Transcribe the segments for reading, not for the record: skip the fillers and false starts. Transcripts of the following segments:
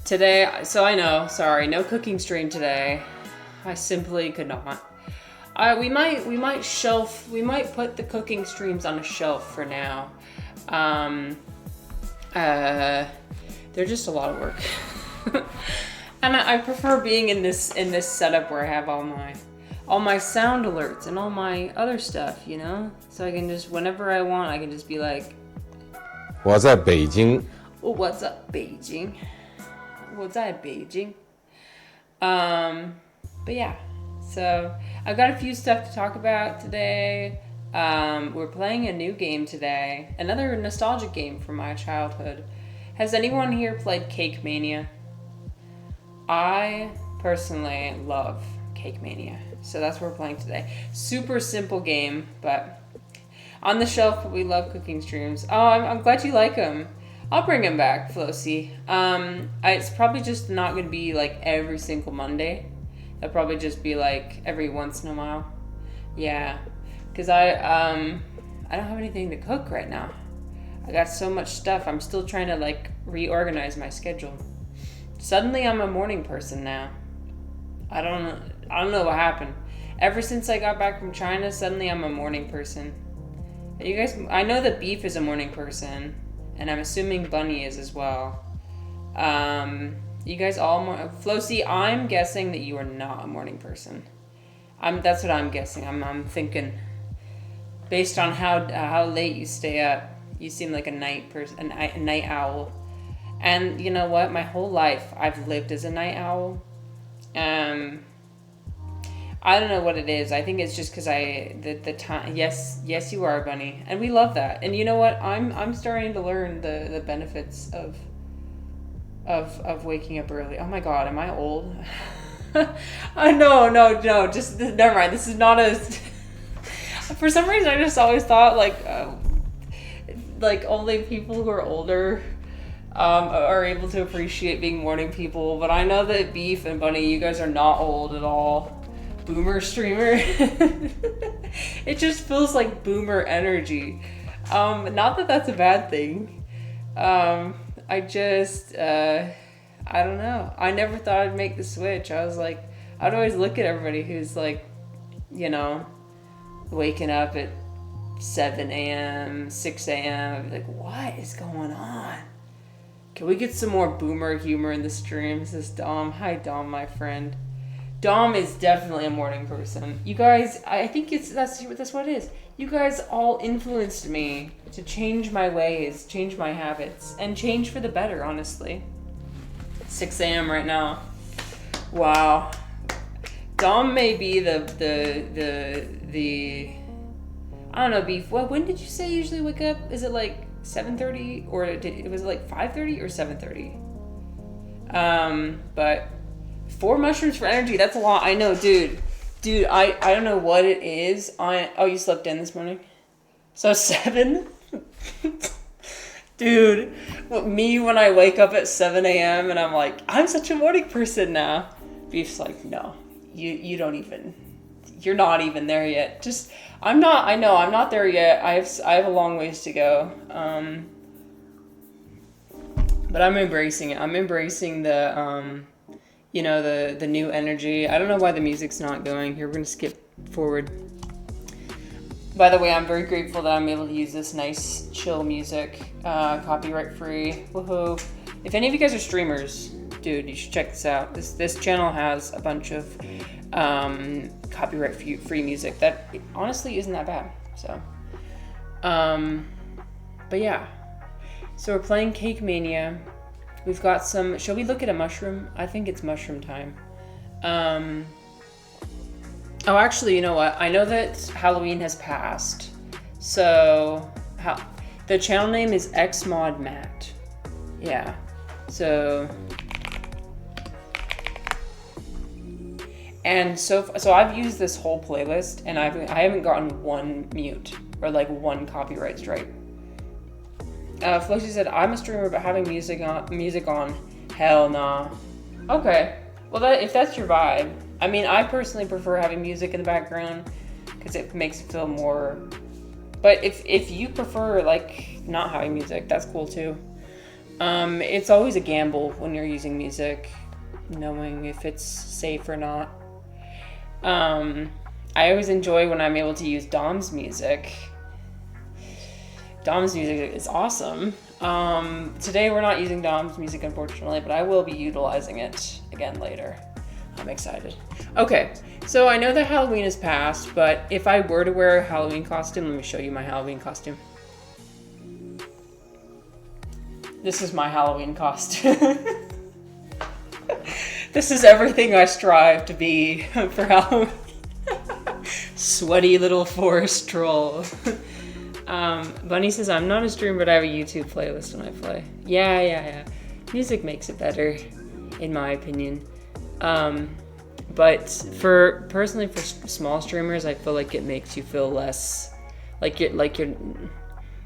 Today, so I know, sorry, no cooking stream today. I simply could not. We might put the cooking streams on a shelf for now. They're just a lot of work. And I prefer being in this setup where I have all my sound alerts and all my other stuff, you know? So I can just, whenever I want, I can just be like, 我在北京. Oh, what's up, Beijing? What's up, Beijing? But yeah, so I've got a few stuff to talk about today. We're playing a new game today, another nostalgic game from my childhood. Has anyone here played Cake Mania? I personally love Cake Mania, so that's what we're playing today. Super simple game, but on the shelf, but we love cooking streams. Oh, I'm glad you like them. I'll bring them back, Flossy. It's probably just not going to be like every single Monday. It'll probably just be like every once in a while. Yeah, because I don't have anything to cook right now. I got so much stuff. I'm still trying to like reorganize my schedule. Suddenly I'm a morning person now. I don't know what happened. Ever since I got back from China, suddenly I'm a morning person. You guys, I know that Beef is a morning person, and I'm assuming Bunny is as well. You guys all Flossy, I'm guessing that you are not a morning person. That's what I'm guessing. I'm thinking, based on how late you stay up, you seem like a night person, a night owl. And you know what? My whole life I've lived as a night owl. I don't know what it is. I think it's just because the time. Yes, you are, Bunny, and we love that. And you know what? I'm starting to learn the benefits of waking up early. Oh my God, am I old? No. Just never mind. This is not a. For some reason, I just always thought like only people who are older are able to appreciate being morning people. But I know that Beef and Bunny, you guys are not old at all. Boomer streamer. It just feels like boomer energy. Not that that's a bad thing. I don't know. I never thought I'd make the switch. I was like, I'd always look at everybody who's like, you know, waking up at 7 a.m., 6 a.m. I'd be like, what is going on? Can we get some more boomer humor in the stream? This is Dom. Hi, Dom, my friend. Dom is definitely a morning person. You guys, I think that's what it is. You guys all influenced me to change my ways, change my habits, and change for the better, honestly. 6 a.m. right now. Wow. Dom may be the I don't know, Beef. When did you say you usually wake up? Is it like 7:30 or was it like 5:30 or 7:30? But 4 mushrooms for energy, that's a lot. I know, dude, I don't know what it is. Oh, you slept in this morning? So 7? Dude, me when I wake up at 7 a.m. and I'm like, I'm such a morning person now. Beef's like, no, you're not even there yet. I'm not there yet. I have a long ways to go. But I'm embracing it. I'm embracing the, the new energy. I don't know why the music's not going. Here, we're going to skip forward. By the way, I'm very grateful that I'm able to use this nice, chill music. Copyright free. Woohoo. If any of you guys are streamers, dude, you should check this out. This channel has a bunch of copyright free music that honestly isn't that bad. So, but yeah. So we're playing Cake Mania. We've got some. Shall we look at a mushroom? I think it's mushroom time. Oh, actually, you know what? I know that Halloween has passed. So, the channel name is xmodmatt. Yeah. So, and so I've used this whole playlist, and I haven't gotten one mute or like one copyright strike. Flossy said, I'm a streamer, but having music on, hell nah. Okay, well if that's your vibe. I mean, I personally prefer having music in the background because it makes it feel more. But if you prefer like not having music, that's cool too. It's always a gamble when you're using music, knowing if it's safe or not. I always enjoy when I'm able to use Dom's music. Dom's music is awesome. Today we're not using Dom's music, unfortunately, but I will be utilizing it again later. I'm excited. Okay, so I know that Halloween is past, but if I were to wear a Halloween costume, let me show you my Halloween costume. This is my Halloween costume. This is everything I strive to be for Halloween. Sweaty little forest troll. Bunny says, I'm not a streamer, but I have a YouTube playlist when I play. Yeah. Music makes it better, in my opinion. But for small streamers, I feel like it makes you feel less like you're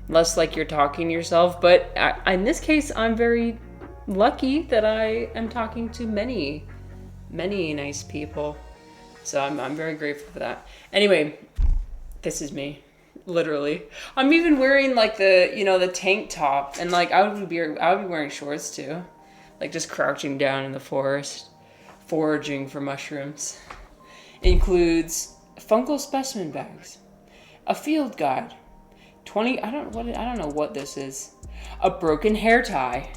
less like you're talking to yourself. But in this case, I'm very lucky that I am talking to many nice people. So I'm very grateful for that. Anyway, this is me. Literally. I'm even wearing like the tank top, and like I would be wearing shorts too. Like just crouching down in the forest, foraging for mushrooms. Includes fungal specimen bags, a field guide, I don't know what this is. A broken hair tie.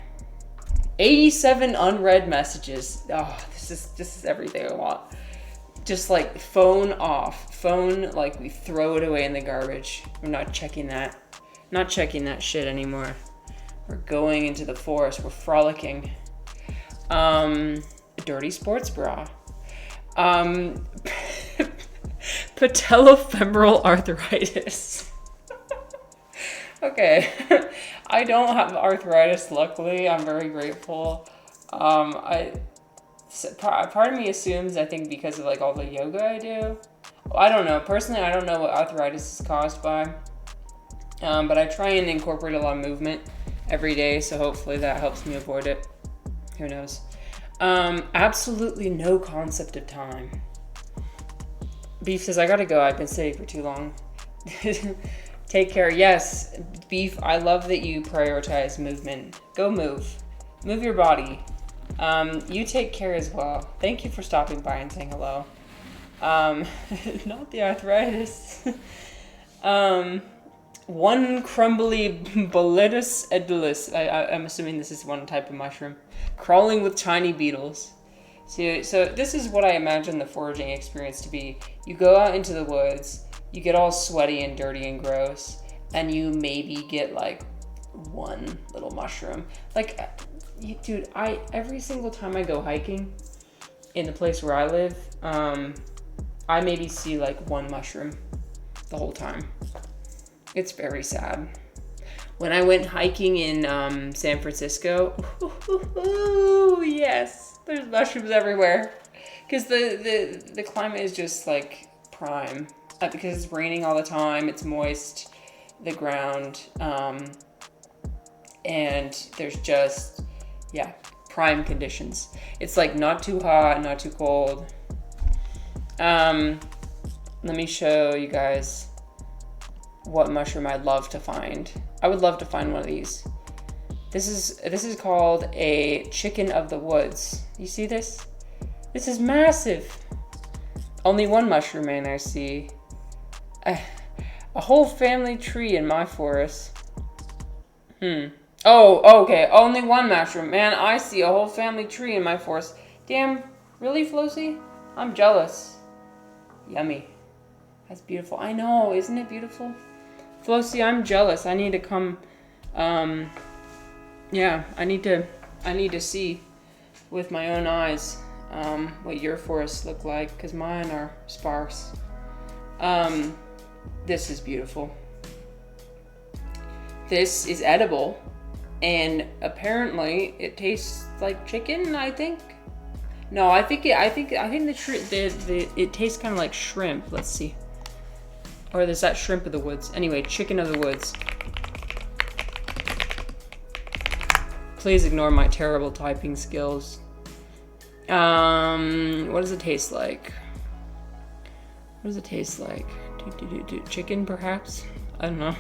87 unread messages. Oh, this is everything I want. Just like phone off. Phone, like we throw it away in the garbage. We're not checking that. Not checking that shit anymore. We're going into the forest. We're frolicking. Dirty sports bra. Patellofemoral arthritis. Okay. I don't have arthritis, luckily. I'm very grateful. Part of me assumes, I think because of like all the yoga I do. I don't know. Personally, I don't know what arthritis is caused by. But I try and incorporate a lot of movement every day, so hopefully that helps me avoid it. Who knows? Absolutely no concept of time. Beef says, I gotta go. I've been sitting for too long. Take care. Yes, Beef, I love that you prioritize movement. Go move. Move your body. You take care as well. Thank you for stopping by and saying hello. Not the arthritis. One crumbly Boletus edulis. I'm assuming this is one type of mushroom. Crawling with tiny beetles. So this is what I imagine the foraging experience to be. You go out into the woods, you get all sweaty and dirty and gross, and you maybe get like one little mushroom. Like, dude, every single time I go hiking in the place where I live, I maybe see like one mushroom the whole time. It's very sad. When I went hiking in San Francisco, yes, there's mushrooms everywhere. Because the climate is just like prime. Because it's raining all the time, it's moist, the ground, and there's just, prime conditions. It's like not too hot, not too cold. Let me show you guys what mushroom I'd love to find. I would love to find one of these. This is called a chicken of the woods. You see this? This is massive. Only one mushroom man I see. A whole family tree in my forest. Oh, okay. Only one mushroom. Man, I see a whole family tree in my forest. Damn, really, Flossy? I'm jealous. Yummy. That's beautiful. I know, isn't it beautiful? Flossy, I'm jealous. I need to come, I need to see with my own eyes, what your forests look like, because mine are sparse. This is beautiful. This is edible, and apparently it tastes like chicken, I think. No, I think it tastes kind of like shrimp. Let's see. Or there's that shrimp of the woods. Anyway, chicken of the woods. Please ignore my terrible typing skills. What does it taste like? What does it taste like? Chicken, perhaps? I don't know.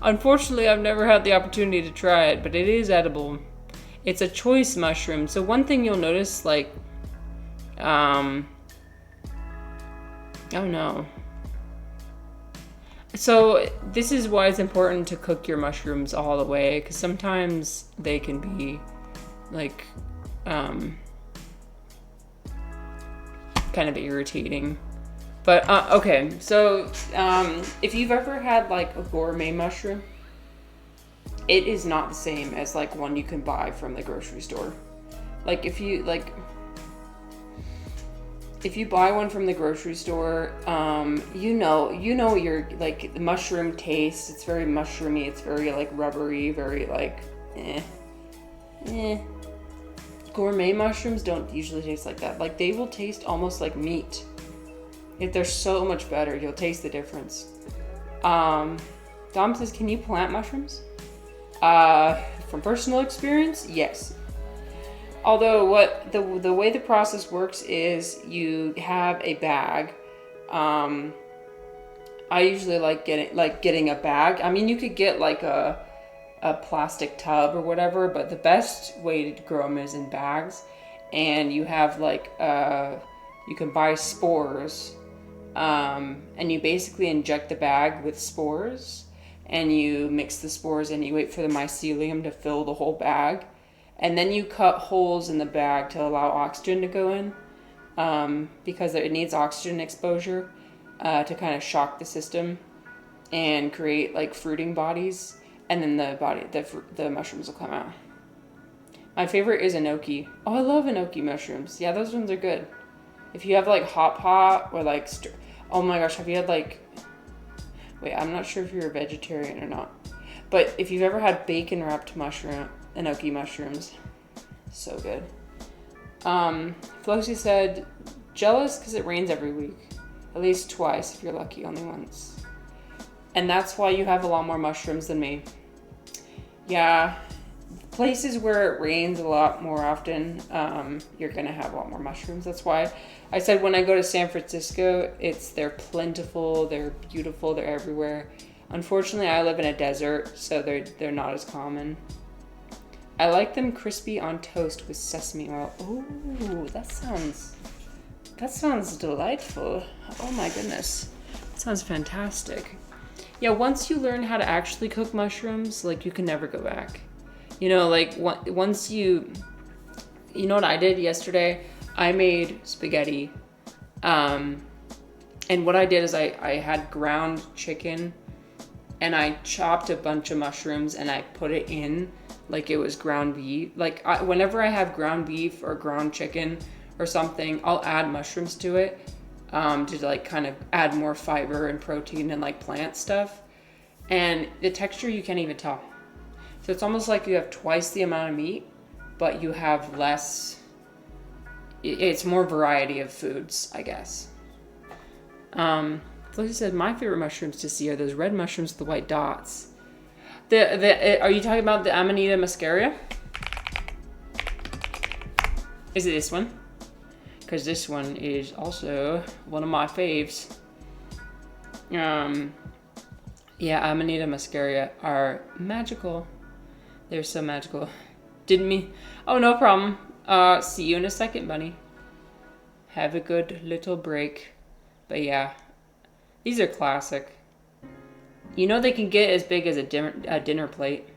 Unfortunately, I've never had the opportunity to try it, but it is edible. It's a choice mushroom. So one thing you'll notice, like, oh no. So this is why it's important to cook your mushrooms all the way, because sometimes they can be like kind of irritating. But okay, so if you've ever had like a gourmet mushroom, it is not the same as like one you can buy from the grocery store. Like if you buy one from the grocery store, you know your like the mushroom taste. It's very mushroomy. It's very like rubbery. Very like Gourmet mushrooms don't usually taste like that. Like they will taste almost like meat. If they're so much better, you'll taste the difference. Dom says, "Can you plant mushrooms?" From personal experience, yes. Although the way the process works is you have a bag. I usually like getting a bag. I mean, you could get like a plastic tub or whatever, but the best way to grow them is in bags. And you have like you can buy spores, and you basically inject the bag with spores, and you mix the spores and you wait for the mycelium to fill the whole bag. And then you cut holes in the bag to allow oxygen to go in, because it needs oxygen exposure to kind of shock the system and create like fruiting bodies. And then the mushrooms will come out. My favorite is enoki. Oh, I love enoki mushrooms. Yeah, those ones are good. If you have like hot pot or like, oh my gosh, have you had like, wait, I'm not sure if you're a vegetarian or not. But if you've ever had bacon wrapped enoki mushrooms, so good. Flossy said, jealous because it rains every week. At least twice if you're lucky, only once. And that's why you have a lot more mushrooms than me. Yeah, places where it rains a lot more often, you're gonna have a lot more mushrooms. That's why I said when I go to San Francisco, they're plentiful, they're beautiful, they're everywhere. Unfortunately, I live in a desert, so they're not as common. I like them crispy on toast with sesame oil. Ooh, that sounds delightful. Oh my goodness, that sounds fantastic. Yeah, once you learn how to actually cook mushrooms, like you can never go back. You know, like once you know what I did yesterday? I made spaghetti. And what I did is I had ground chicken and I chopped a bunch of mushrooms and I put it in like it was ground beef. Like whenever I have ground beef or ground chicken or something, I'll add mushrooms to it. To like kind of add more fiber and protein and like plant stuff. And the texture you can't even tell. So it's almost like you have twice the amount of meat, but you have less, it's more variety of foods, I guess. Felicity said, my favorite mushrooms to see are those red mushrooms with the white dots. Are you talking about the Amanita muscaria? Is it this one? Because this one is also one of my faves. Yeah, Amanita muscaria are magical. They're so magical. Oh, no problem. See you in a second, bunny. Have a good little break. But yeah, these are classic. You know they can get as big as a dinner plate.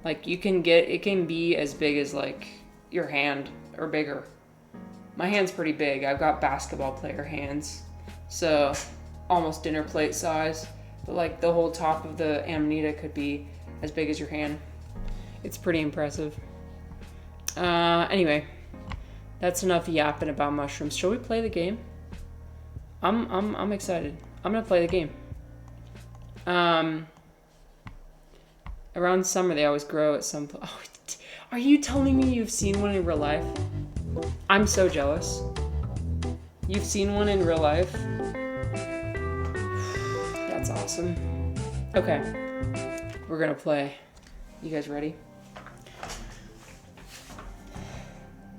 Like it can be as big as like your hand or bigger. My hand's pretty big. I've got basketball player hands. So almost dinner plate size. But like the whole top of the Amanita could be as big as your hand. It's pretty impressive. Anyway, that's enough yapping about mushrooms. Shall we play the game? I'm excited. I'm gonna play the game. Around summer they always grow at some point. Oh, are you telling me you've seen one in real life? I'm so jealous. You've seen one in real life? That's awesome. Okay, we're gonna play. You guys ready?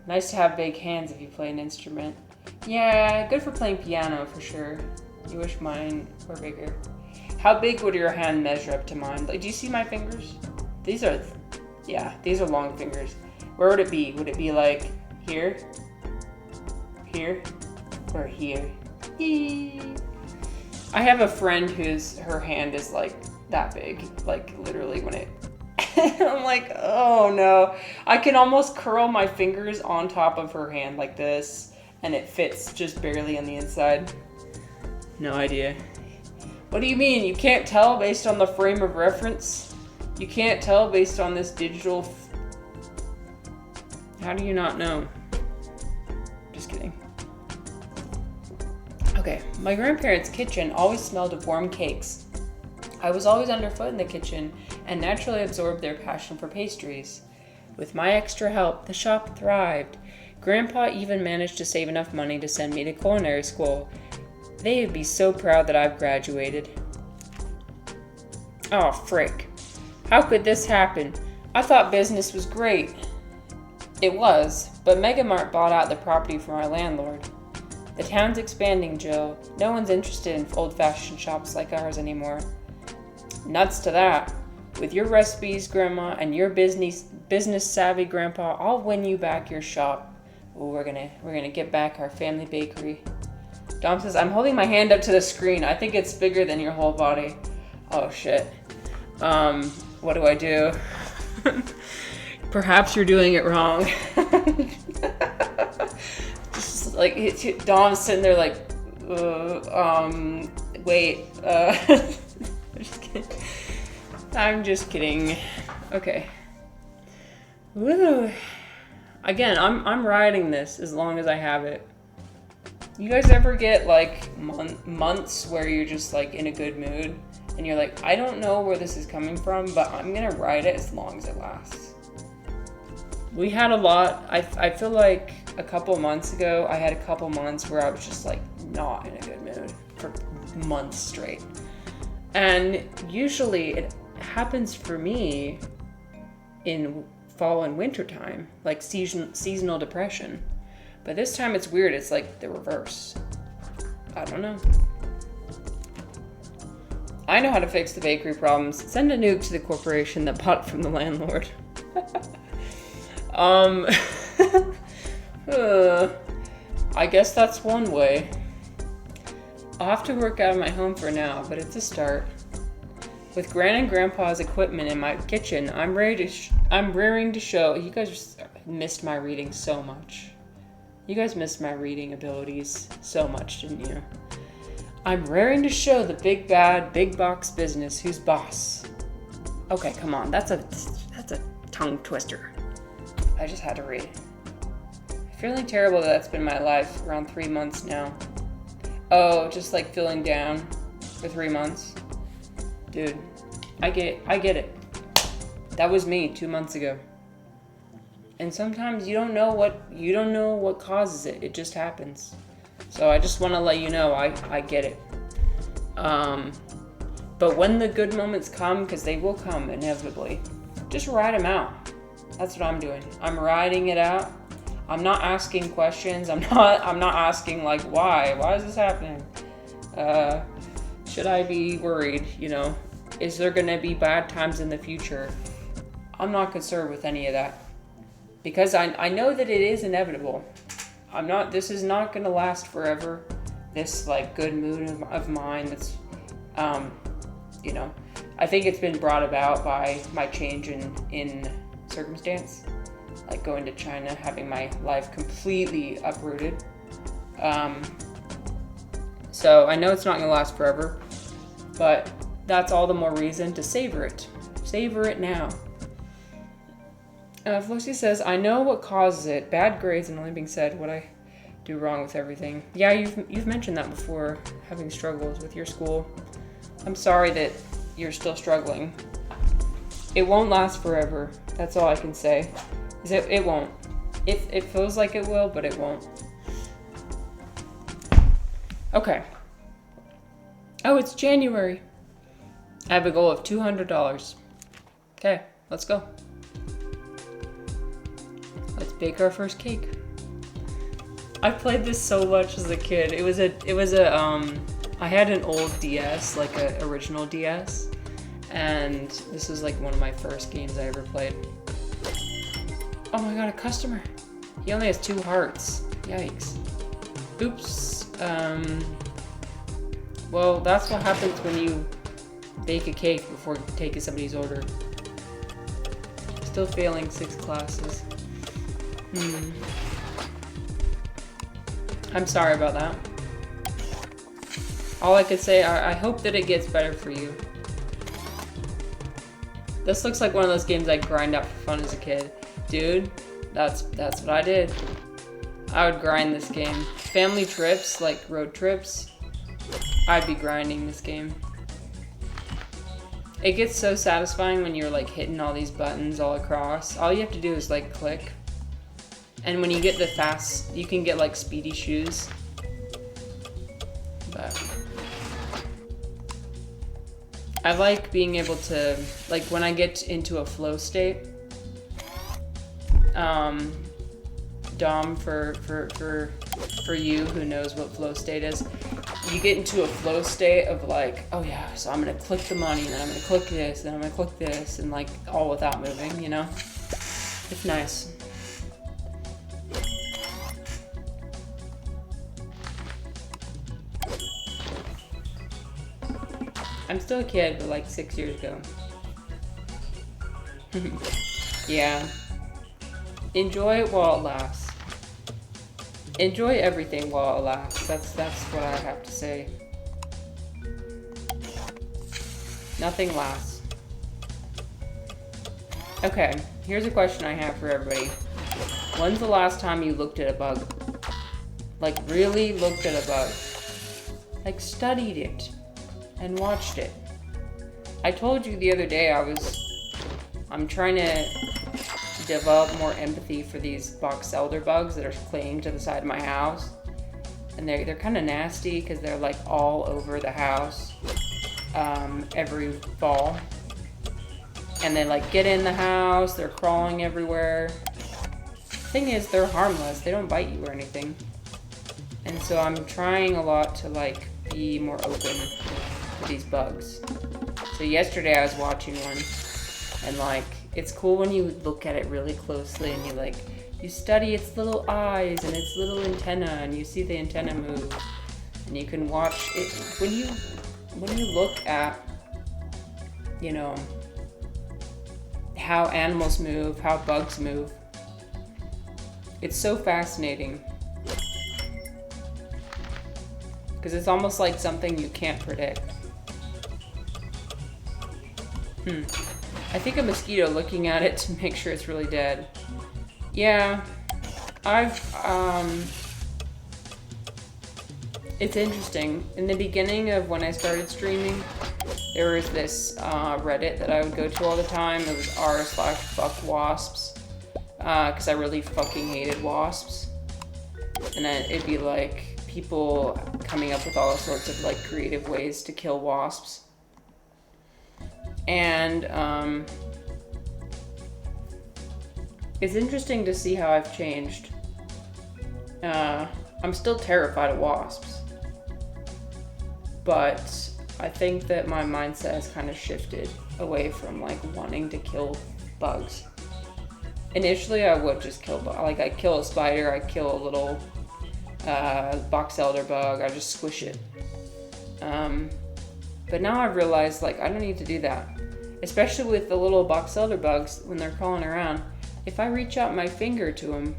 Nice to have big hands if you play an instrument. Yeah, good for playing piano for sure. You wish mine were bigger. How big would your hand measure up to mine? Like, do you see my fingers? These are long fingers. Where would it be? Would it be like here? Here? Or here? I have a friend her hand is like that big. Like, literally when it... I'm like, oh no. I can almost curl my fingers on top of her hand like this, and it fits just barely on the inside. No idea. What do you mean? You can't tell based on the frame of reference? You can't tell based on this digital... How do you not know? Just kidding. Okay, my grandparents' kitchen always smelled of warm cakes. I was always underfoot in the kitchen and naturally absorbed their passion for pastries. With my extra help, the shop thrived. Grandpa even managed to save enough money to send me to culinary school. They would be so proud that I've graduated. Oh, frick. How could this happen? I thought business was great. It was, but Megamart bought out the property from our landlord. The town's expanding, Jill. No one's interested in old-fashioned shops like ours anymore. Nuts to that. With your recipes, Grandma, and your business-savvy Grandpa, I'll win you back your shop. Ooh, we're gonna get back our family bakery. Dom says, I'm holding my hand up to the screen. I think it's bigger than your whole body. Oh, shit. What do I do? Perhaps you're doing it wrong. Just like, Dom's sitting there like, wait, I'm just kidding. Okay. Woo. Again, I'm riding this as long as I have it. You guys ever get like months where you're just like in a good mood and you're like, I don't know where this is coming from, but I'm gonna ride it as long as it lasts. We had a lot. I feel like a couple months ago, I had a couple months where I was just like not in a good mood for months straight. And usually it happens for me in fall and winter time, like seasonal depression. But this time it's weird. It's like the reverse. I don't know. I know how to fix the bakery problems. Send a nuke to the corporation that bought it from the landlord. I guess that's one way. I'll have to work out of my home for now, but it's a start. With Gran and Grandpa's equipment in my kitchen, I'm raring to show. You guys just missed my reading so much. You guys missed my reading abilities so much, didn't you? I'm raring to show the big bad, big box business who's boss. Okay, come on. That's a tongue twister. I just had to read. Feeling terrible that's been my life around 3 months now. Oh, just like feeling down for 3 months. Dude, I get it. That was me 2 months ago. And sometimes you don't know what causes it. It just happens. So I just want to let you know I get it. But when the good moments come, because they will come inevitably, just ride them out. That's what I'm doing. I'm riding it out. I'm not asking questions. I'm not asking like why is this happening? Should I be worried? Is there gonna be bad times in the future? I'm not concerned with any of that. Because I know that it is inevitable. This is not gonna last forever. This like good mood of mine that's, I think it's been brought about by my change in circumstance. Like going to China, having my life completely uprooted. So I know it's not gonna last forever, but that's all the more reason to savor it. Savor it now. Flossy says, I know what causes it. Bad grades and only being said what I do wrong with everything. Yeah, you've mentioned that before, having struggles with your school. I'm sorry that you're still struggling. It won't last forever. That's all I can say. It won't. It feels like it will, but it won't. Okay. Oh, it's January. I have a goal of $200. Okay, let's go. Let's bake our first cake. I played this so much as a kid. It was a I had an old DS, like an original DS, and this was like one of my first games I ever played. Oh my god, a customer! He only has 2 hearts. Yikes. Oops. Well, that's what happens when you bake a cake before taking somebody's order. Still failing 6 classes. I'm sorry about that. All I could say, I hope that it gets better for you. This looks like one of those games I grind out for fun as a kid. Dude, that's what I did. I would grind this game. Family trips, like road trips, I'd be grinding this game. It gets so satisfying when you're like hitting all these buttons all across. All you have to do is like click. And when you get the fast, you can get like speedy shoes. But I like being able to, like when I get into a flow state, Dom, for you who knows what flow state is, you get into a flow state of like, oh yeah, so I'm gonna click the money, then I'm gonna click this, then I'm gonna click this, and like all without moving, you know? It's nice. I'm still a kid, but like 6 years ago. Yeah. Enjoy it while it lasts. Enjoy everything while it lasts. That's what I have to say. Nothing lasts. Okay, here's a question I have for everybody. When's the last time you looked at a bug? Like really looked at a bug? Like studied it and watched it. I told you the other day I'm trying to develop more empathy for these box elder bugs that are clinging to the side of my house. And they're kind of nasty because they're like all over the house every fall. And they like get in the house, they're crawling everywhere. Thing is, they're harmless, they don't bite you or anything. And so I'm trying a lot to like be more open to these bugs. So yesterday I was watching one, and like it's cool when you look at it really closely and you study its little eyes and its little antenna, and you see the antenna move, and you can watch it when you look at, you know, how animals move, how bugs move. It's so fascinating. Because it's almost like something you can't predict. I think a mosquito looking at it to make sure it's really dead. Yeah, it's interesting. In the beginning of when I started streaming, there was this Reddit that I would go to all the time. It was r/fuckwasps, because I really fucking hated wasps. And then it'd be like people coming up with all sorts of like creative ways to kill wasps. And it's interesting to see how I've changed. I'm still terrified of wasps, but I think that my mindset has kind of shifted away from like wanting to kill bugs. Initially, I would just kill bugs. Like I'd kill a spider, I'd kill a little box elder bug, I just squish it. But now I've realized like I don't need to do that. Especially with the little box elder bugs when they're crawling around. If I reach out my finger to them,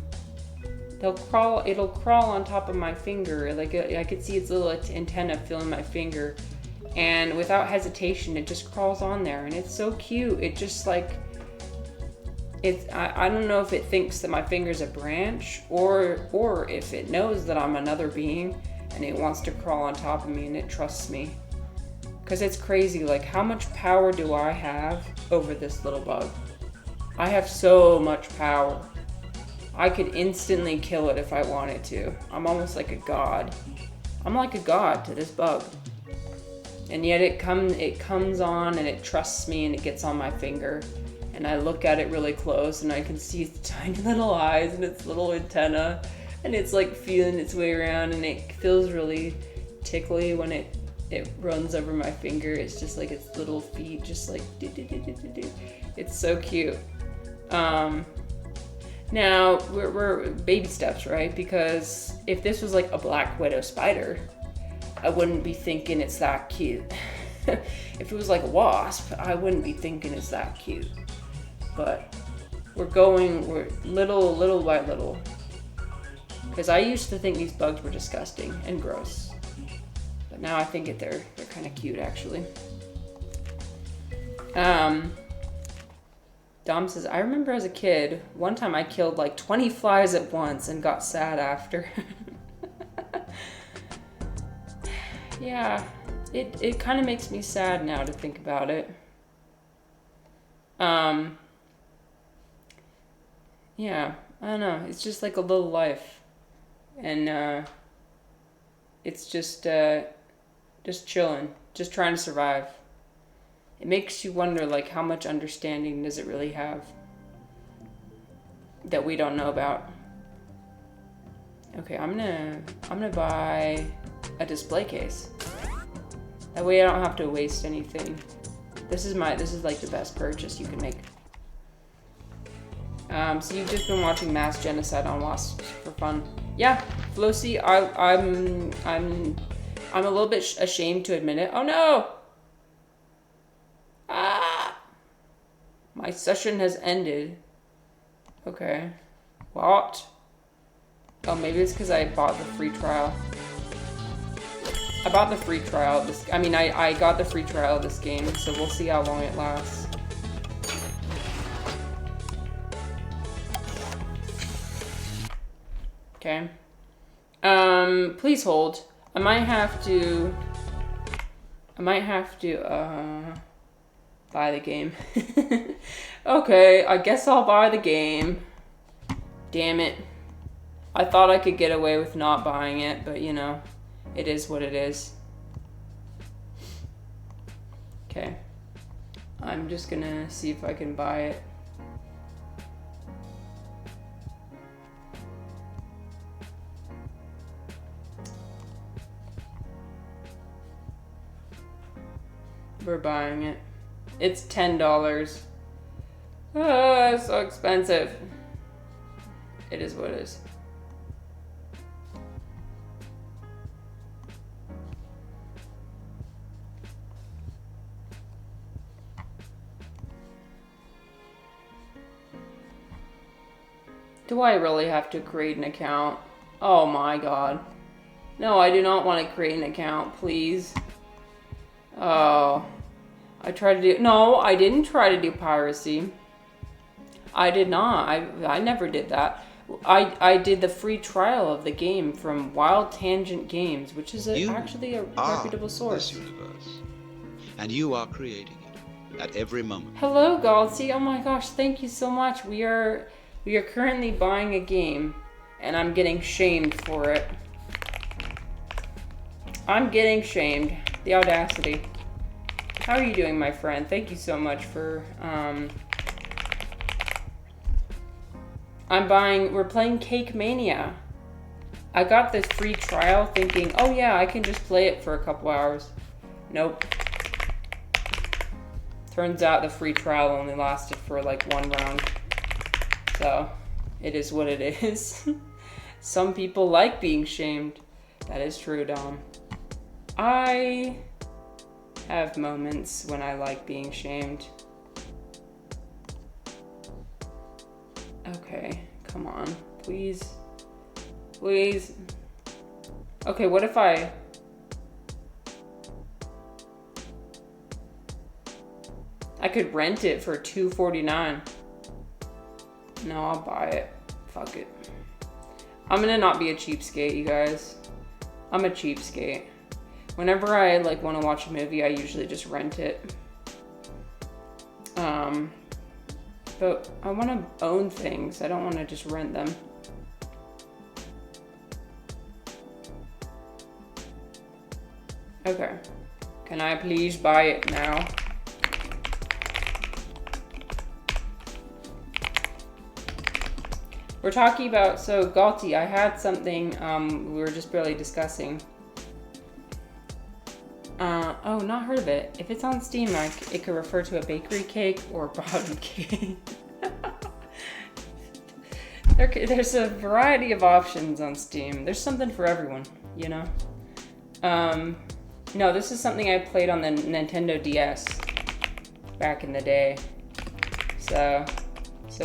it'll crawl on top of my finger. Like I could see its little antenna filling my finger, and without hesitation it just crawls on there, and it's so cute. It just like I don't know if it thinks that my finger's a branch or if it knows that I'm another being and it wants to crawl on top of me and it trusts me. Because it's crazy, like how much power do I have over this little bug? I have so much power. I could instantly kill it if I wanted to. I'm almost like a god. I'm like a god to this bug. And yet it comes on and it trusts me and it gets on my finger. And I look at it really close and I can see its tiny little eyes and its little antenna. And it's like feeling its way around, and it feels really tickly when it it runs over my finger. It's just like its little feet, just like do, do, do, do, do, do. It's so cute. Now we're baby steps, right? Because if this was like a black widow spider, I wouldn't be thinking it's that cute. If it was like a wasp, I wouldn't be thinking it's that cute. But we're little by little. Because I used to think these bugs were disgusting and gross. But now I think they're kind of cute, actually. Dom says, I remember as a kid, one time I killed like 20 flies at once and got sad after. Yeah, it kind of makes me sad now to think about it. Yeah, I don't know. It's just like a little life. And it's just chilling, just trying to survive. It makes you wonder, like, how much understanding does it really have that we don't know about? Okay, I'm gonna buy a display case. That way I don't have to waste anything. This is like the best purchase you can make. So you've just been watching mass genocide on wasps for fun. Yeah, Flossy, I'm a little bit ashamed to admit it. Oh no! Ah! My session has ended. Okay. What? Oh, maybe it's because I bought the free trial. I bought the free trial of this. I mean, I got the free trial of this game, so we'll see how long it lasts. Okay. Please hold. I might have to buy the game. Okay, I guess I'll buy the game. Damn it. I thought I could get away with not buying it, but you know, it is what it is. Okay. I'm just gonna see if I can buy it. We're buying it. It's $10. Oh, it's so expensive. It is what it is. Do I really have to create an account? Oh my god. No, I do not want to create an account, please. Oh. I tried to do... No, I didn't try to do piracy. I did not. I never did that. I did the free trial of the game from Wild Tangent Games, which is actually a reputable source. This universe, and you are creating it at every moment. Hello, Galsy. Oh my gosh, thank you so much. We are currently buying a game, and I'm getting shamed for it. I'm getting shamed. The audacity. How are you doing, my friend? Thank you so much for, we're playing Cake Mania. I got this free trial thinking, oh yeah, I can just play it for a couple hours. Nope. Turns out the free trial only lasted for like one round. So, it is what it is. Some people like being shamed. That is true, Dom. I have moments when I like being shamed. Okay, come on, please. Please. Okay, what if I could rent it for $2.49. No, I'll buy it. Fuck it. I'm gonna not be a cheapskate, you guys. I'm a cheapskate. Whenever I like want to watch a movie, I usually just rent it. But I want to own things. I don't want to just rent them. Okay. Can I please buy it now? We're talking about, so Galti, I had something we were just barely discussing. Oh, not heard of it. If it's on Steam, it could refer to a bakery cake or bottom cake. There's a variety of options on Steam. There's something for everyone, you know? No, this is something I played on the Nintendo DS back in the day. So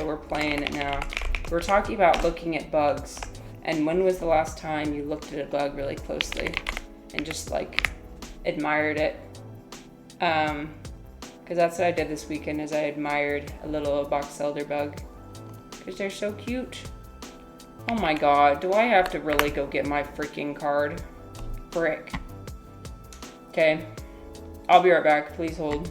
we're playing it now. We're talking about looking at bugs. And when was the last time you looked at a bug really closely and just like admired it? Because that's what I did this weekend, is I admired a little box elder bug. Because they're so cute. Oh my god, do I have to really go get my freaking card? Frick. Okay, I'll be right back, please hold.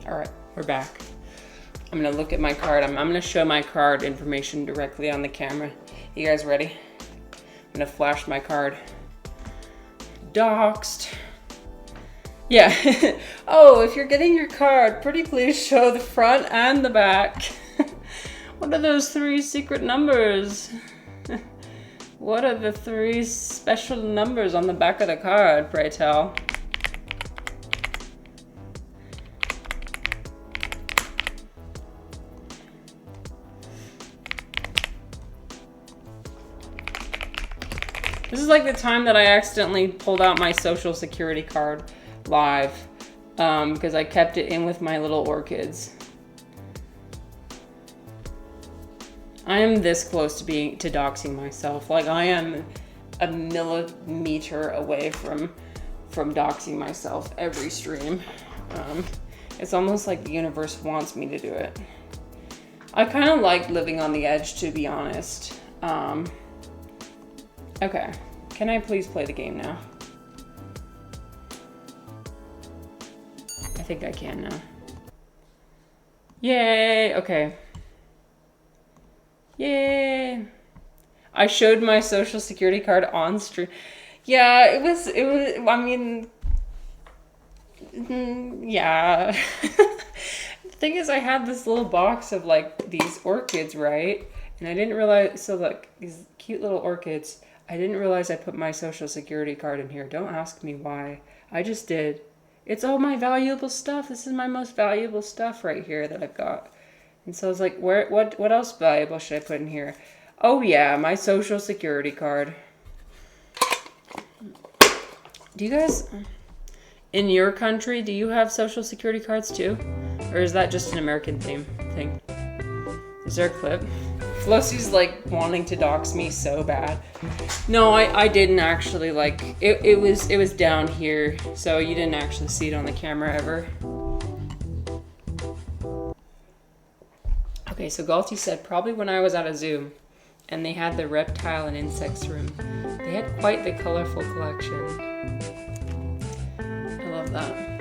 All right, we're back. I'm gonna look at my card. I'm gonna show my card information directly on the camera. You guys ready? I'm gonna flash my card. Doxed. Yeah. Oh, if you're getting your card, pretty please show the front and the back. What are those 3 secret numbers? What are the 3 special numbers on the back of the card, pray tell? This is like the time that I accidentally pulled out my social security card live because I kept it in with my little orchids. I am this close to doxing myself. Like I am a millimeter away from doxing myself every stream. It's almost like the universe wants me to do it. I kind of like living on the edge, to be honest. Okay, can I please play the game now? I think I can now. Yay, okay. Yay. I showed my social security card on stream. Yeah, it was, I mean, yeah. The thing is, I had this little box of like these orchids, right? And I didn't realize, so like these cute little orchids, I didn't realize I put my social security card in here. Don't ask me why. I just did. It's all my valuable stuff. This is my most valuable stuff right here that I've got. And so I was like, what else valuable should I put in here? Oh yeah, my social security card. Do you guys, in your country, do you have social security cards too? Or is that just an American thing? Is there a clip? Flossy's like wanting to dox me so bad. No, I didn't actually, like, it was down here, so you didn't actually see it on the camera ever. Okay, so Galti said probably when I was at a zoo and they had the reptile and insects room. They had quite the colorful collection. I love that.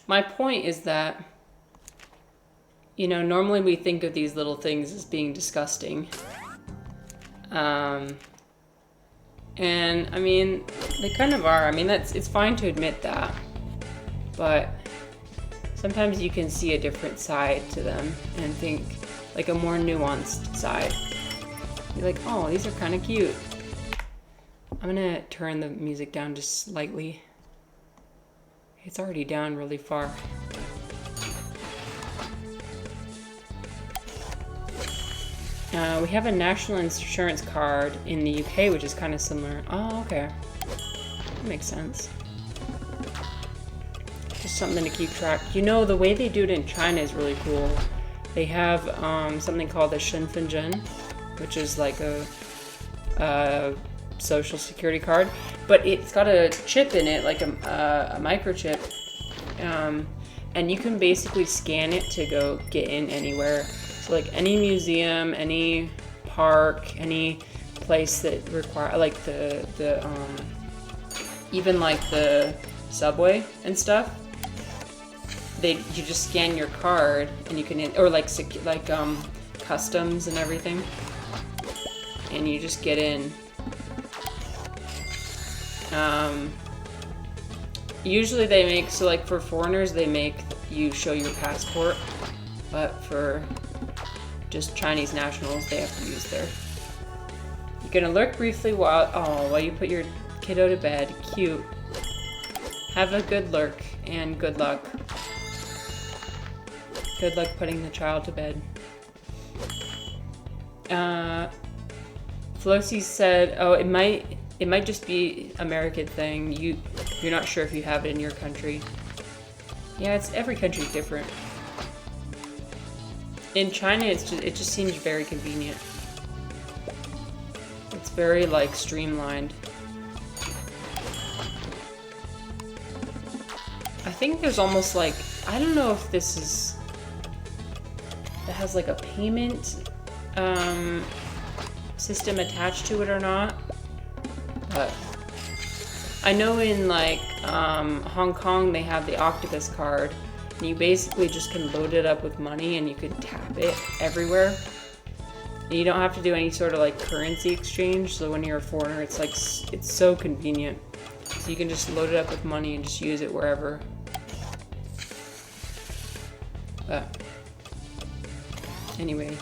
My point is that, you know, normally we think of these little things as being disgusting. And I mean, they kind of are. I mean, it's fine to admit that. But sometimes you can see a different side to them and think, like a more nuanced side. You're like, oh, these are kind of cute. I'm gonna turn the music down just slightly. It's already down really far. We have a national insurance card in the UK, which is kind of similar. Oh, okay. That makes sense. Just something to keep track. You know, the way they do it in China is really cool. They have something called the Shenfenzhen, which is like a social security card, but it's got a chip in it, like a microchip. and you can basically scan it to go get in anywhere. So like any museum, any park, any place that require like the even like the subway and stuff. You just scan your card and you can or like customs and everything, and you just get in. Usually they make, so like for foreigners they make you show your passport, but for just Chinese nationals they have to use their. You can lurk briefly while you put your kiddo to bed. Cute. Have a good lurk and good luck. Good luck putting the child to bed. Flossy said, "Oh, it might just be American thing. You're not sure if you have it in your country." Yeah, it's every country's different. In China, it just seems very convenient. It's very like streamlined. I think there's almost like, I don't know if this is, it has like a payment system attached to it or not, but I know in like Hong Kong they have the octopus card, and you basically just can load it up with money and you can tap it everywhere. And you don't have to do any sort of like currency exchange, so when you're a foreigner it's like, it's so convenient. So you can just load it up with money and just use it wherever. But anyway,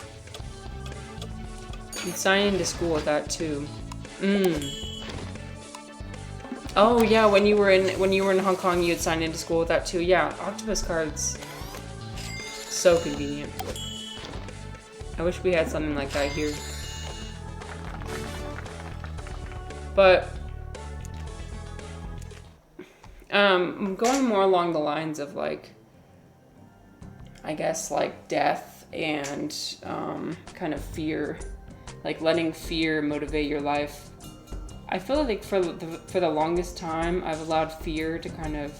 you sign into school with that too. Oh yeah, when you were in Hong Kong, you had signed into school with that too. Yeah, octopus cards, so convenient. I wish we had something like that here. But I'm going more along the lines of like, I guess like death and kind of fear, like letting fear motivate your life. I feel like for the longest time I've allowed fear to kind of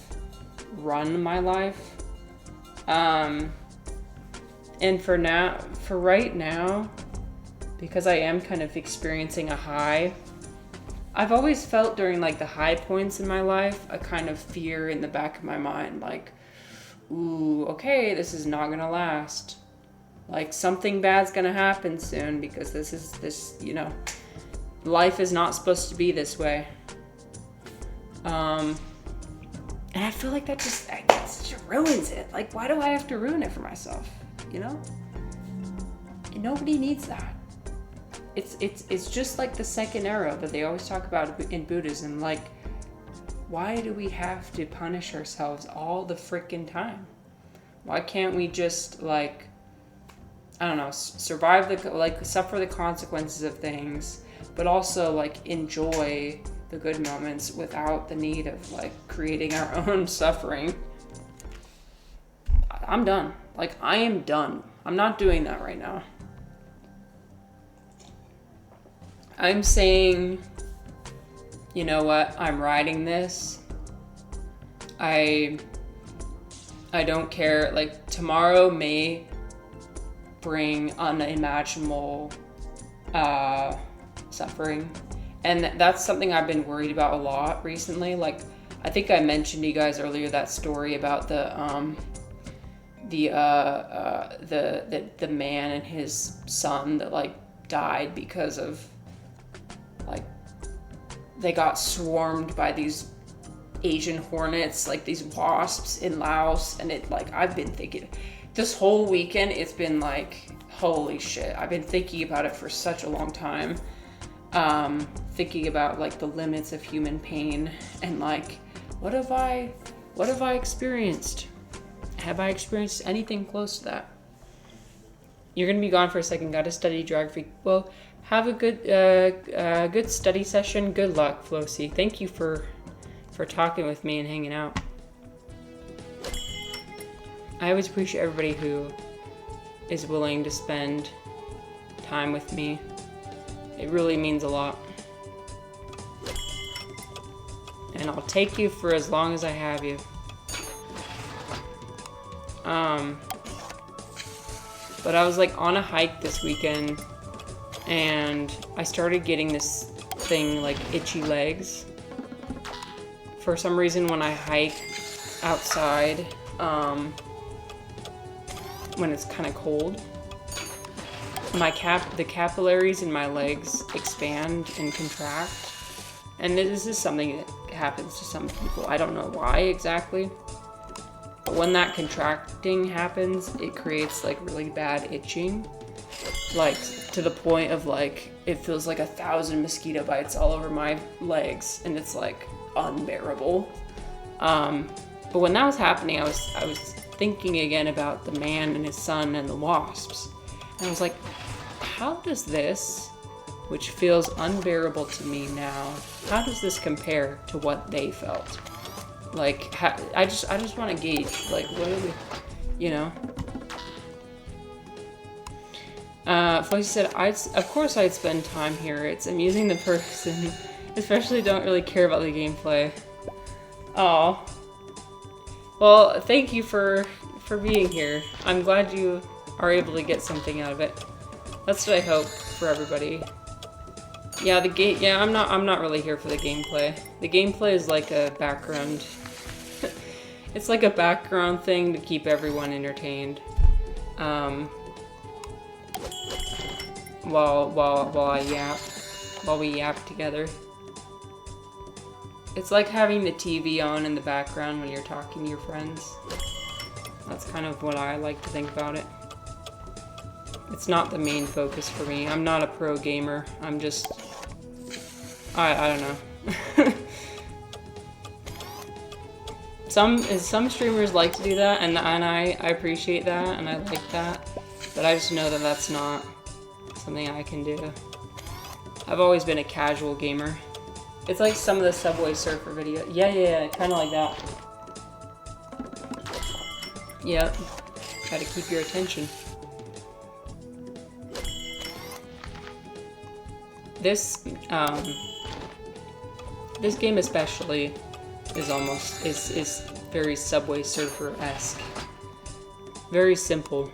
run my life. And for right now, because I am kind of experiencing a high, I've always felt during like the high points in my life a kind of fear in the back of my mind, like, ooh, okay, this is not gonna last. Like something bad's gonna happen soon because this, you know, life is not supposed to be this way. And I feel like that just ruins it. Like, why do I have to ruin it for myself? You know? And nobody needs that. It's just like the second arrow that they always talk about in Buddhism. Like, why do we have to punish ourselves all the freaking time? Why can't we just like, I don't know, suffer the consequences of things, but also like enjoy the good moments without the need of like creating our own suffering? I'm done. Like, I am done. I'm not doing that right now. I'm saying, you know what? I'm riding this. I don't care. Like, tomorrow may bring unimaginable suffering. And that's something I've been worried about a lot recently. Like, I think I mentioned to you guys earlier that story about the man and his son that like died because of like they got swarmed by these Asian hornets, like these wasps in Laos. And it like, I've been thinking this whole weekend, it's been like, holy shit, I've been thinking about it for such a long time. Thinking about like the limits of human pain and like, what have I experienced? Have I experienced anything close to that? You're gonna be gone for a second. Gotta study geography. Well, have a good study session. Good luck, Flossy. Thank you for talking with me and hanging out. I always appreciate everybody who is willing to spend time with me. It really means a lot. And I'll take you for as long as I have you. But I was like on a hike this weekend and I started getting this thing like itchy legs. For some reason when I hike outside, when it's kind of cold, the capillaries in my legs expand and contract. And this is something that happens to some people. I don't know why exactly. But when that contracting happens, it creates like really bad itching. Like to the point of like, it feels like 1,000 mosquito bites all over my legs. And it's like unbearable. But when that was happening, I was thinking again about the man and his son and the wasps. And I was like, how does this, which feels unbearable to me now, how does this compare to what they felt? Like, I just want to gauge, like, what are we, you know? Foxy said, of course I'd spend time here. It's amusing the person, especially don't really care about the gameplay. Aw. Well, thank you for being here. I'm glad you are able to get something out of it. That's what I hope for everybody. Yeah, I'm not really here for the gameplay. The gameplay is like a background. It's like a background thing to keep everyone entertained. While we yap together. It's like having the TV on in the background when you're talking to your friends. That's kind of what I like to think about it. It's not the main focus for me. I'm not a pro gamer. I'm just... I don't know. Some streamers like to do that, and I appreciate that, and I like that. But I just know that that's not something I can do. I've always been a casual gamer. It's like some of the Subway Surfer videos. Yeah, kind of like that. Yep. Gotta keep your attention. This game especially is very Subway Surfer-esque. Very simple.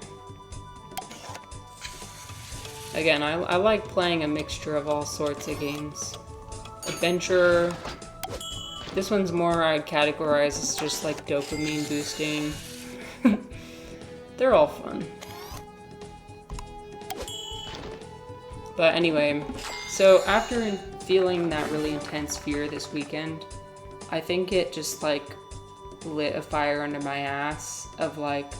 Again, I like playing a mixture of all sorts of games. Adventure. This one's more I'd categorize as just like dopamine boosting. They're all fun. But anyway, so after feeling that really intense fear this weekend, I think it just like lit a fire under my ass of like,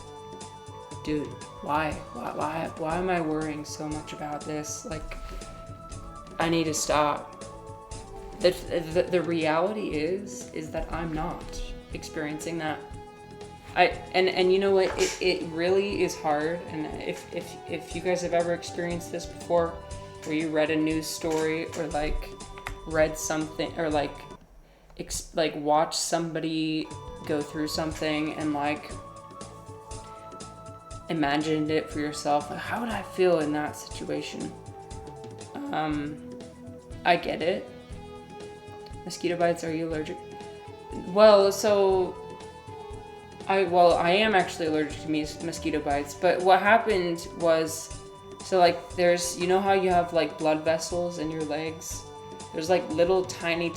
dude, why am I worrying so much about this? Like, I need to stop. The reality is that I'm not experiencing that. And you know what, it really is hard, and if you guys have ever experienced this before, where you read a news story or like read something or like watch somebody go through something and like imagined it for yourself, like, how would I feel in that situation? I get it. Mosquito bites, are you allergic? Well, so I am actually allergic to mosquito bites, but what happened was, so like there's, you know how you have like blood vessels in your legs? There's like little tiny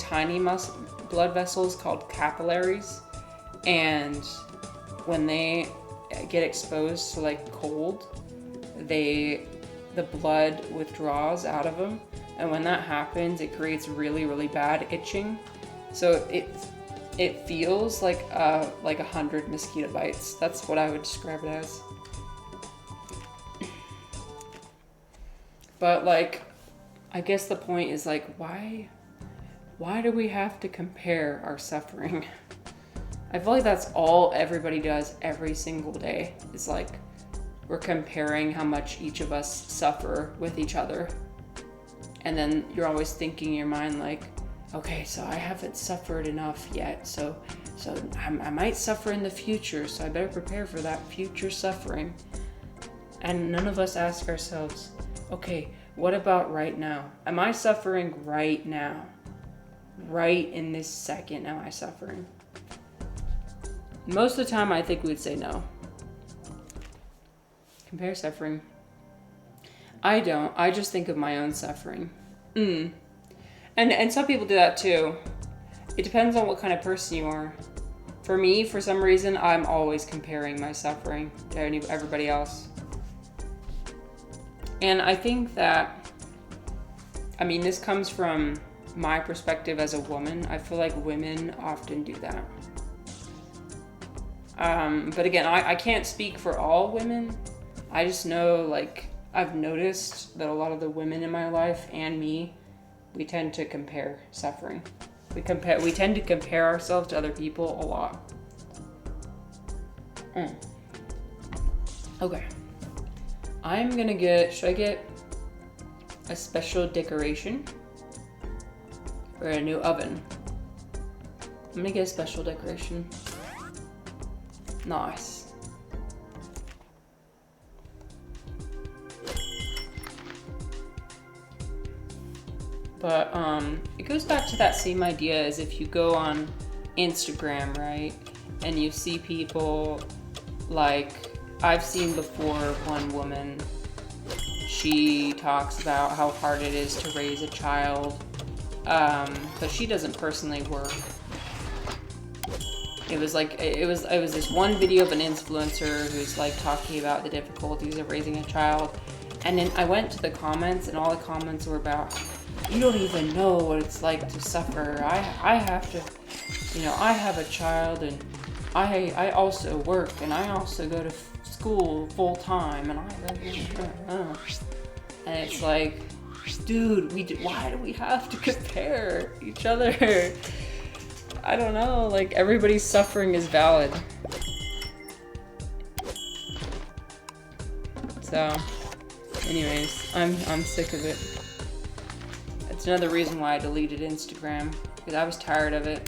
blood vessels called capillaries, and when they get exposed to like cold, the blood withdraws out of them, and when that happens, it creates really, really bad itching. So it feels like 100 mosquito bites. That's what I would describe it as. But like, I guess the point is like, why do we have to compare our suffering? I feel like that's all everybody does every single day. It's like, we're comparing how much each of us suffer with each other. And then you're always thinking in your mind like, okay, so I haven't suffered enough yet, so I might suffer in the future, so I better prepare for that future suffering. And none of us ask ourselves, okay, what about right now? Am I suffering right now? Right in this second, am I suffering? Most of the time, I think we'd say no. Compare suffering. I don't. I just think of my own suffering. And some people do that too. It depends on what kind of person you are. For me, for some reason, I'm always comparing my suffering to everybody else. And I think that, I mean, this comes from my perspective as a woman. I feel like women often do that. But again, I can't speak for all women. I just know, like, I've noticed that a lot of the women in my life and me, we tend to compare suffering. We tend to compare ourselves to other people a lot. Okay. I'm gonna should I get a special decoration? Or a new oven? I'm gonna get a special decoration. Nice. But it goes back to that same idea as if you go on Instagram, right? And you see people like, I've seen before one woman, she talks about how hard it is to raise a child, but she doesn't personally work. It was this one video of an influencer who's like talking about the difficulties of raising a child. And then I went to the comments and all the comments were about, you don't even know what it's like to suffer. I have to, I have a child and I also work and I also go to school full time and and it's like, dude, why do we have to compare each other? I don't know, like everybody's suffering is valid. So, anyways, I'm sick of it. It's another reason why I deleted Instagram, because I was tired of it.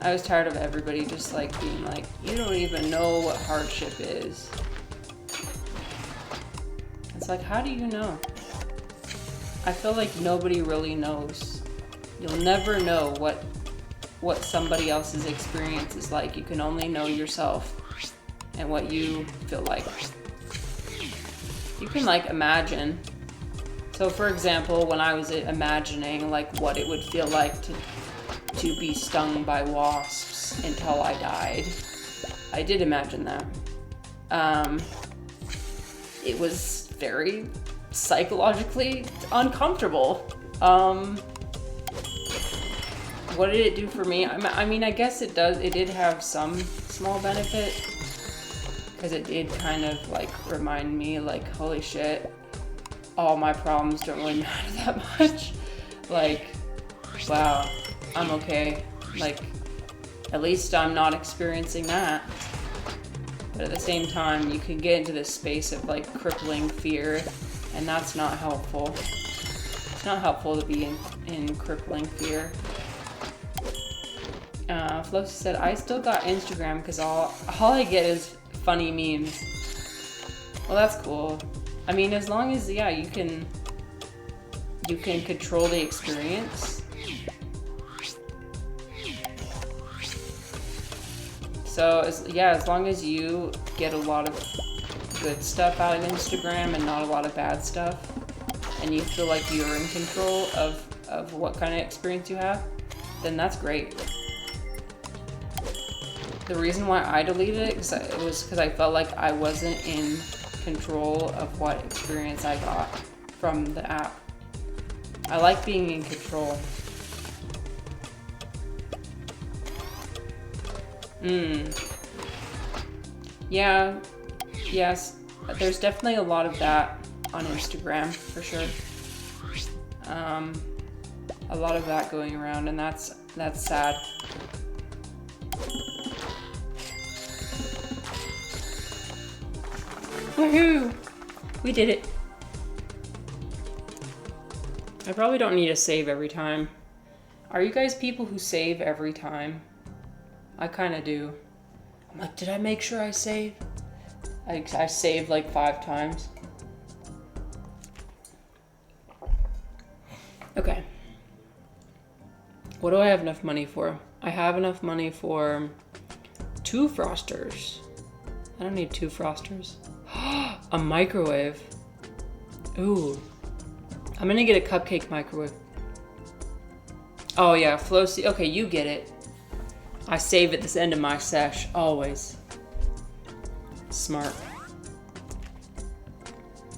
I was tired of everybody just like being like, you don't even know what hardship is. It's like, how do you know? I feel like nobody really knows. You'll never know what somebody else's experience is like. You can only know yourself and what you feel like. You can like imagine. So for example, when I was imagining like what it would feel like to be stung by wasps until I died, I did imagine that. It was very psychologically uncomfortable. What did it do for me? I mean, I guess it did have some small benefit, because it did kind of like remind me like, holy shit, all my problems don't really matter that much. Like, wow, I'm okay. Like, at least I'm not experiencing that. But at the same time, you can get into this space of like crippling fear, and that's not helpful. It's not helpful to be in crippling fear. Flo said, I still got Instagram because all I get is funny memes. Well, that's cool. I mean, as long as, yeah, you can control the experience. So, as long as you get a lot of good stuff out of Instagram and not a lot of bad stuff, and you feel like you're in control of what kind of experience you have, then that's great. The reason why I deleted it was because I felt like I wasn't in control of what experience I got from the app. I like being in control. Yeah, yes, there's definitely a lot of that on Instagram, for sure. A lot of that going around, and that's sad. Woohoo! We did it. I probably don't need to save every time. Are you guys people who save every time? I kind of do. I'm like, did I make sure I save? I saved like 5 times. Okay. What do I have enough money for? I have enough money for 2 frosters. I don't need 2 frosters. A microwave. Ooh. I'm gonna get a cupcake microwave. Oh yeah, Flossy. Okay, you get it. I save at this end of my sesh, always. Smart.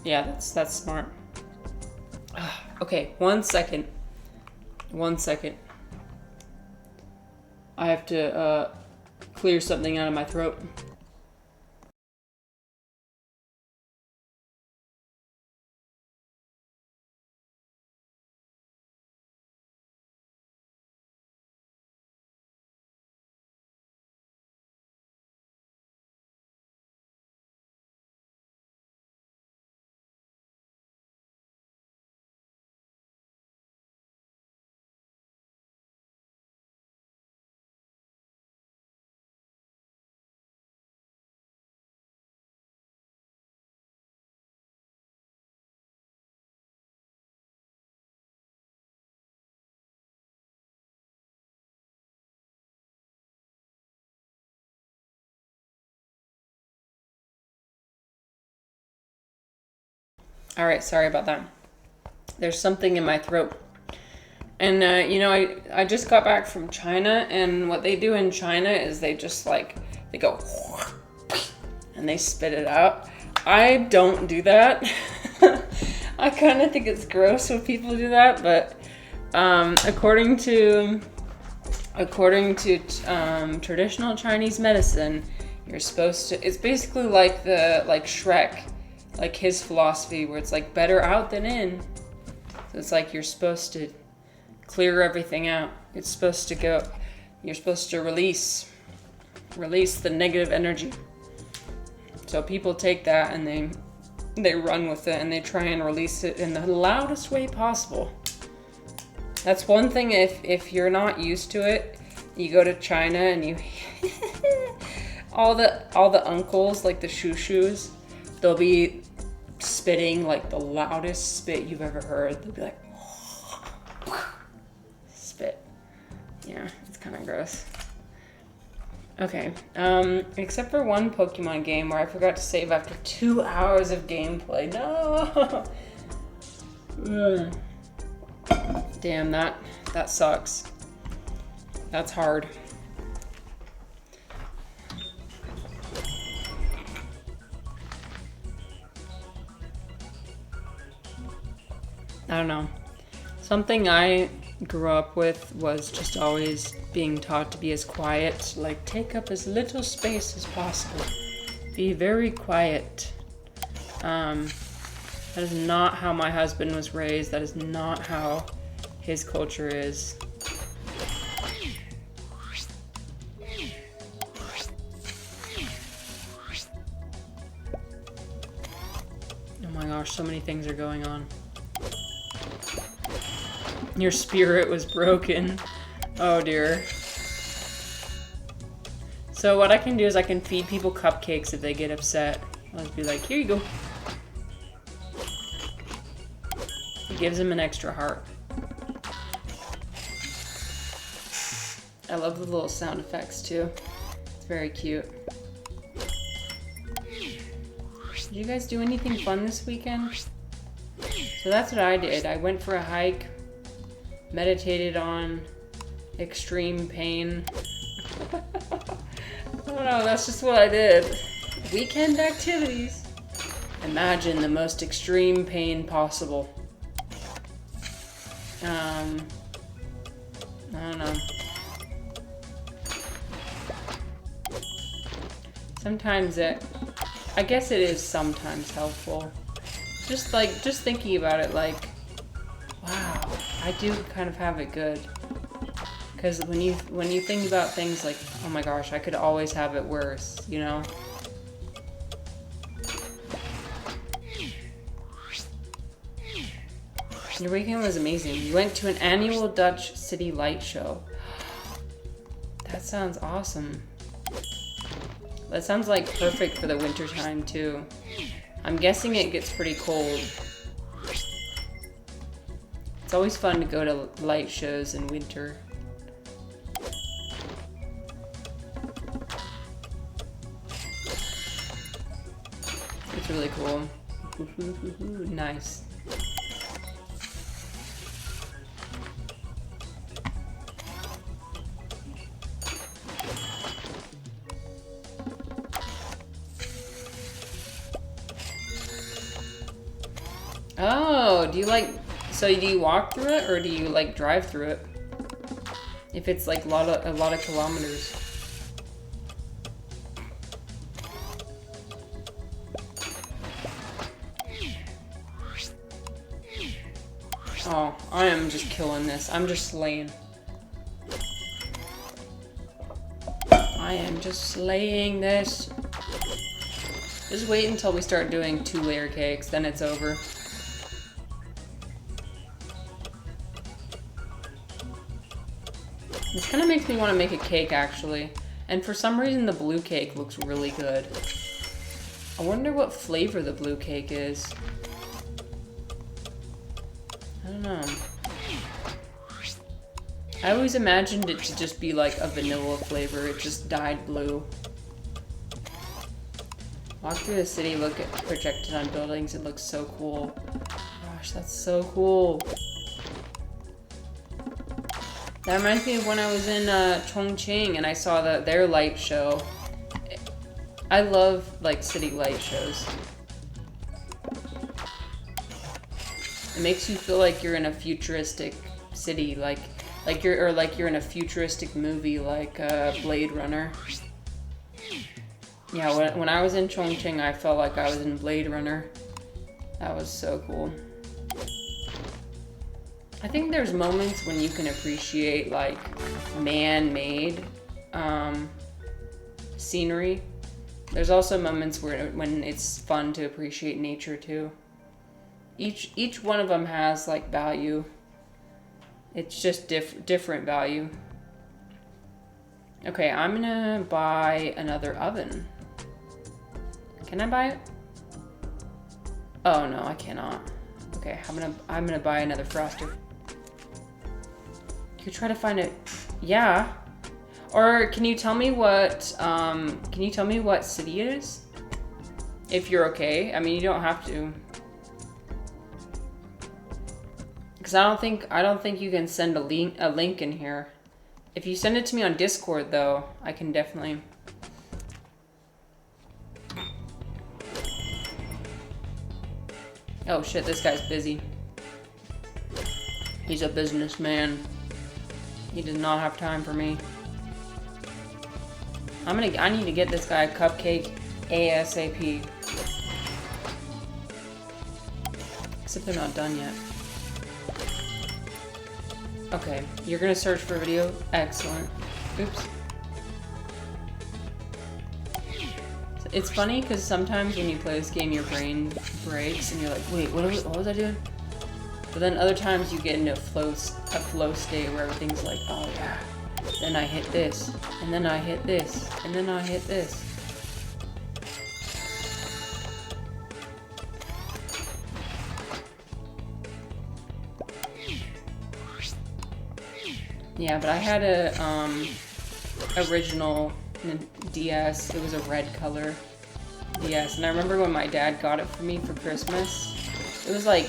Yeah, that's smart. Okay, 1 second. 1 second. I have to clear something out of my throat. All right, sorry about that. There's something in my throat. And, I just got back from China, and what they do in China is they just, they go, and they spit it out. I don't do that. I kind of think it's gross when people do that, but according to traditional Chinese medicine, you're supposed to, it's basically like Shrek, like his philosophy, where it's like better out than in. So it's like you're supposed to clear everything out. It's supposed to go, you're supposed to release the negative energy. So people take that and they run with it and they try and release it in the loudest way possible. That's one thing, if you're not used to it, you go to China and you all the uncles, like the shoo-shoos, they'll be spitting like the loudest spit you've ever heard. They'll be like spit. Yeah, it's kind of gross. Okay, except for one Pokemon game where I forgot to save after 2 hours of gameplay. No! Damn, that sucks. That's hard. I don't know. Something I grew up with was just always being taught to be as quiet, like take up as little space as possible. Be very quiet. That is not how my husband was raised. That is not how his culture is. Oh my gosh, so many things are going on. Your spirit was broken. Oh dear. So what I can do is I can feed people cupcakes if they get upset. I'll just be like, here you go. It gives them an extra heart. I love the little sound effects too. It's very cute. Did you guys do anything fun this weekend? So that's what I did. I went for a hike, meditated on extreme pain. I don't know, that's just what I did. Weekend activities. Imagine the most extreme pain possible. I don't know. Sometimes I guess it is sometimes helpful. Just thinking about it, like, wow, I do kind of have it good. Because when you think about things like, oh my gosh, I could always have it worse, you know? Your weekend was amazing. You went to an annual Dutch city light show. That sounds awesome. That sounds like perfect for the winter time too. I'm guessing it gets pretty cold. It's always fun to go to light shows in winter. It's really cool. Nice. Oh, do you like, so do you walk through it or do you like drive through it? If it's like a lot of kilometers. Oh, I am just killing this. I'm just slaying. I am just slaying this. Just wait until we start doing 2-layer cakes, then it's over. This kind of makes me want to make a cake, actually. And for some reason, the blue cake looks really good. I wonder what flavor the blue cake is. I don't know. I always imagined it to just be like a vanilla flavor. It just dyed blue. Walk through the city, look at projected on buildings. It looks so cool. Gosh, that's so cool. That reminds me of when I was in Chongqing and I saw their light show. I love like city light shows. It makes you feel like you're in a futuristic city, like you're in a futuristic movie, like Blade Runner. Yeah, when I was in Chongqing, I felt like I was in Blade Runner. That was so cool. I think there's moments when you can appreciate like man-made scenery. There's also moments when it's fun to appreciate nature too. Each one of them has like value. It's just different value. Okay, I'm gonna buy another oven. Can I buy it? Oh no, I cannot. Okay, I'm gonna buy another froster. You try to find it. Yeah. Or can you tell me what city it is? If you're okay. I mean, you don't have to. Because I don't think you can send a link in here. If you send it to me on Discord though, I can definitely. Oh shit, this guy's busy. He's a businessman. He does not have time for me. I need to get this guy a cupcake ASAP. Except they're not done yet. Okay, you're gonna search for a video? Excellent. Oops. It's funny because sometimes when you play this game, your brain breaks and you're like, wait, what was I doing? But then other times you get into a flow state where everything's like, oh yeah. Then I hit this, and then I hit this, and then I hit this. Yeah, but I had a original DS. It was a red color DS, and I remember when my dad got it for me for Christmas. It was like,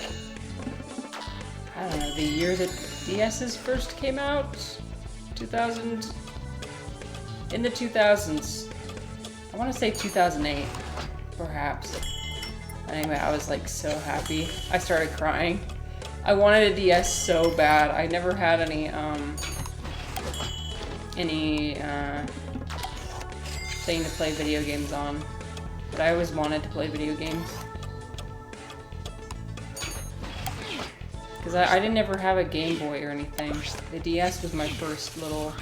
I don't know, the year that DS's first came out, 2000, in the 2000s. I want to say 2008, perhaps. Anyway, I was like so happy. I started crying. I wanted a DS so bad. I never had any thing to play video games on, but I always wanted to play video games. Because I didn't ever have a Game Boy or anything. The DS was my first little...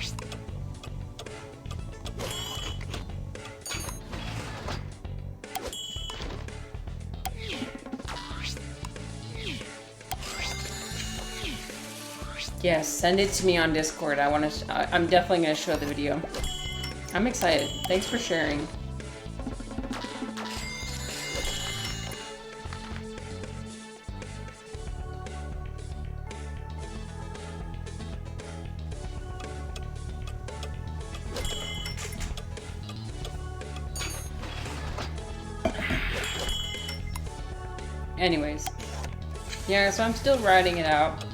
Yes, send it to me on Discord. I'm definitely going to show the video. I'm excited. Thanks for sharing. Anyways. Yeah, so I'm still riding it out.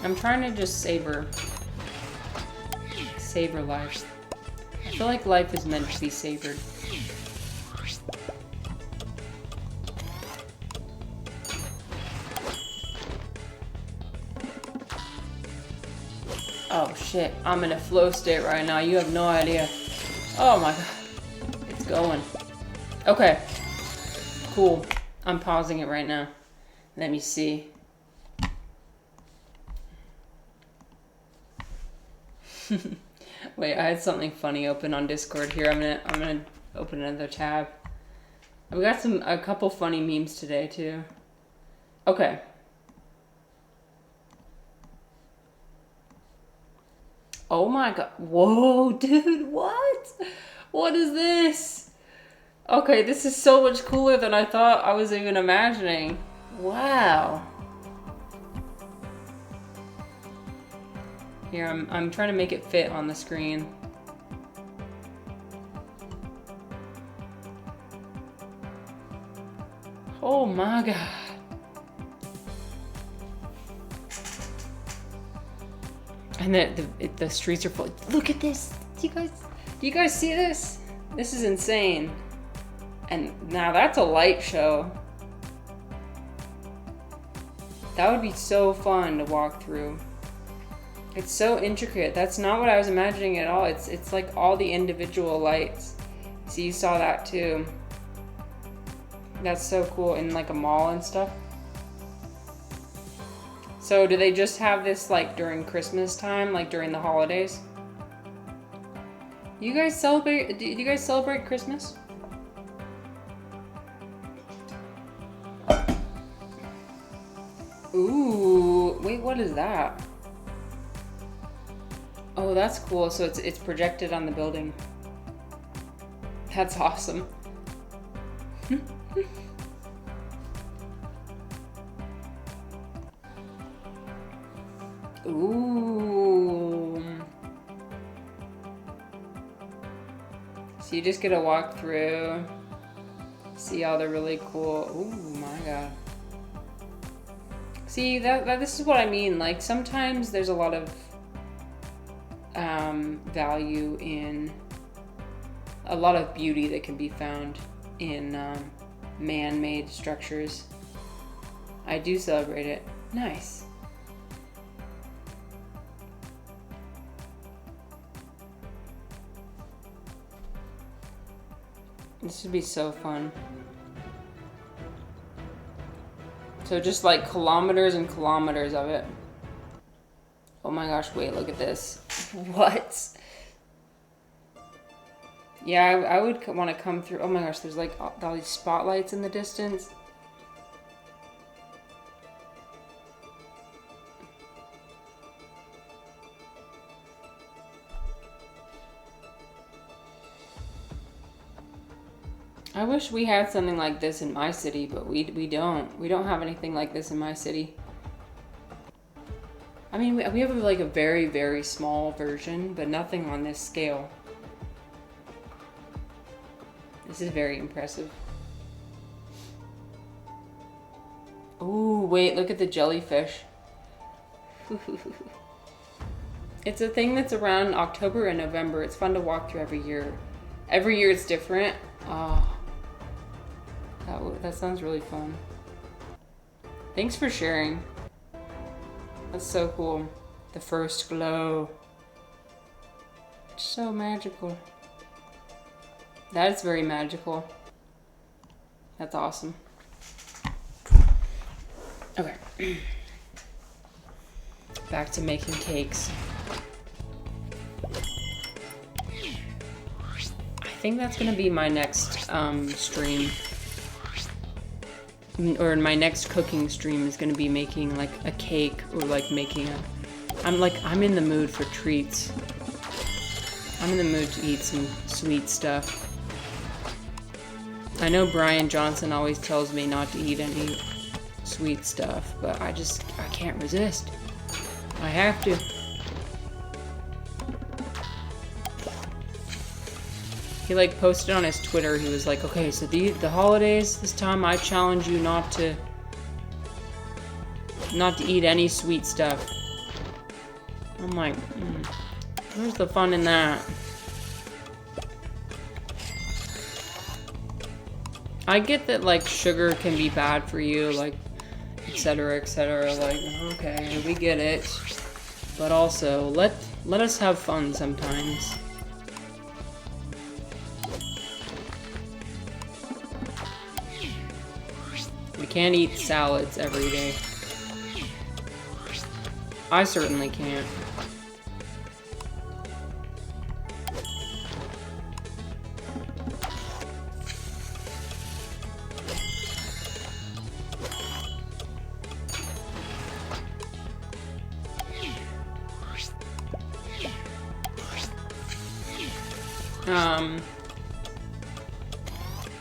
I'm trying to just savor life. I feel like life is meant to be savored. Oh shit, I'm in a flow state right now. You have no idea. Oh my god. It's going. Okay. Cool. I'm pausing it right now. Let me see. Wait, I had something funny open on Discord here. I'm gonna open another tab. We got a couple funny memes today too. Okay. Oh my god. Whoa, dude, what? What is this? Okay, this is so much cooler than I thought I was even imagining. Wow. Here, I'm trying to make it fit on the screen. Oh my god. And the streets are full. Look at this. Do you guys see this? This is insane. And now that's a light show. That would be so fun to walk through. It's so intricate. That's not what I was imagining at all. It's like all the individual lights. So you saw that too. That's so cool in like a mall and stuff. So do they just have this like during Christmas time, like during the holidays? Do you guys celebrate Christmas? Ooh, wait, what is that? Oh, that's cool. So it's projected on the building. That's awesome. Ooh. So you just get to walk through, see all the really cool. Ooh, my god. See, this is what I mean. Like, sometimes there's a lot of value in a lot of beauty that can be found in man-made structures. I do celebrate it. Nice. This would be so fun. So just like kilometers and kilometers of it. Oh my gosh, wait, look at this. What? Yeah, I would want to come through. Oh my gosh, there's like all these spotlights in the distance. I wish we had something like this in my city, but we don't. We don't have anything like this in my city. I mean, we have like a very, very small version, but nothing on this scale. This is very impressive. Ooh, wait, look at the jellyfish. It's a thing that's around October and November. It's fun to walk through every year. Every year it's different. Oh, that sounds really fun. Thanks for sharing. That's so cool. The first glow. It's so magical. That is very magical. That's awesome. Okay. Back to making cakes. I think that's gonna be my next stream. Or my next cooking stream is gonna be making like a cake or like making a... I'm in the mood for treats. I'm in the mood to eat some sweet stuff. I know Brian Johnson always tells me not to eat any sweet stuff, but I can't resist. I have to. He like posted on his Twitter, he was like, okay, so the holidays, this time I challenge you not to eat any sweet stuff. I'm like, where's the fun in that? I get that like sugar can be bad for you, like etc, etc, like okay, we get it. But also let us have fun sometimes. We can't eat salads every day. I certainly can't.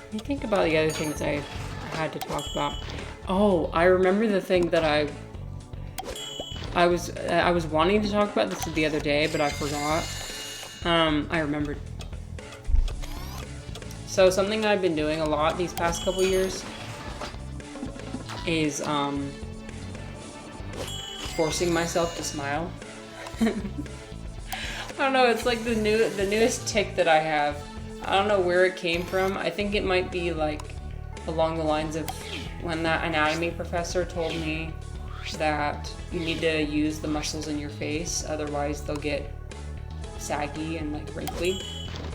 Let me think about the other things I had to talk about. Oh, I remember the thing that I was wanting to talk about this the other day, but I forgot. I remembered. So something I've been doing a lot these past couple years is forcing myself to smile. I don't know, it's like the newest tick that I have. I don't know where it came from. I think it might be like along the lines of when that anatomy professor told me that you need to use the muscles in your face, otherwise they'll get saggy and like wrinkly.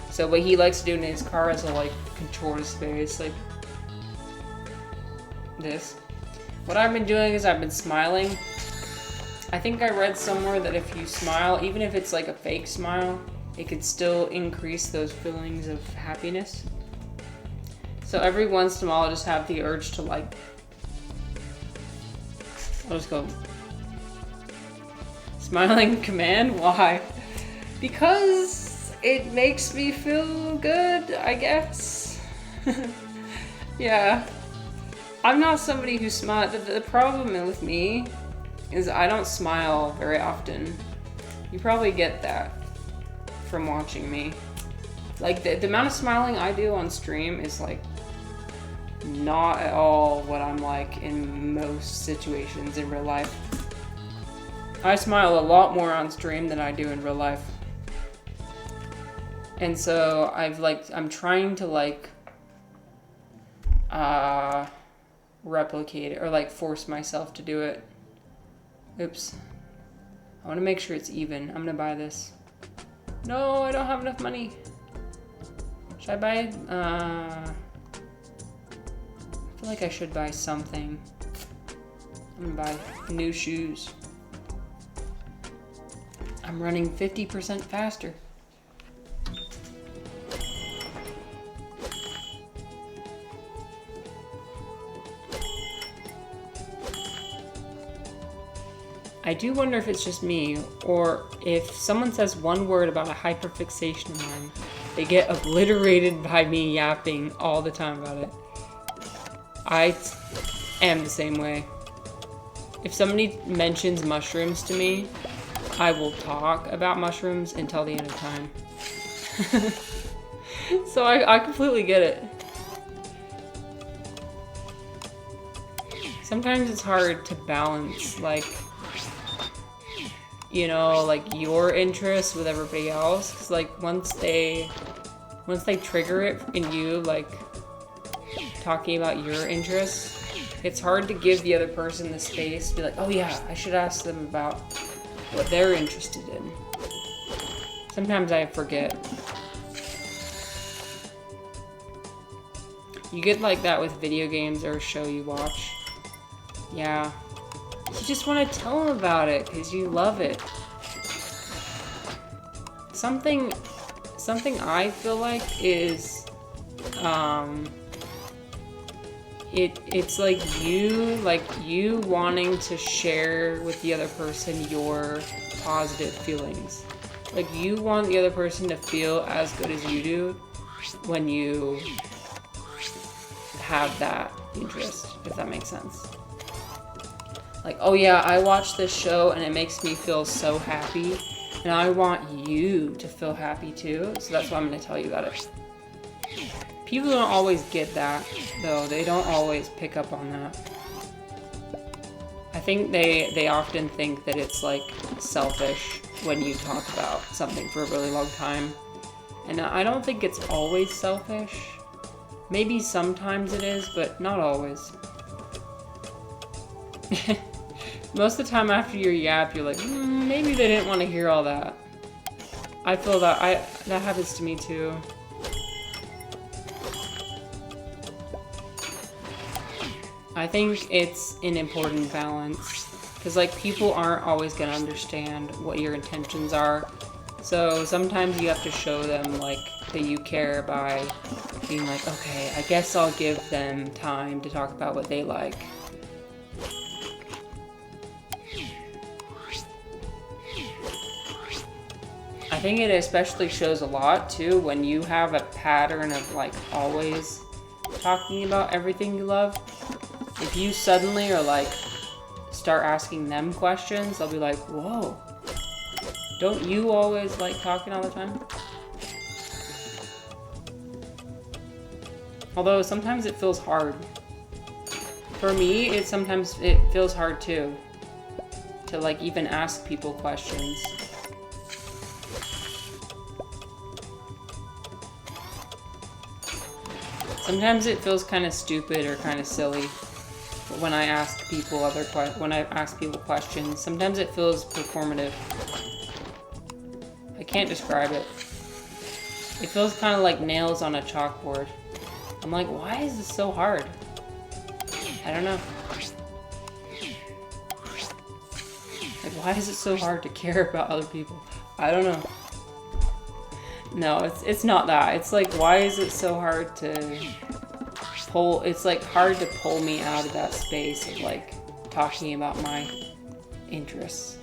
So what he likes to do in his car is to like contour his face like this. What I've been doing is I've been smiling. I think I read somewhere that if you smile, even if it's like a fake smile, it could still increase those feelings of happiness. So every once in a while I'll just have the urge to like, I'll just go smiling command. Why? Because it makes me feel good, I guess. Yeah. I'm not somebody who smiles. The problem with me is I don't smile very often. You probably get that from watching me. Like the amount of smiling I do on stream is like not at all what I'm like in most situations in real life. I smile a lot more on stream than I do in real life. And so I'm trying to like replicate it or like force myself to do it. Oops. I want to make sure it's even. I'm gonna buy this. No, I don't have enough money. Should I buy I feel like I should buy something. I'm gonna buy new shoes. I'm running 50% faster. I do wonder if it's just me, or if someone says one word about a hyperfixation of mine, they get obliterated by me yapping all the time about it. I am the same way. If somebody mentions mushrooms to me, I will talk about mushrooms until the end of time. So I completely get it. Sometimes it's hard to balance, like, you know, like your interests with everybody else. 'Cause like once they trigger it in you, like talking about your interests, it's hard to give the other person the space to be like, oh yeah, I should ask them about what they're interested in. Sometimes I forget. You get like that with video games or a show you watch. Yeah. You just want to tell them about it because you love it. Something I feel like is, it's like you wanting to share with the other person your positive feelings. Like you want the other person to feel as good as you do when you have that interest, if that makes sense. Like, oh yeah, I watched this show and it makes me feel so happy, and I want you to feel happy too, so that's why I'm going to tell you about it. People don't always get that, though. They don't always pick up on that. I think they often think that it's like selfish when you talk about something for a really long time. And I don't think it's always selfish. Maybe sometimes it is, but not always. Most of the time after your yap, you're like, maybe they didn't want to hear all that. I feel that that happens to me too. I think it's an important balance because like people aren't always gonna understand what your intentions are. So sometimes you have to show them like that you care by being like, okay, I guess I'll give them time to talk about what they like. I think it especially shows a lot too when you have a pattern of like always talking about everything you love. If you suddenly are like start asking them questions, they'll be like, whoa, don't you always like talking all the time? Although sometimes it feels hard. For me, sometimes it feels hard too to like even ask people questions. Sometimes it feels kind of stupid or kind of silly when I ask people questions. Sometimes it feels performative. I can't describe it. It feels kind of like nails on a chalkboard. I'm like, why is this so hard? I don't know. Like, why is it so hard to care about other people? I don't know. No, it's not that. It's like, why is it so hard to pull? It's like hard to pull me out of that space of like talking about my interests.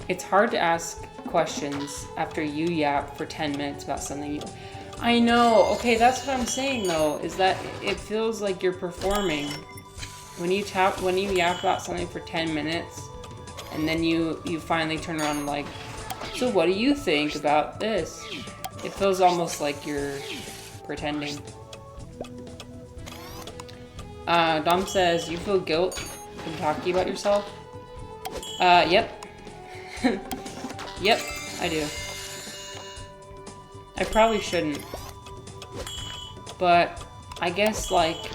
It's hard to ask questions after you yap for 10 minutes about something. I know. Okay, that's what I'm saying though. Is that it feels like you're performing when you yap about something for 10 minutes, and then you finally turn around and like, so what do you think about this? It feels almost like you're pretending. Dom says, you feel guilt from talking about yourself? Yep. Yep, I do. I probably shouldn't. But I guess like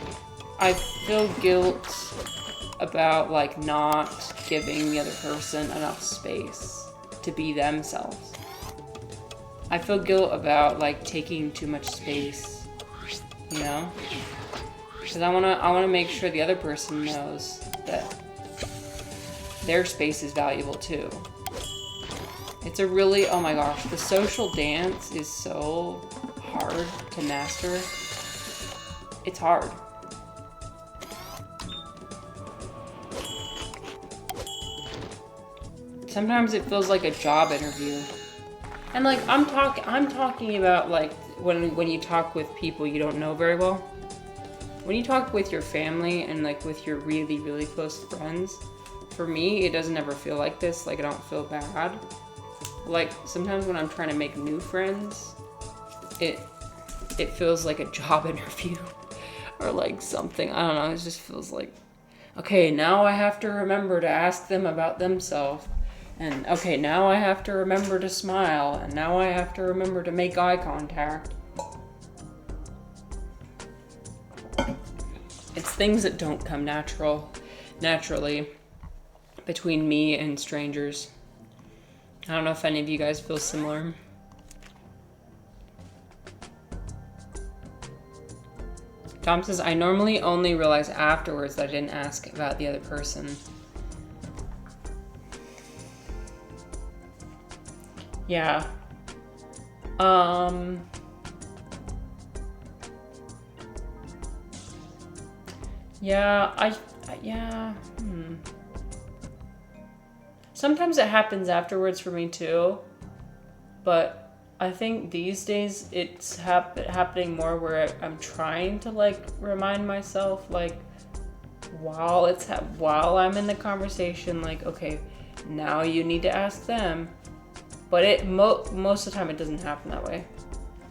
I feel guilt about like not giving the other person enough space to be themselves. I feel guilt about like taking too much space, you know? Because I wanna make sure the other person knows that their space is valuable too. It's a really, oh my gosh, the social dance is so hard to master. It's hard. Sometimes it feels like a job interview. And like I'm talking about like when you talk with people you don't know very well. When you talk with your family and like with your really, really close friends, for me it doesn't ever feel like this. Like I don't feel bad. Like sometimes when I'm trying to make new friends, it feels like a job interview or like something. I don't know, it just feels like, okay, now I have to remember to ask them about themselves. And okay, now I have to remember to smile, and now I have to remember to make eye contact. It's things that don't come naturally between me and strangers. I don't know if any of you guys feel similar. Tom says, I normally only realize afterwards that I didn't ask about the other person. Yeah. Yeah, Sometimes it happens afterwards for me too, but I think these days it's happening more where I'm trying to like remind myself like while I'm in the conversation, like, okay, now you need to ask them. But most of the time it doesn't happen that way.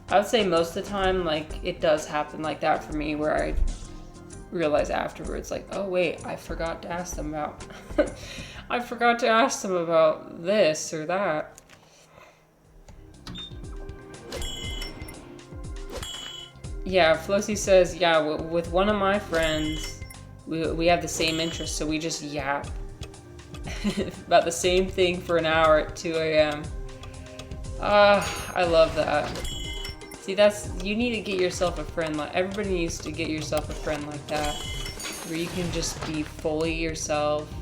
I would say most of the time, like, it does happen like that for me, where I realize afterwards, like, oh wait, I forgot to ask them about I forgot to ask them about this or that. Yeah, Flossy says, yeah, with one of my friends, we have the same interests, so we just yap about the same thing for an hour at 2 a.m. I love that. See, you need to get yourself a friend. Like, everybody needs to get yourself a friend like that, where you can just be fully yourself.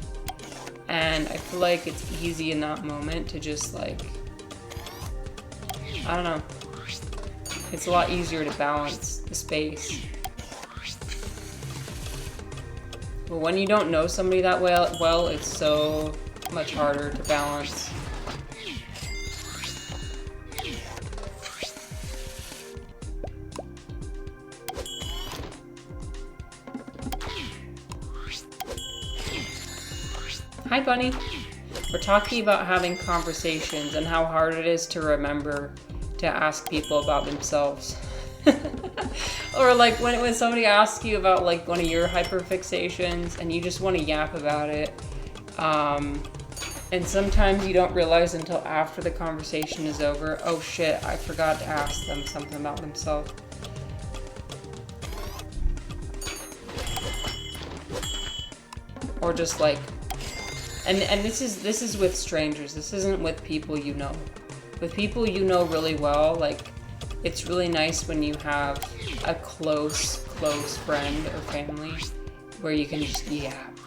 And I feel like it's easy in that moment to just, like, I don't know. It's a lot easier to balance the space. But when you don't know somebody that well, it's so much harder to balance. Hi, Bunny. We're talking about having conversations and how hard it is to remember to ask people about themselves. Or like when somebody asks you about like one of your hyperfixations and you just want to yap about it. And sometimes you don't realize until after the conversation is over, oh shit, I forgot to ask them something about themselves. Or just like, and this is with strangers. This isn't with people you know. With people you know really well, like, it's really nice when you have a close friend or family where you can just yap.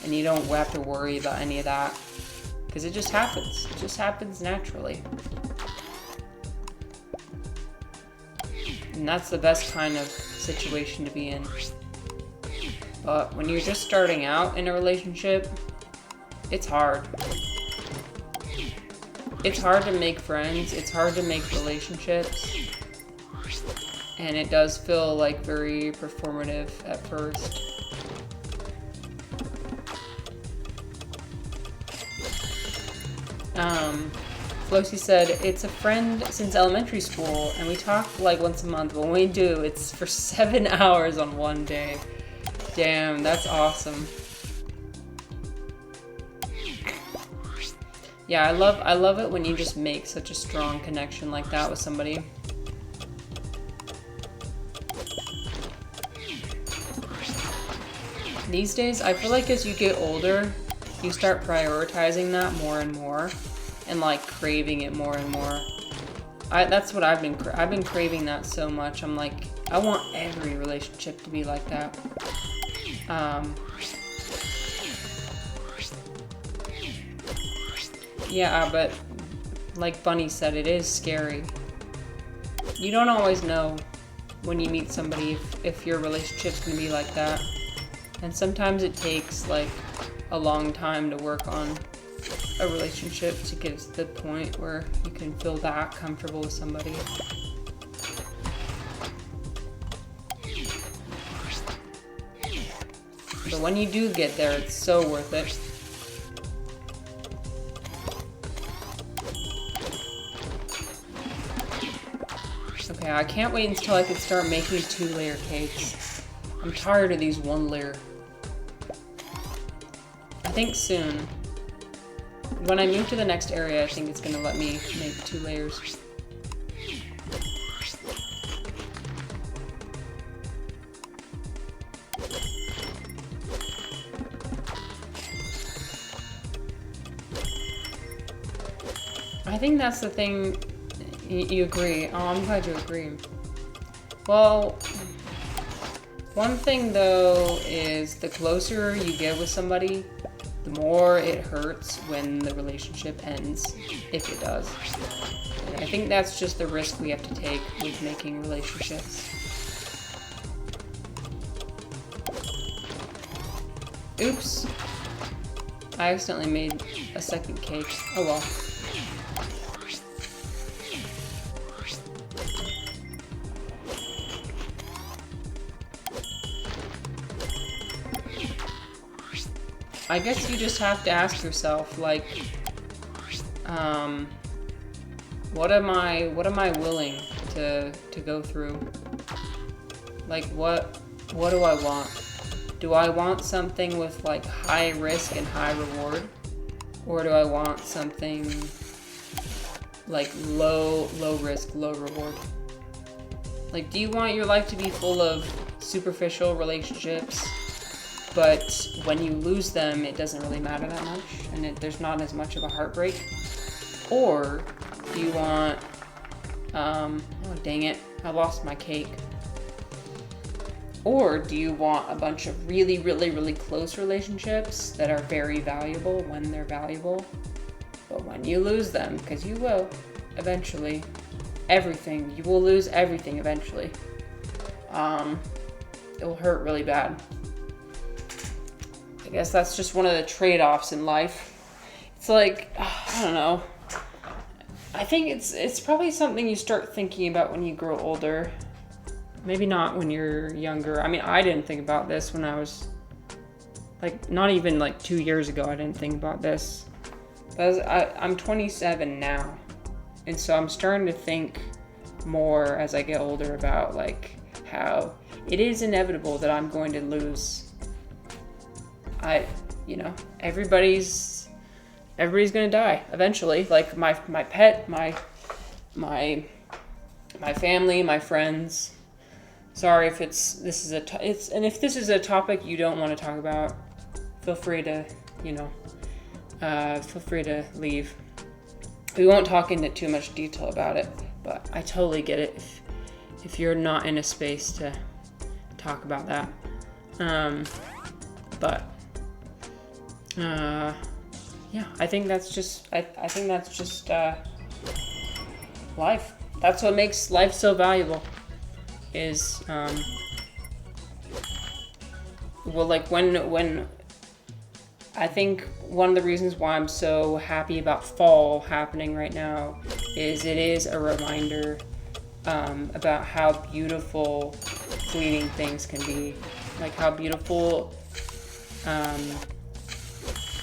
And you don't have to worry about any of that. Because it just happens. It just happens naturally. And that's the best kind of situation to be in. But when you're just starting out in a relationship, it's hard. It's hard to make friends. It's hard to make relationships. And it does feel like very performative at first. Flossy said, it's a friend since elementary school, and we talk like once a month. When we do, it's for 7 hours on one day. Damn, that's awesome. Yeah, I love it when you just make such a strong connection like that with somebody. These days, I feel like as you get older, you start prioritizing that more and more, and like craving it more and more. That's what I've been craving that so much. I'm like, I want every relationship to be like that. Yeah, but like Bunny said, it is scary. You don't always know when you meet somebody if your relationship's gonna be like that. And sometimes it takes like a long time to work on a relationship to get to the point where you can feel that comfortable with somebody. But when you do get there, it's so worth it. Okay, I can't wait until I can start making 2-layer cakes. I'm tired of these 1-layer. I think soon. When I move to the next area, I think it's gonna let me make 2 layers. I think that's the thing. You agree. Oh, I'm glad you agree. Well, one thing though is the closer you get with somebody, the more it hurts when the relationship ends, if it does. And I think that's just the risk we have to take with making relationships. Oops. I accidentally made a second cake. Oh well. I guess you just have to ask yourself, like, What am I willing to go through? Like what do I want? Do I want something with like high risk and high reward? Or do I want something like low risk, low reward? Like, do you want your life to be full of superficial relationships, but when you lose them, it doesn't really matter that much, and there's not as much of a heartbreak? Or do you want, oh dang it, I lost my cake. Or do you want a bunch of really, really, really close relationships that are very valuable when they're valuable, but when you lose them, because you will eventually, you will lose everything eventually. It will hurt really bad. I guess that's just one of the trade-offs in life. It's like, I don't know. I think it's probably something you start thinking about when you grow older. Maybe not when you're younger. I mean, I didn't think about this when I was, like, not even like 2 years ago, I didn't think about this. But I'm 27 now. And so I'm starting to think more as I get older about like how it is inevitable that I'm going to lose. Everybody's gonna die eventually. Like my pet, my family, my friends. Sorry if if this is a topic you don't want to talk about, feel free to leave. We won't talk into too much detail about it, but I totally get it if you're not in a space to talk about that. Yeah, I think that's just life. That's what makes life so valuable. Is when I think one of the reasons why I'm so happy about fall happening right now is it is a reminder about how beautiful fleeting things can be. Like how beautiful,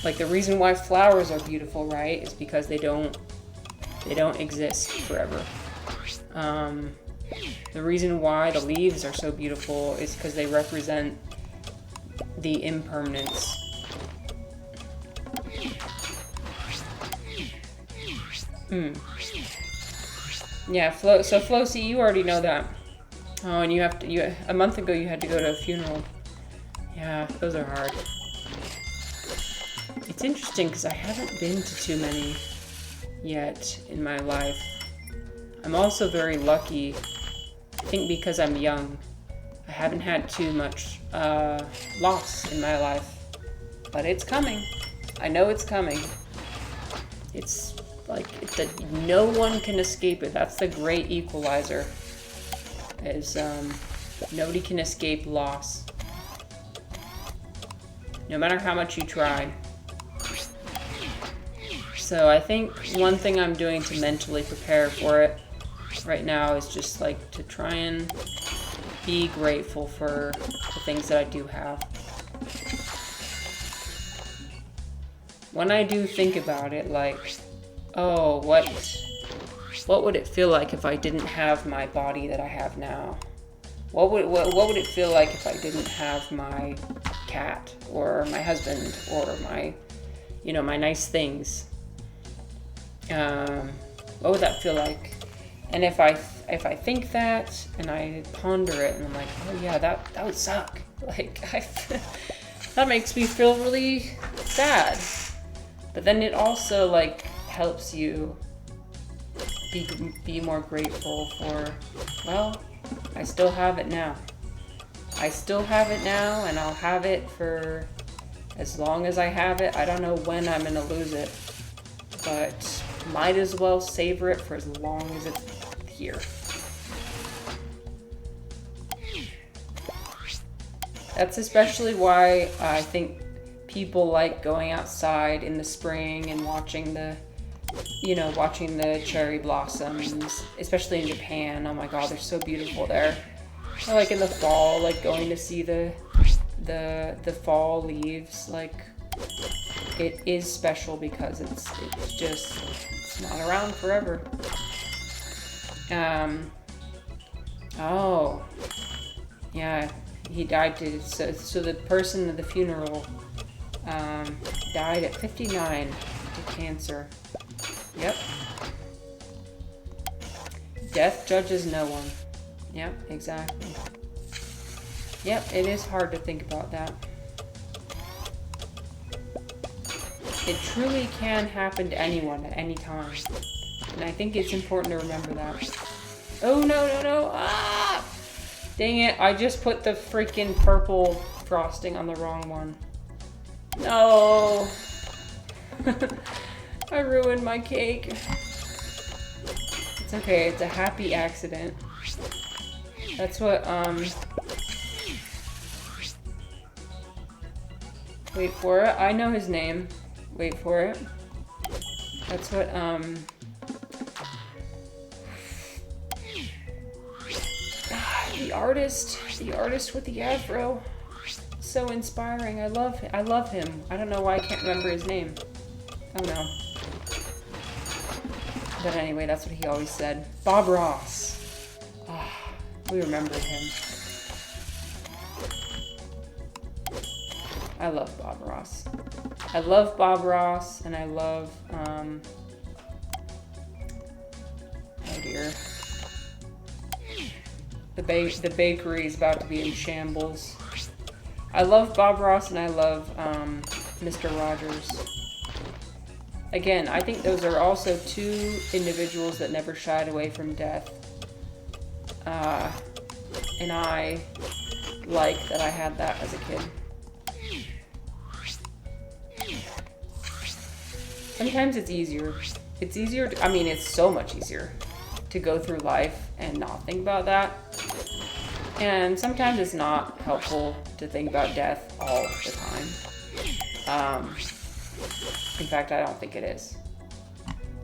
like the reason why flowers are beautiful, right, is because they don't exist forever. The reason why the leaves are so beautiful is because they represent the impermanence. Yeah, Flo, see, you already know that. Oh, and a month ago you had to go to a funeral. Yeah, those are hard. It's interesting because I haven't been to too many yet in my life. I'm also very lucky, I think because I'm young. I haven't had too much loss in my life. But it's coming. I know it's coming. It's like no one can escape it. That's the great equalizer. Is nobody can escape loss. No matter how much you try. So I think one thing I'm doing to mentally prepare for it right now is just like to try and be grateful for the things that I do have. When I do think about it, like, oh, what would it feel like if I didn't have my body that I have now? What would it feel like if I didn't have my cat or my husband or my nice things? What would that feel like? And if I think that and I ponder it and I'm like, oh yeah, that would suck. Like that makes me feel really sad. But then it also like helps you be more grateful for, well, I still have it now. I still have it now, and I'll have it for as long as I have it. I don't know when I'm gonna lose it, but might as well savor it for as long as it's here. That's especially why I think people like going outside in the spring and watching the cherry blossoms, especially in Japan. Oh my god, they're so beautiful there. Or like in the fall, like going to see the fall leaves. Like it is special because it's not around forever. Oh, yeah, he died too. So the person at the funeral died at 59 of cancer. Yep. Death judges no one. Yep, exactly. Yep, it is hard to think about that. It truly can happen to anyone at any time. And I think it's important to remember that. Oh, no. Ah! Dang it, I just put the freaking purple frosting on the wrong one. No. I ruined my cake. It's okay, it's a happy accident. That's what, wait for it. I know his name. Wait for it. That's what, the artist with the afro. So inspiring. I love him. I don't know why I can't remember his name. Oh no. But anyway, that's what he always said. Bob Ross. We remember him. I love Bob Ross. I love Bob Ross, and I love, oh dear. The bakery is about to be in shambles. I love Bob Ross, and I love, Mr. Rogers. Again, I think those are also two individuals that never shied away from death. And I like that I had that as a kid. Sometimes it's easier. It's easier to, I mean, it's so much easier to go through life and not think about that. And sometimes it's not helpful to think about death all the time. In fact, I don't think it is.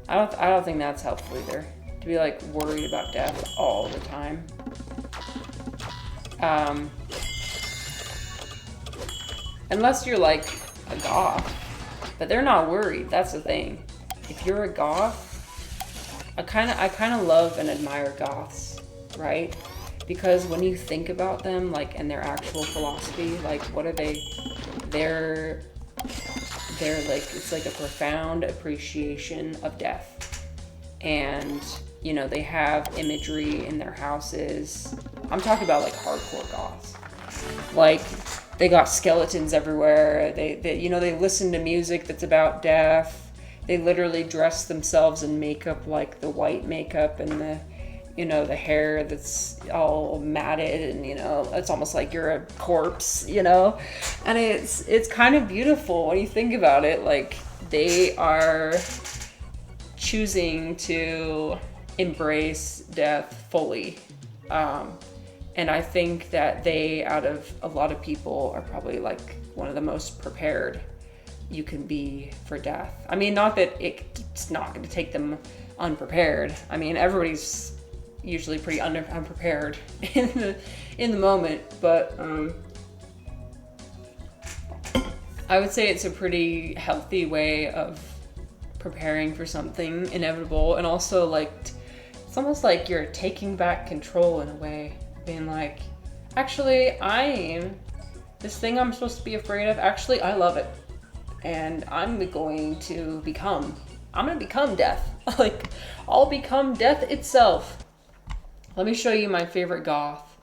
I don't think that's helpful either. To be like worried about death all the time. Unless you're like a goth. But they're not worried. That's the thing. If you're a goth, I kind of love and admire goths, right? Because when you think about them, like, and their actual philosophy, like, what are they? They're like, it's like a profound appreciation of death. And, you know, they have imagery in their houses. I'm talking about like hardcore goths. Like, they got skeletons everywhere. They you know, they listen to music that's about death. They literally dress themselves in makeup, like the white makeup and the, you know, the hair that's all matted, and, you know, it's almost like you're a corpse, you know? And it's kind of beautiful when you think about it. Like, they are choosing to embrace death fully. And I think that they, out of a lot of people, are probably like one of the most prepared you can be for death. I mean, not that it's not going to take them unprepared. I mean, everybody's usually pretty unprepared in the moment, but I would say it's a pretty healthy way of preparing for something inevitable, and also like it's almost like you're taking back control in a way. Being like, actually, this thing I'm supposed to be afraid of, actually, I love it. And I'm going to become death. Like, I'll become death itself. Let me show you my favorite goth.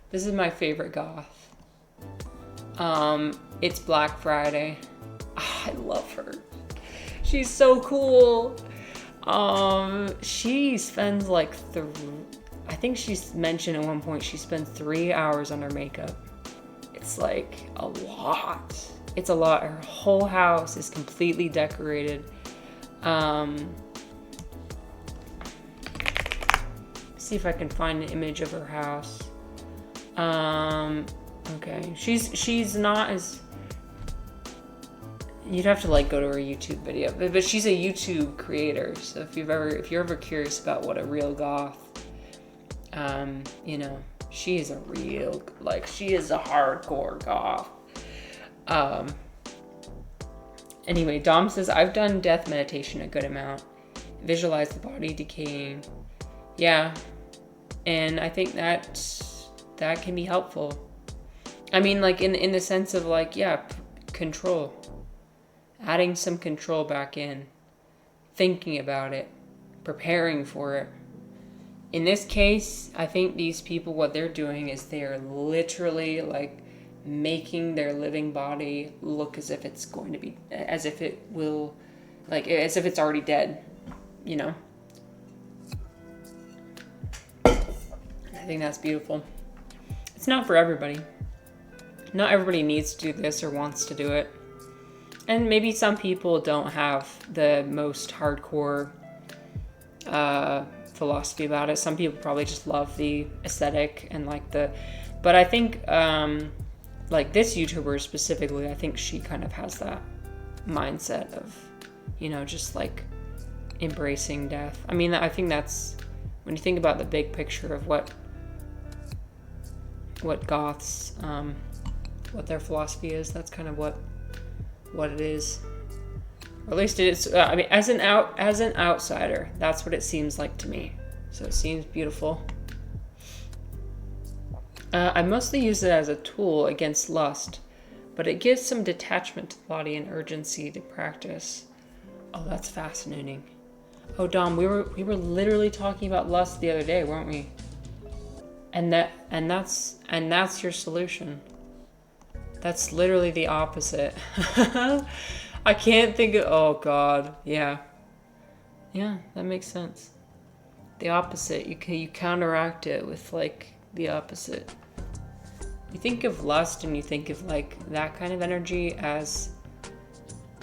This is my favorite goth. It's Black Friday. I love her. She's so cool. She spends like I think she's mentioned at one point she spends 3 hours on her makeup. It's like a lot. It's a lot. Her whole house is completely decorated. See if I can find an image of her house. Okay. She's not as, you'd have to like go to her YouTube video, but she's a YouTube creator. So if you're ever curious about what a real goth, you know, she is a real, like, she is a hardcore goth. Anyway, Dom says, I've done death meditation a good amount. Visualize the body decaying. Yeah. And I think that can be helpful. I mean, like, in the sense of, like, yeah, control. Adding some control back in. Thinking about it. Preparing for it. In this case, I think these people, what they're doing is they're literally, like, making their living body look as if it's going to be, as if it will, like, as if it's already dead, you know? I think that's beautiful. It's not for everybody. Not everybody needs to do this or wants to do it. And maybe some people don't have the most hardcore philosophy about it. Some people probably just love the aesthetic and like the, but I think like this YouTuber specifically, I think she kind of has that mindset of, you know, just like embracing death. I mean, I think that's, when you think about the big picture of what goths, what their philosophy is, that's kind of what it is. Or at least it is. I mean, as an outsider, that's what it seems like to me. So it seems beautiful. I mostly use it as a tool against lust, but it gives some detachment to the body and urgency to practice. Oh, that's fascinating. Oh, Dom, we were literally talking about lust the other day, weren't we? And that's your solution. That's literally the opposite. I can't think of, oh God, yeah. Yeah, that makes sense. The opposite, you counteract it with like the opposite. You think of lust and you think of like that kind of energy as,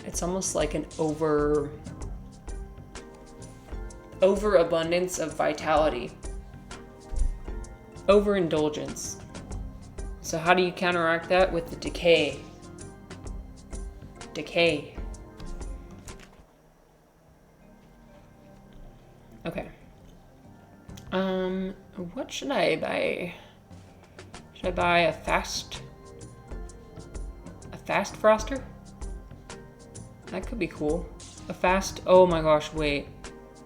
it's almost like an overabundance of vitality. Overindulgence. So how do you counteract that? With the decay. Decay. Okay. What should I buy? Should I buy a fast froster? That could be cool. A fast, oh my gosh, wait.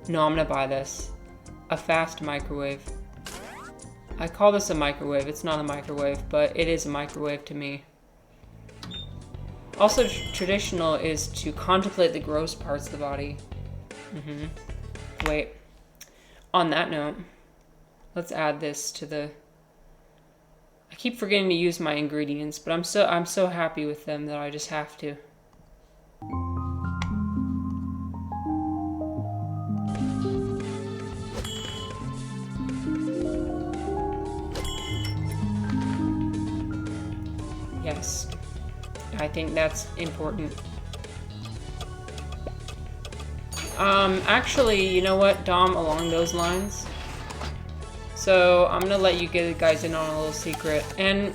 No, I'm gonna buy this. A fast microwave. I call this a microwave. It's not a microwave, but it is a microwave to me. Also, traditional is to contemplate the gross parts of the body. Wait. On that note, let's add this to the... I keep forgetting to use my ingredients, but I'm so happy with them that I just have to. Yes, I think that's important. Actually, you know what, Dom, along those lines. So I'm gonna let you guys in on a little secret. And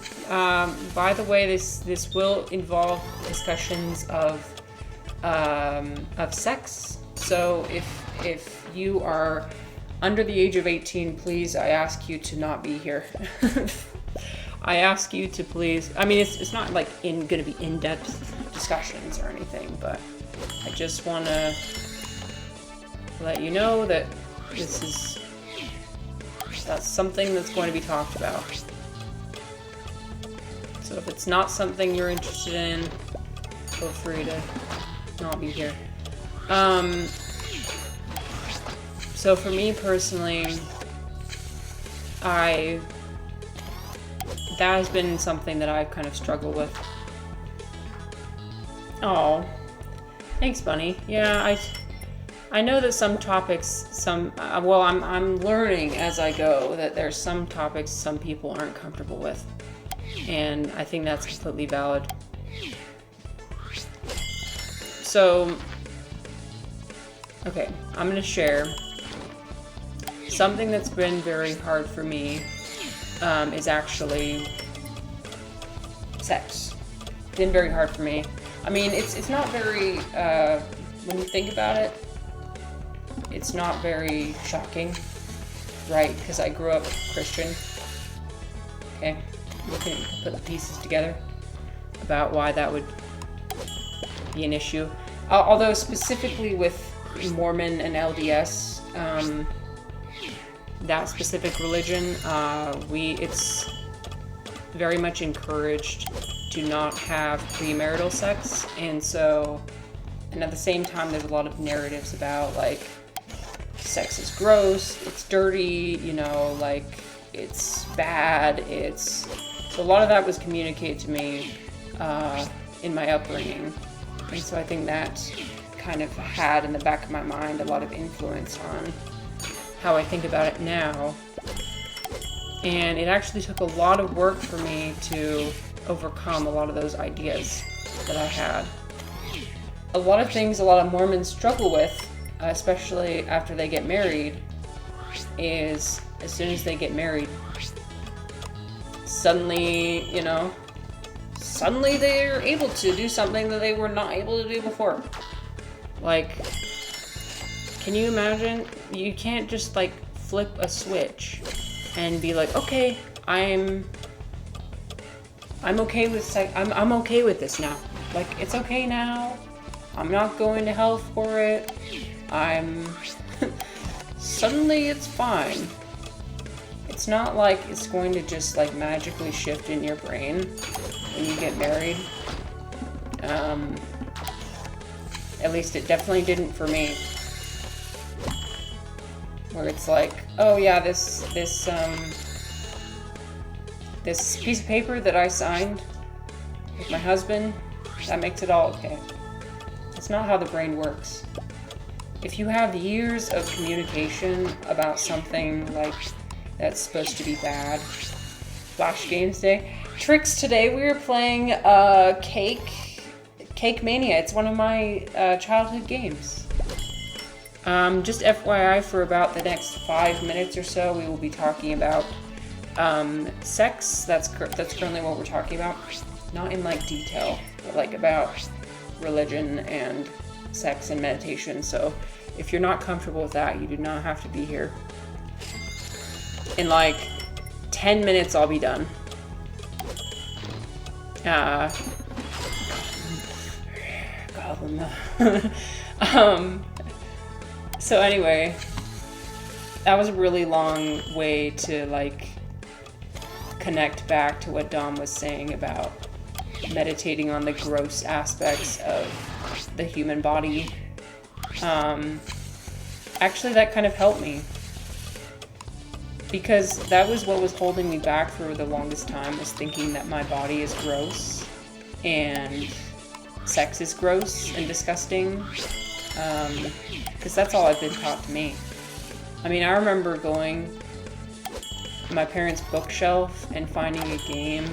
by the way, this will involve discussions of sex. So if you are under the age of 18, please, I ask you to not be here. I ask you to please, I mean, it's not like gonna be in-depth discussions or anything, but I just want to let you know that that's something that's going to be talked about. So if it's not something you're interested in, feel free to not be here. So for me personally, that has been something that I've kind of struggled with. Oh, thanks, Bunny. Yeah, I know that some topics, well, I'm learning as I go that there's some topics some people aren't comfortable with, and I think that's completely valid. So, okay, I'm gonna share something that's been very hard for me. Is actually sex. It's been very hard for me. I mean, it's not very, when you think about it, it's not very shocking, right? Because I grew up Christian. Okay, you can put the pieces together about why that would be an issue. although specifically with Mormon and LDS, that specific religion, it's very much encouraged to not have premarital sex, and at the same time, there's a lot of narratives about, like, sex is gross, it's dirty, you know, like, it's bad, so a lot of that was communicated to me in my upbringing, and so I think that kind of had in the back of my mind a lot of influence on how I think about it now. And it actually took a lot of work for me to overcome a lot of those ideas that I had. A lot of things a lot of Mormons struggle with, especially after they get married, is as soon as they get married, suddenly they're able to do something that they were not able to do before. Like, can you imagine? You can't just, like, flip a switch and be like, okay, I'm okay with sex. I'm okay with this now. Like, it's okay now. I'm not going to hell for it. Suddenly it's fine. It's not like it's going to just, like, magically shift in your brain when you get married. At least it definitely didn't for me. Where it's like, oh yeah, this piece of paper that I signed with my husband, that makes it all okay. That's not how the brain works. If you have years of communication about something like that's supposed to be bad, Flash Games Day. Tricks, today we were playing Cake Mania. It's one of my childhood games. Just FYI, for about the next 5 minutes or so, we will be talking about sex. That's currently what we're talking about. Not in, like, detail, but, like, about religion and sex and meditation. So if you're not comfortable with that, you do not have to be here. In, like, 10 minutes, I'll be done. So anyway, that was a really long way to, like, connect back to what Dom was saying about meditating on the gross aspects of the human body. Actually, that kind of helped me, because that was what was holding me back for the longest time, was thinking that my body is gross and sex is gross and disgusting, because that's all I've been taught to me. I mean, I remember going to my parents' bookshelf and finding a game.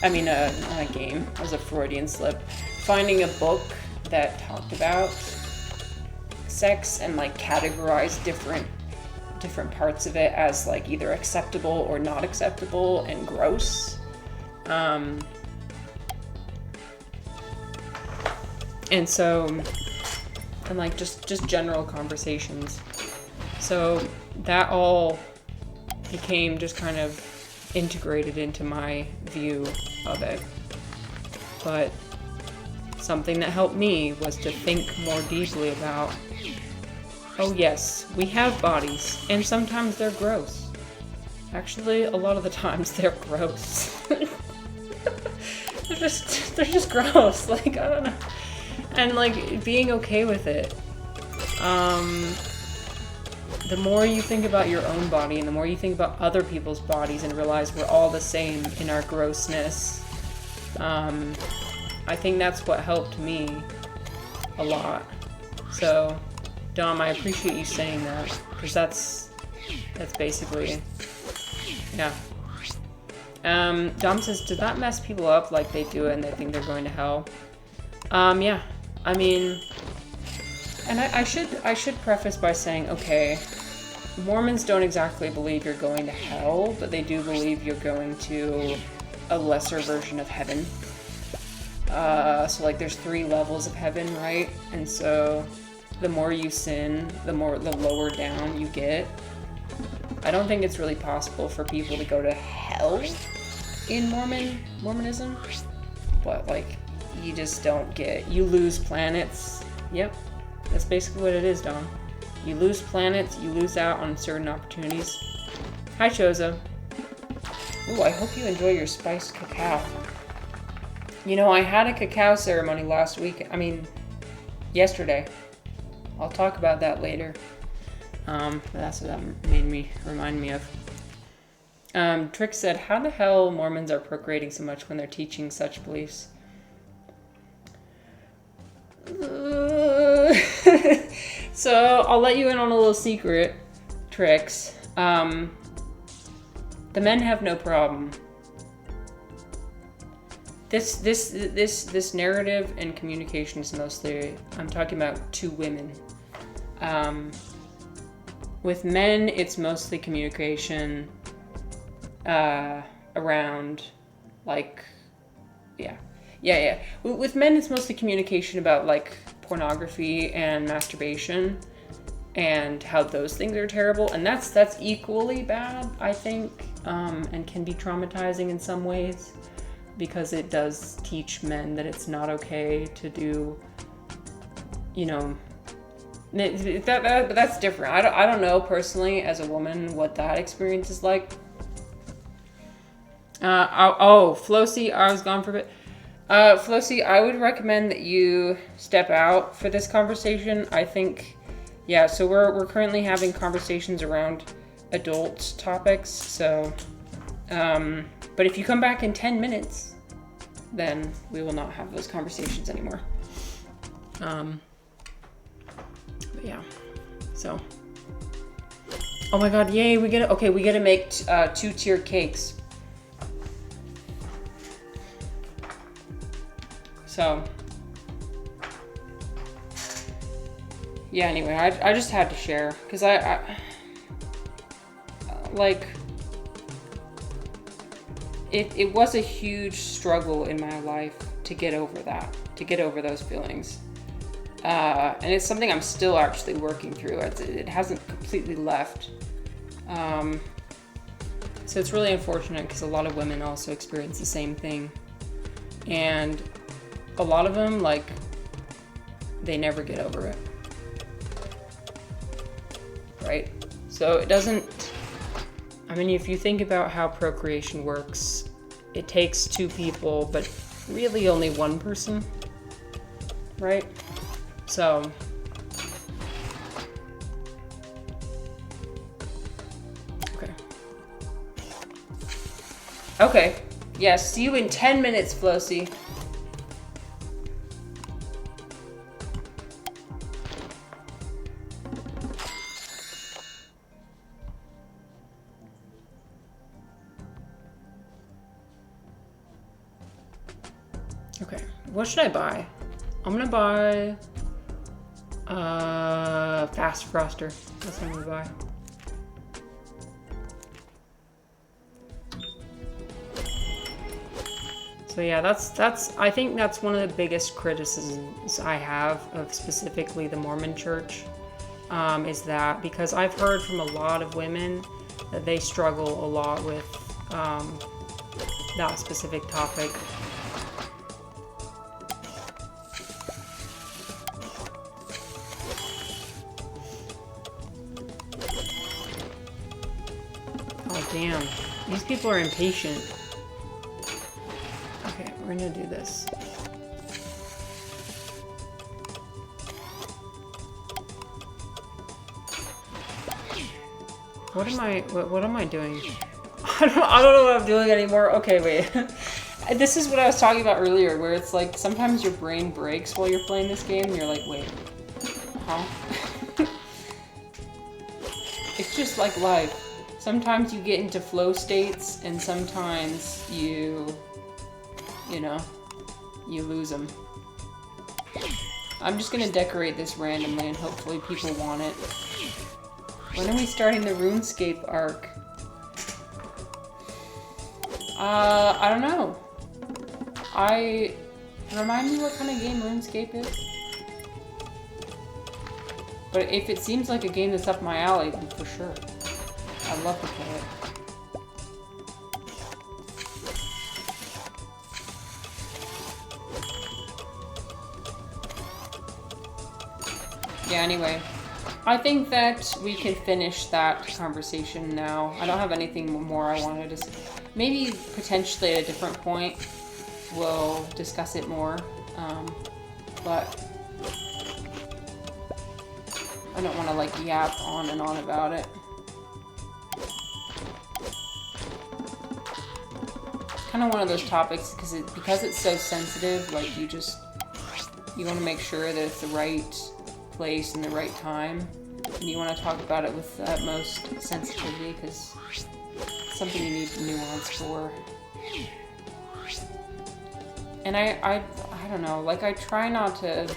I mean, not a game, it was a Freudian slip. Finding a book that talked about sex and, like, categorized different parts of it as, like, either acceptable or not acceptable and gross. And so, and, like, just general conversations. So that all became just kind of integrated into my view of it. But something that helped me was to think more deeply about, oh yes, we have bodies, and sometimes they're gross. Actually, a lot of the times they're gross. they're just gross, like, I don't know. And, like, being okay with it. The more you think about your own body, and the more you think about other people's bodies and realize we're all the same in our grossness, I think that's what helped me a lot. So, Dom, I appreciate you saying that, because that's basically, yeah. Dom says, did that mess people up like they do it and they think they're going to hell? Yeah. I mean, and I should preface by saying, okay, Mormons don't exactly believe you're going to hell, but they do believe you're going to a lesser version of heaven. So, like, there's 3 levels of heaven, right? And so the more you sin, the lower down you get. I don't think it's really possible for people to go to hell in Mormonism, but, like, you just don't get. You lose planets. Yep, that's basically what it is, Dom. You lose planets, you lose out on certain opportunities. Hi, Choza. Ooh, I hope you enjoy your spiced cacao. You know, I had a cacao ceremony last week. I mean, yesterday. I'll talk about that later. That's what that remind me of. Trick said, how the hell Mormons are procreating so much when they're teaching such beliefs? So I'll let you in on a little secret, Tricks. The men have no problem. This narrative and communication is mostly, I'm talking about to women. With men, it's mostly communication around, like, yeah. With men, it's mostly communication about, like, pornography and masturbation and how those things are terrible. And that's equally bad, I think, and can be traumatizing in some ways, because it does teach men that it's not okay to do, you know, but that's different. I don't know personally as a woman what that experience is like. Flossy, I was gone for a bit. Flossy, I would recommend that you step out for this conversation. I think, yeah, so we're currently having conversations around adult topics, so, but if you come back in 10 minutes, then we will not have those conversations anymore. But yeah, so. Oh my god, yay, we get to make 2-tier cakes. So, yeah, anyway, I just had to share, because I like, it was a huge struggle in my life to get over that, to get over those feelings. And it's something I'm still actually working through. It hasn't completely left. So it's really unfortunate, because a lot of women also experience the same thing. And a lot of them, like, they never get over it. Right? So it doesn't, I mean, if you think about how procreation works, it takes 2 people, but really only 1 person, right? So, okay. Yeah, see you in 10 minutes, Flossy. Okay, what should I buy? I'm gonna buy Fast Froster. That's what I'm gonna buy. So yeah, that's I think that's one of the biggest criticisms I have of specifically the Mormon Church, is that, because I've heard from a lot of women that they struggle a lot with that specific topic. Oh damn, these people are impatient. Okay, we're gonna do this. What am I doing? I don't know what I'm doing anymore. Okay, wait. This is what I was talking about earlier, where it's like sometimes your brain breaks while you're playing this game and you're like, wait, huh? It's just like life. Sometimes you get into flow states, and sometimes you know, you lose them. I'm just gonna decorate this randomly, and hopefully people want it. When are we starting the RuneScape arc? I don't know. Remind me what kind of game RuneScape is? But if it seems like a game that's up my alley, then for sure. I'd love to play it. Yeah, anyway. I think that we can finish that conversation now. I don't have anything more I wanted to say. Maybe potentially at a different point we'll discuss it more. But I don't want to like yap on and on about it. It's kind of one of those topics because it's so sensitive. Like you want to make sure that it's the right place and the right time, and you want to talk about it with the utmost sensitivity because it's something you need nuance for. And I don't know, like I try not to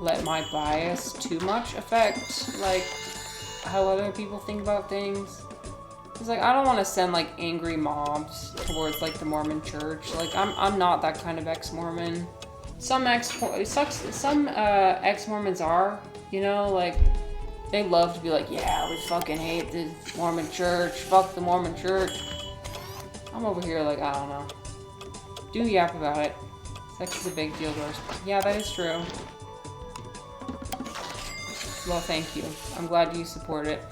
let my bias too much affect like how other people think about things. It's like I don't want to send like angry mobs towards like the Mormon church. Like I'm not that kind of ex-Mormon. Some ex-Mormons are, you know, like they love to be like, yeah, we fucking hate the Mormon church. Fuck the Mormon church. I'm over here like, I don't know. Do yap about it. Sex is a big deal to us. Yeah, that is true. Well, thank you. I'm glad you support it.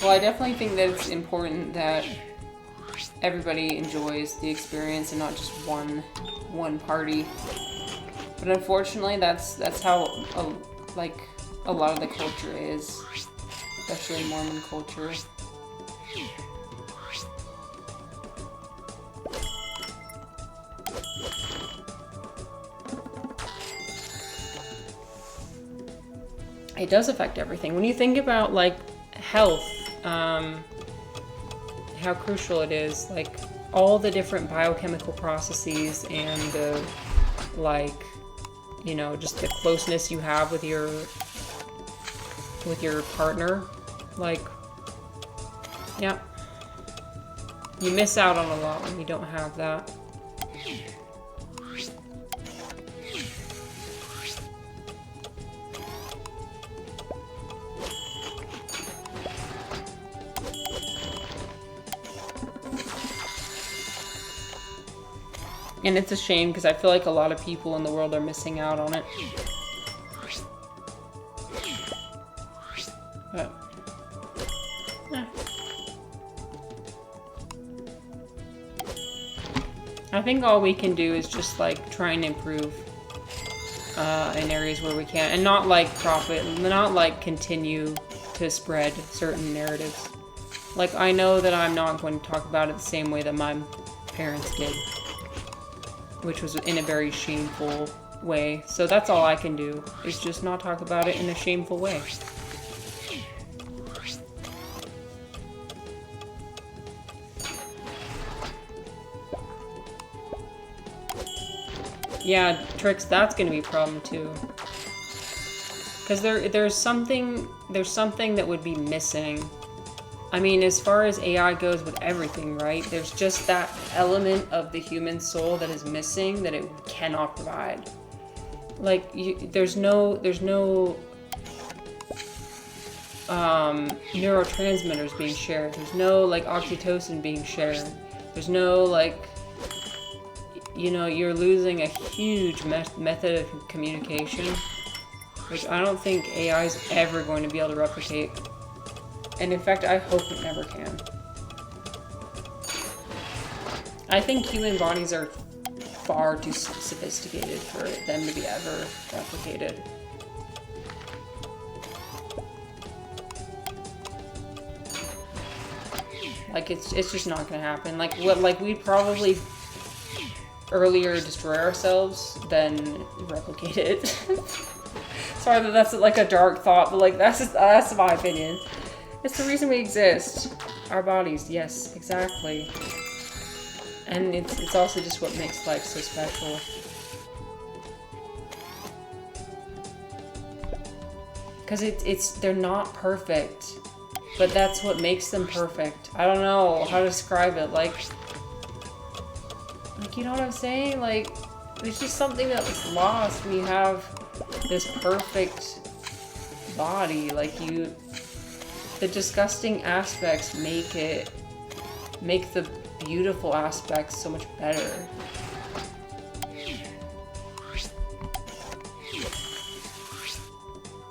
Well, I definitely think that it's important that everybody enjoys the experience and not just one party. But unfortunately, that's how a lot of the culture is, especially Mormon culture. It does affect everything. When you think about like health, how crucial it is, like all the different biochemical processes and the like, you know, just the closeness you have with your partner, like, yeah, you miss out on a lot when you don't have that. And it's a shame because I feel like a lot of people in the world are missing out on it. But, I think all we can do is just like try and improve in areas where we can, and not like profit, not like continue to spread certain narratives. Like I know that I'm not going to talk about it the same way that my parents did, which was in a very shameful way. So that's all I can do, is just not talk about it in a shameful way. Yeah, Trix, that's gonna be a problem too. Because there's something that would be missing. I mean, as far as AI goes with everything, right? There's just that element of the human soul that is missing that it cannot provide. Like, there's no neurotransmitters being shared. There's no, like, oxytocin being shared. There's no, like, you know, you're losing a huge method of communication, which I don't think AI is ever going to be able to replicate. And in fact, I hope it never can. I think human bodies are far too sophisticated for them to be ever replicated. Like it's just not gonna happen. Like we'd probably earlier destroy ourselves than replicate it. Sorry that that's like a dark thought, but like that's my opinion. It's the reason we exist. Our bodies, yes, exactly. And it's also just what makes life so special. Because they're not perfect, but that's what makes them perfect. I don't know how to describe it. Like you know what I'm saying? Like, there's just something that was lost when you have this perfect body. Like the disgusting aspects make the beautiful aspects so much better.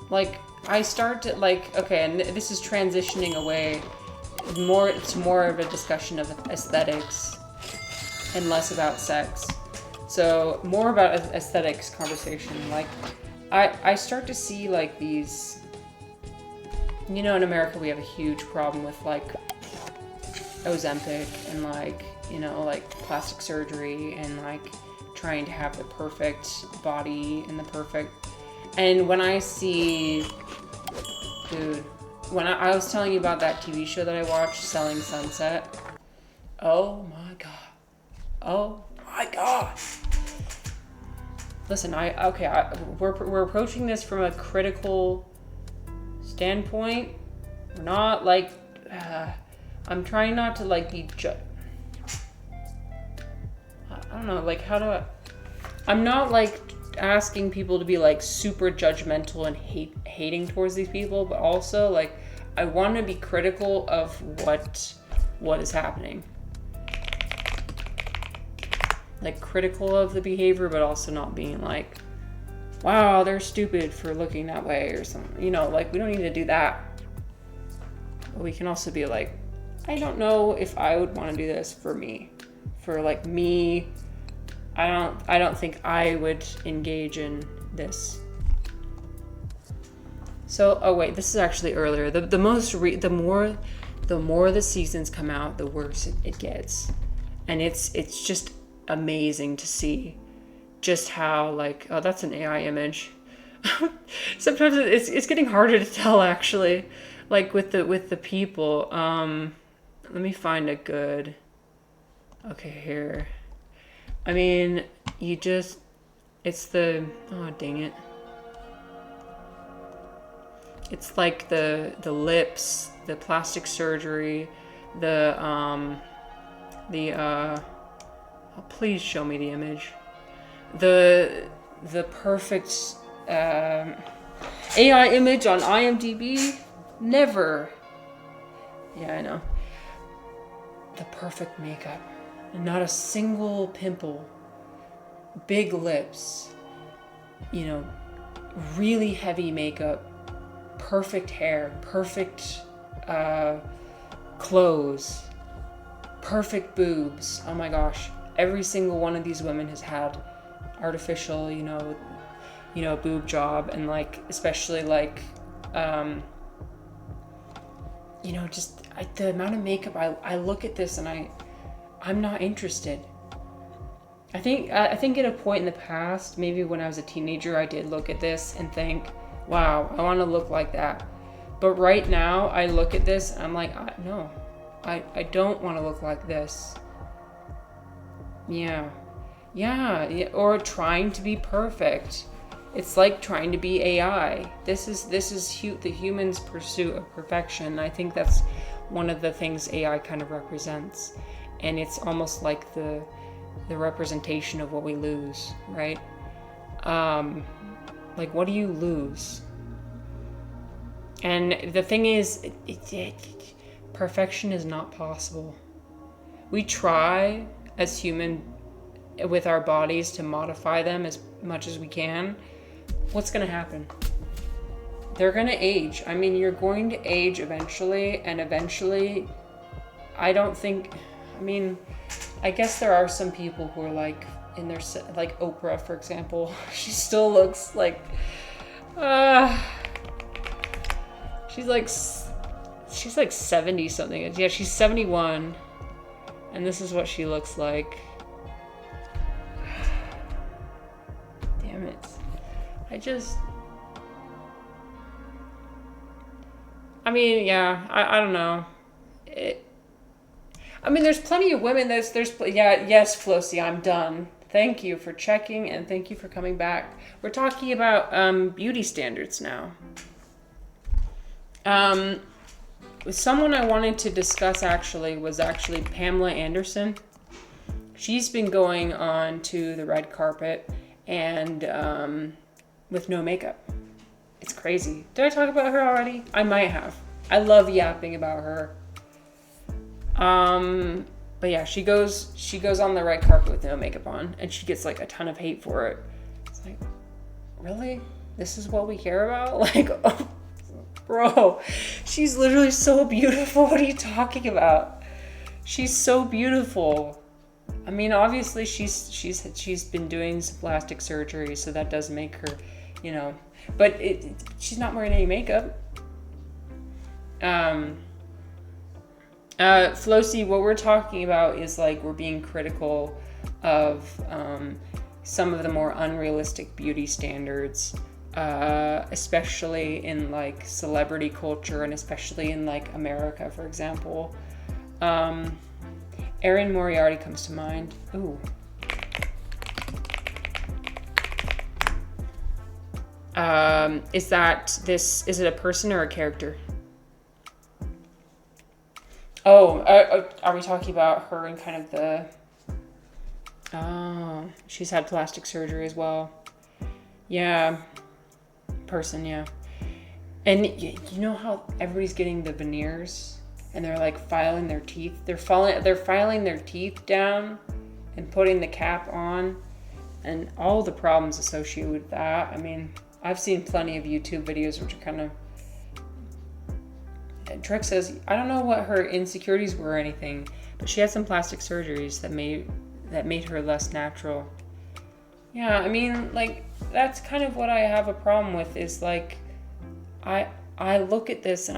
like, I start to, like, okay, and this is transitioning away more, it's more of a discussion of aesthetics and less about sex. So more about aesthetics conversation. Like, I start to see like these, you know, in America we have a huge problem with like Ozempic and like, you know, like plastic surgery and like trying to have the perfect body and the perfect, and when I see, dude, when I was telling you about that TV show that I watched, Selling Sunset, oh my god. Oh my god. Listen, we're approaching this from a critical standpoint. We're not like, I'm trying not to like be I don't know, like I'm not like asking people to be like super judgmental and hating towards these people, but also like I want to be critical of what is happening. Like critical of the behavior, but also not being like, wow, they're stupid for looking that way or something. You know, like we don't need to do that. But we can also be like, I don't know if I would want to do this for me. For like me, I don't think I would engage in this. So, oh wait, this is actually earlier. The more the seasons come out, the worse it gets. And it's just amazing to see just how like, oh, that's an AI image. Sometimes it's getting harder to tell actually, like with the people. Let me find a good. Okay, here. I mean, it's the, oh dang it. It's like the lips, the plastic surgery, oh, please show me the image. The perfect AI image on IMDb, never. Yeah, I know. The perfect makeup. Not a single pimple. Big lips. You know, really heavy makeup. Perfect hair. Perfect clothes. Perfect boobs. Oh my gosh. Every single one of these women has had artificial, you know, boob job, and like, especially like, you know, just the amount of makeup. I look at this and I'm not interested. I think at a point in the past, maybe when I was a teenager, I did look at this and think, wow, I want to look like that. But right now, I look at this and I'm like, no, I don't want to look like this. Yeah, or trying to be perfect. It's like trying to be AI. This is the human's pursuit of perfection. I think that's one of the things AI kind of represents, and it's almost like the representation of what we lose, right? Like, what do you lose? And the thing is, perfection is not possible. We try as human with our bodies to modify them as much as we can. What's going to happen? They're going to age. I mean, you're going to age eventually, and eventually, I don't think, I mean, I guess there are some people who are like in their, like Oprah, for example. She still looks like, she's like 70 something. Yeah, she's 71, and this is what she looks like. Damn it. I mean, yeah, I don't know. I mean, there's plenty of women. Yes, Flossy, I'm done. Thank you for checking, and thank you for coming back. We're talking about beauty standards now. Someone I wanted to discuss was actually Pamela Anderson. She's been going on to the red carpet and with no makeup. It's crazy. Did I talk about her already? I might have. I love yapping about her. But yeah, she goes on the red carpet with no makeup on, and she gets like a ton of hate for it. It's like, really? This is what we care about? Like, oh, bro, she's literally so beautiful. What are you talking about? She's so beautiful. I mean, obviously she's been doing some plastic surgery, so that does make her, you know, but she's not wearing any makeup. Flossy, what we're talking about is like we're being critical of some of the more unrealistic beauty standards, especially in like celebrity culture and especially in like America, for example. Erin Moriarty comes to mind. Ooh. Is it a person or a character? Oh, are we talking about her and kind of the... Oh, she's had plastic surgery as well. Yeah. Person, yeah. And you know how everybody's getting the veneers and they're like filing their teeth? They're filing their teeth down and putting the cap on and all the problems associated with that. I mean, I've seen plenty of YouTube videos which are kind of... Trek says, I don't know what her insecurities were or anything, but she had some plastic surgeries that made her less natural. Yeah, I mean, like, that's kind of what I have a problem with is like, I look at this and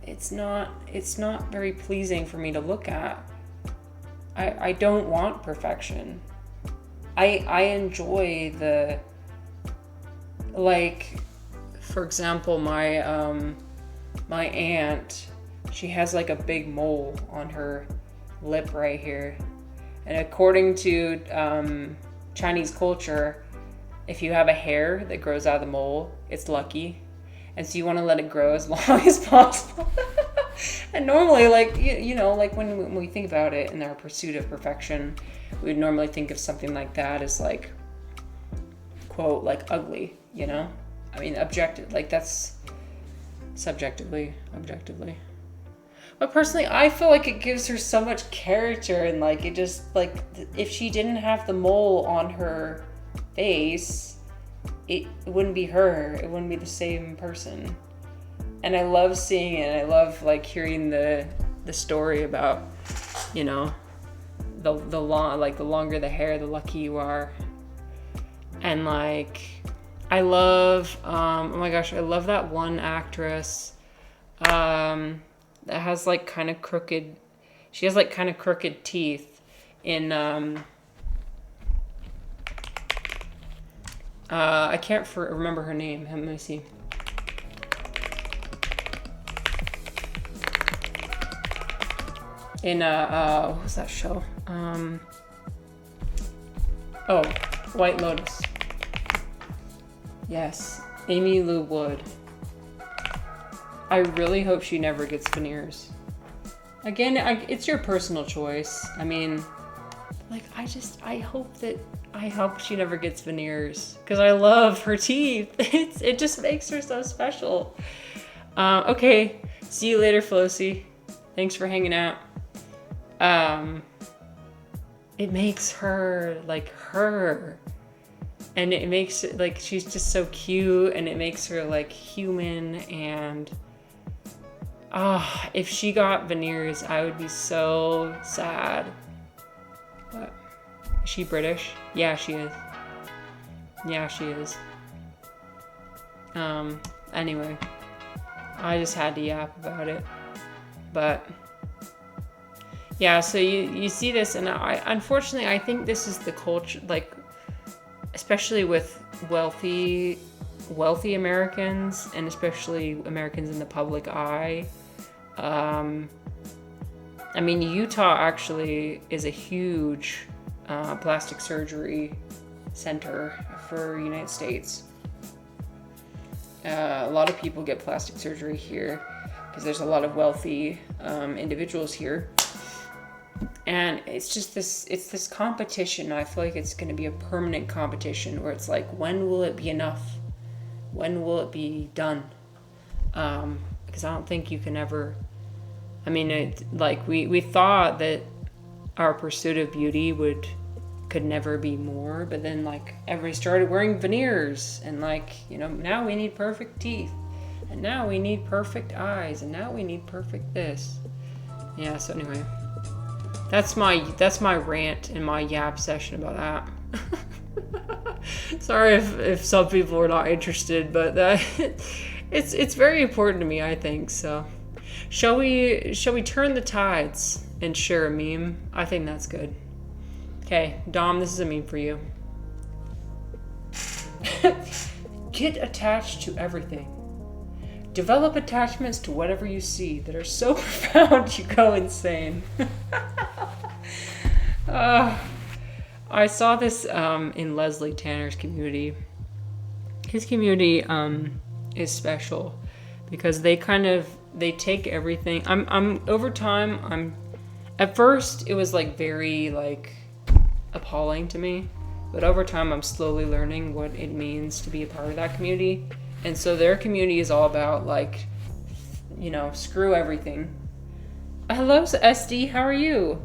it's not very pleasing for me to look at. I don't want perfection. I enjoy the, like, for example, my aunt, she has like a big mole on her lip right here. And according to Chinese culture, if you have a hair that grows out of the mole, it's lucky. And so you want to let it grow as long as possible. And normally, like, you know, like when we think about it in our pursuit of perfection, we would normally think of something like that as like, quote, like ugly, you know? I mean, objective, like that's... Subjectively, objectively. But personally, I feel like it gives her so much character and like it just like if she didn't have the mole on her face, it wouldn't be her. It wouldn't be the same person. And I love seeing it. I love like hearing the story about, you know, the longer the hair, the lucky you are. And like I love, oh my gosh, I love that one actress that has like kind of crooked, she has like kind of crooked teeth in, I can't remember her name. Let me see. In, what was that show? Oh, White Lotus. Yes, Amy Lou Wood. I really hope she never gets veneers. Again, it's your personal choice. I mean, like, I hope she never gets veneers because I love her teeth. It just makes her so special. Okay, see you later, Flossy. Thanks for hanging out. It makes her like her. And it makes it like she's just so cute and it makes her like human and if she got veneers, I would be so sad. But is she British? Yeah, she is. Yeah, she is. Anyway, I just had to yap about it. But yeah, so you see this and unfortunately I think this is the culture, like especially with wealthy Americans and especially Americans in the public eye. I mean, Utah actually is a huge plastic surgery center for United States. A lot of people get plastic surgery here because there's a lot of wealthy individuals here. And it's just this competition. I feel like it's going to be a permanent competition where it's like, when will it be enough? When will it be done? Because I don't think you can ever, I mean, like we thought that our pursuit of beauty would could never be more, but then like everybody started wearing veneers, and like, you know, now we need perfect teeth, and now we need perfect eyes, and now we need perfect this. Yeah, so anyway, that's my rant and my yap session about that. Sorry if some people are not interested, but it's very important to me, I think. So shall we turn the tides and share a meme? I think that's good. Okay, Dom, this is a meme for you. Get attached to everything. Develop attachments to whatever you see that are so profound you go insane. I saw this in Leslie Tanner's community. His community is special because they take everything. Over time, at first it was like very like appalling to me, but over time I'm slowly learning what it means to be a part of that community. And so their community is all about like, you know, screw everything. Hello SD, how are you?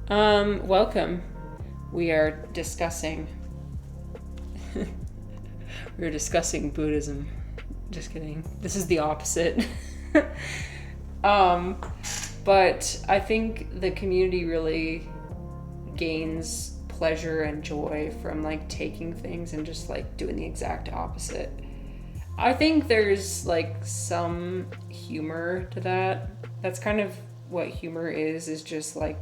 Welcome. We are discussing Buddhism. Just kidding. This is the opposite. But I think the community really gains pleasure and joy from like taking things and just like doing the exact opposite. I think there's like some humor to that. That's kind of what humor is just like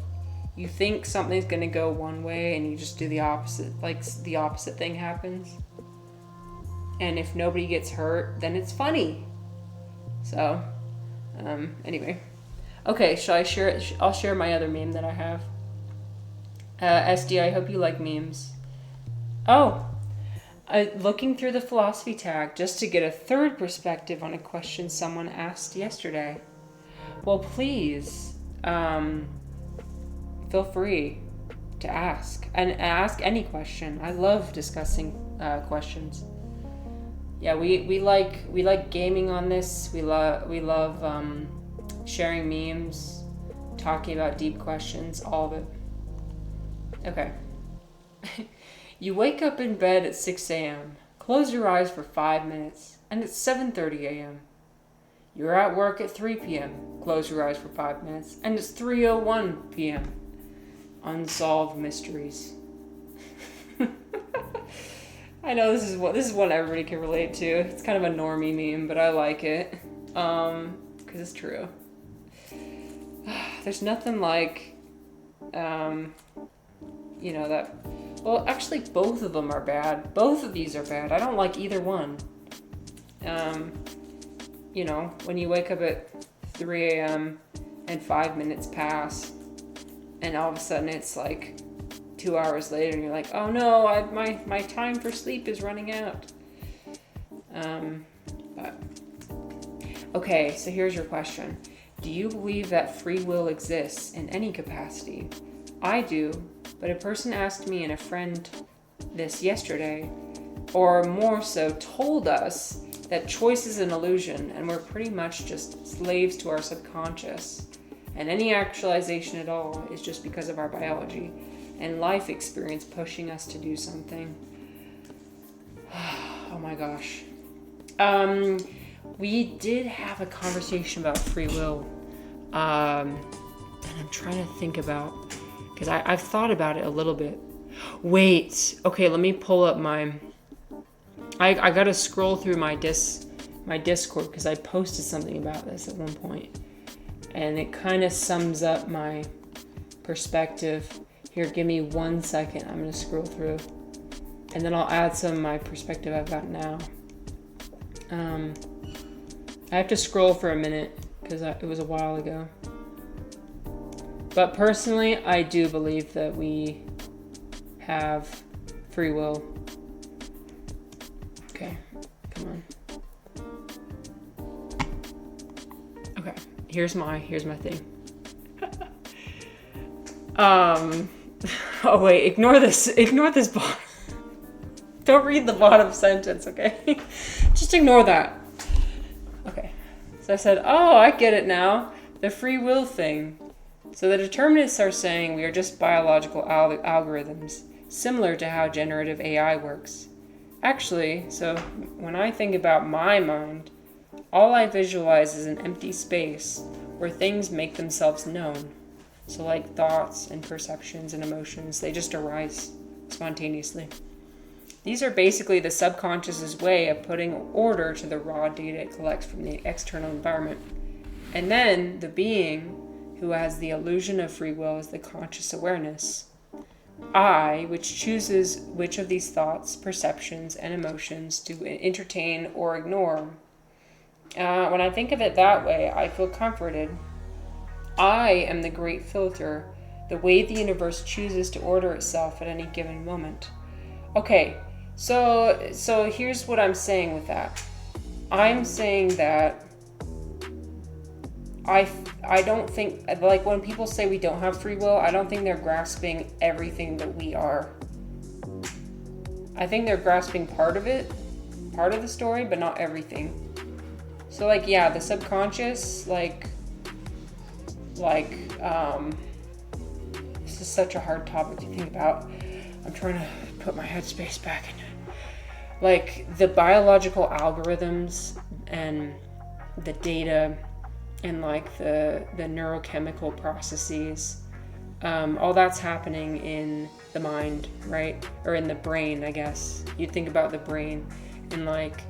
you think something's gonna go one way and you just do the opposite, like the opposite thing happens. And if nobody gets hurt, then it's funny. So, anyway. Okay, shall I share it? I'll share my other meme that I have. SD, I hope you like memes. Oh, looking through the philosophy tag just to get a third perspective on a question someone asked yesterday. Well, please, feel free to ask. And ask any question. I love discussing questions. Yeah, we like gaming on this. We love sharing memes, talking about deep questions, all of it. Okay. You wake up in bed at 6 a.m., close your eyes for 5 minutes, and it's 7:30 a.m. You're at work at 3 p.m., close your eyes for 5 minutes, and it's 3:01 p.m. Unsolved mysteries. I know this is one everybody can relate to. It's kind of a normie meme, but I like it. Because it's true. There's nothing like, you know, that... Well, actually, both of them are bad. Both of these are bad. I don't like either one. You know, when you wake up at 3 a.m. and 5 minutes pass, and all of a sudden it's like 2 hours later, and you're like, oh no, my time for sleep is running out. But okay, so here's your question. Do you believe that free will exists in any capacity? I do, but a person asked me and a friend this yesterday, or more so told us that choice is an illusion and we're pretty much just slaves to our subconscious, and any actualization at all is just because of our biology and life experience pushing us to do something. Oh my gosh. We did have a conversation about free will, and I'm trying to think about, because I've thought about it a little bit. Wait, okay, let me pull up my... I gotta scroll through my Discord, because I posted something about this at one point, and it kind of sums up my perspective. Here, give me 1 second. I'm gonna scroll through, and then I'll add some of my perspective I've got now. I have to scroll for a minute because it was a while ago. But personally, I do believe that we have free will. Okay, come on. Okay, here's my thing. Oh wait, ignore this bottom. Don't read the bottom sentence, okay? Just ignore that. Okay, so I said, oh, I get it now. The free will thing. So the determinists are saying we are just biological algorithms, similar to how generative AI works. Actually, so when I think about my mind, all I visualize is an empty space where things make themselves known. So like thoughts and perceptions and emotions, they just arise spontaneously. These are basically the subconscious's way of putting order to the raw data it collects from the external environment. And then the being who has the illusion of free will is the conscious awareness. I, which chooses which of these thoughts, perceptions, and emotions to entertain or ignore. When I think of it that way, I feel comforted. I am the great filter, the way the universe chooses to order itself at any given moment. Okay, so here's what I'm saying with that. I'm saying that I don't think, like when people say we don't have free will, I don't think they're grasping everything that we are. I think they're grasping part of it, part of the story, but not everything. So like, yeah, the subconscious, this is such a hard topic to think about. I'm trying to put my headspace back in it. Like the biological algorithms and the data and like the neurochemical processes, all that's happening in the mind, right? Or in the brain, I guess. You think about the brain and like,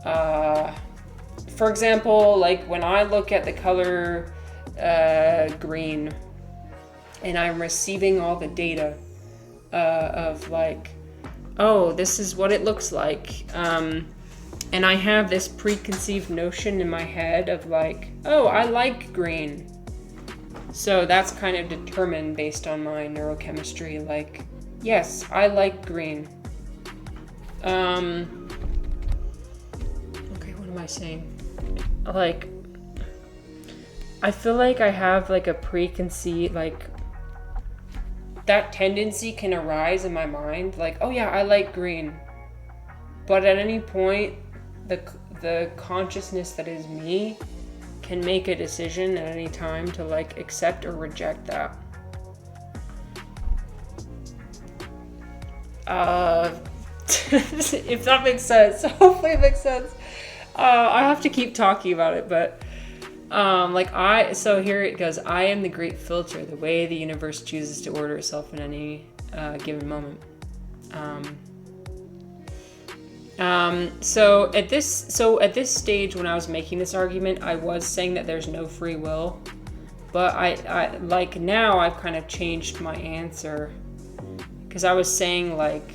for example, like when I look at the color green and I'm receiving all the data of like, oh, this is what it looks like. And I have this preconceived notion in my head of like, oh, I like green. So that's kind of determined based on my neurochemistry. Like, yes, I like green. Okay, what am I saying? Like, I feel like I have like a preconceived, like, that tendency can arise in my mind. Like, oh yeah, I like green. But at any point, the consciousness that is me can make a decision at any time to like accept or reject that. If that makes sense. Hopefully it makes sense. I have to keep talking about it, but so here it goes. I am the great filter, the way the universe chooses to order itself in any given moment. So at this stage, when I was making this argument, I was saying that there's no free will, but I like now I've kind of changed my answer, because I was saying like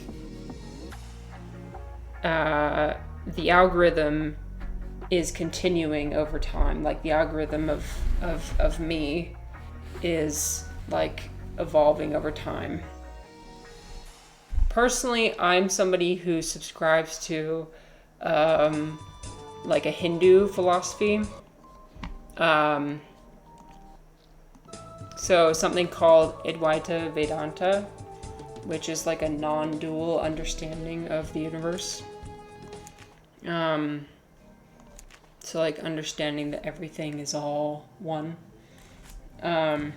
the algorithm is continuing over time. Like the algorithm of me is like evolving over time. Personally, I'm somebody who subscribes to like a Hindu philosophy. So something called Advaita Vedanta, which is like a non-dual understanding of the universe. So like understanding that everything is all one. I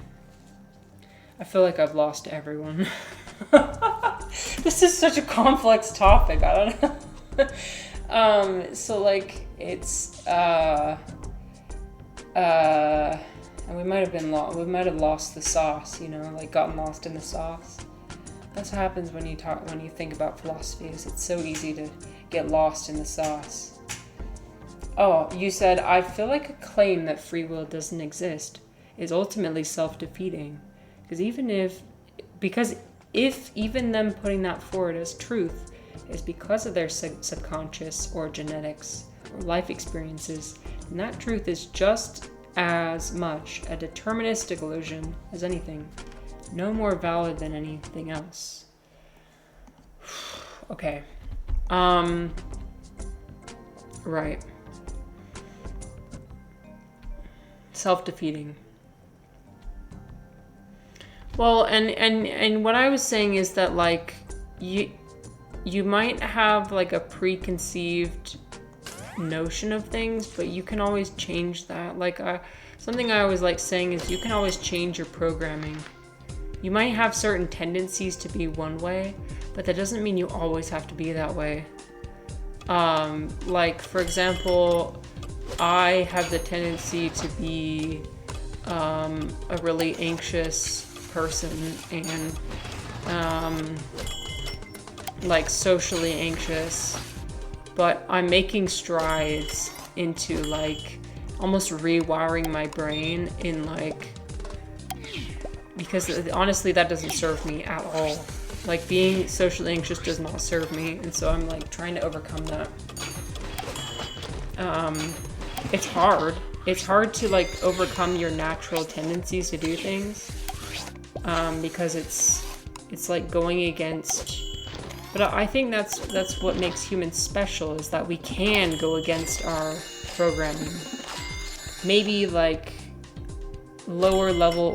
feel like I've lost everyone. This is such a complex topic. I don't know. So like it's we might have lost the sauce, you know, like gotten lost in the sauce. That's what happens when you think about philosophy, is it's so easy to get lost in the sauce. Oh, you said, I feel like a claim that free will doesn't exist is ultimately self-defeating. Because if even them putting that forward as truth is because of their subconscious or genetics or life experiences, then that truth is just as much a deterministic illusion as anything, no more valid than anything else. Okay. Right. Self-defeating. Well, and what I was saying is that like you might have like a preconceived notion of things, but you can always change that. Like something I always like saying is you can always change your programming. You might have certain tendencies to be one way, but that doesn't mean you always have to be that way. Like, for example, I have the tendency to be a really anxious person and like socially anxious, but I'm making strides into like almost rewiring my brain in like, because honestly that doesn't serve me at all. Like being socially anxious does not serve me, and so I'm like trying to overcome that. It's hard. It's hard to like overcome your natural tendencies to do things, because it's like going against. But I think that's what makes humans special, is that we can go against our programming. Maybe like lower level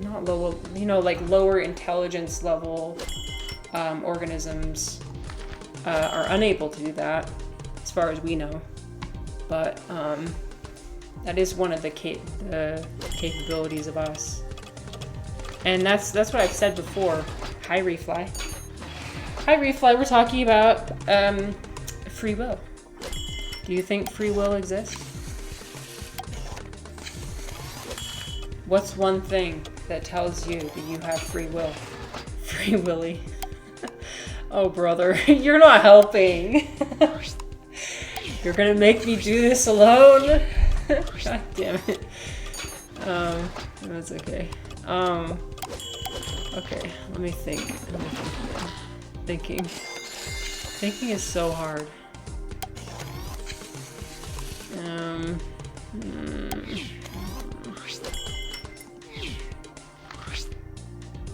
not lower, like lower intelligence level organisms are unable to do that, as far as we know. But that is one of the capabilities of us, and that's what I've said before. Hi, Refly. Hi, Refly. We're talking about free will. Do you think free will exists? What's one thing that tells you that you have free will? Free Willy. Oh, brother, you're not helping. You're gonna make me do this alone? God damn it. That's okay. Okay, let me think. Thinking is so hard.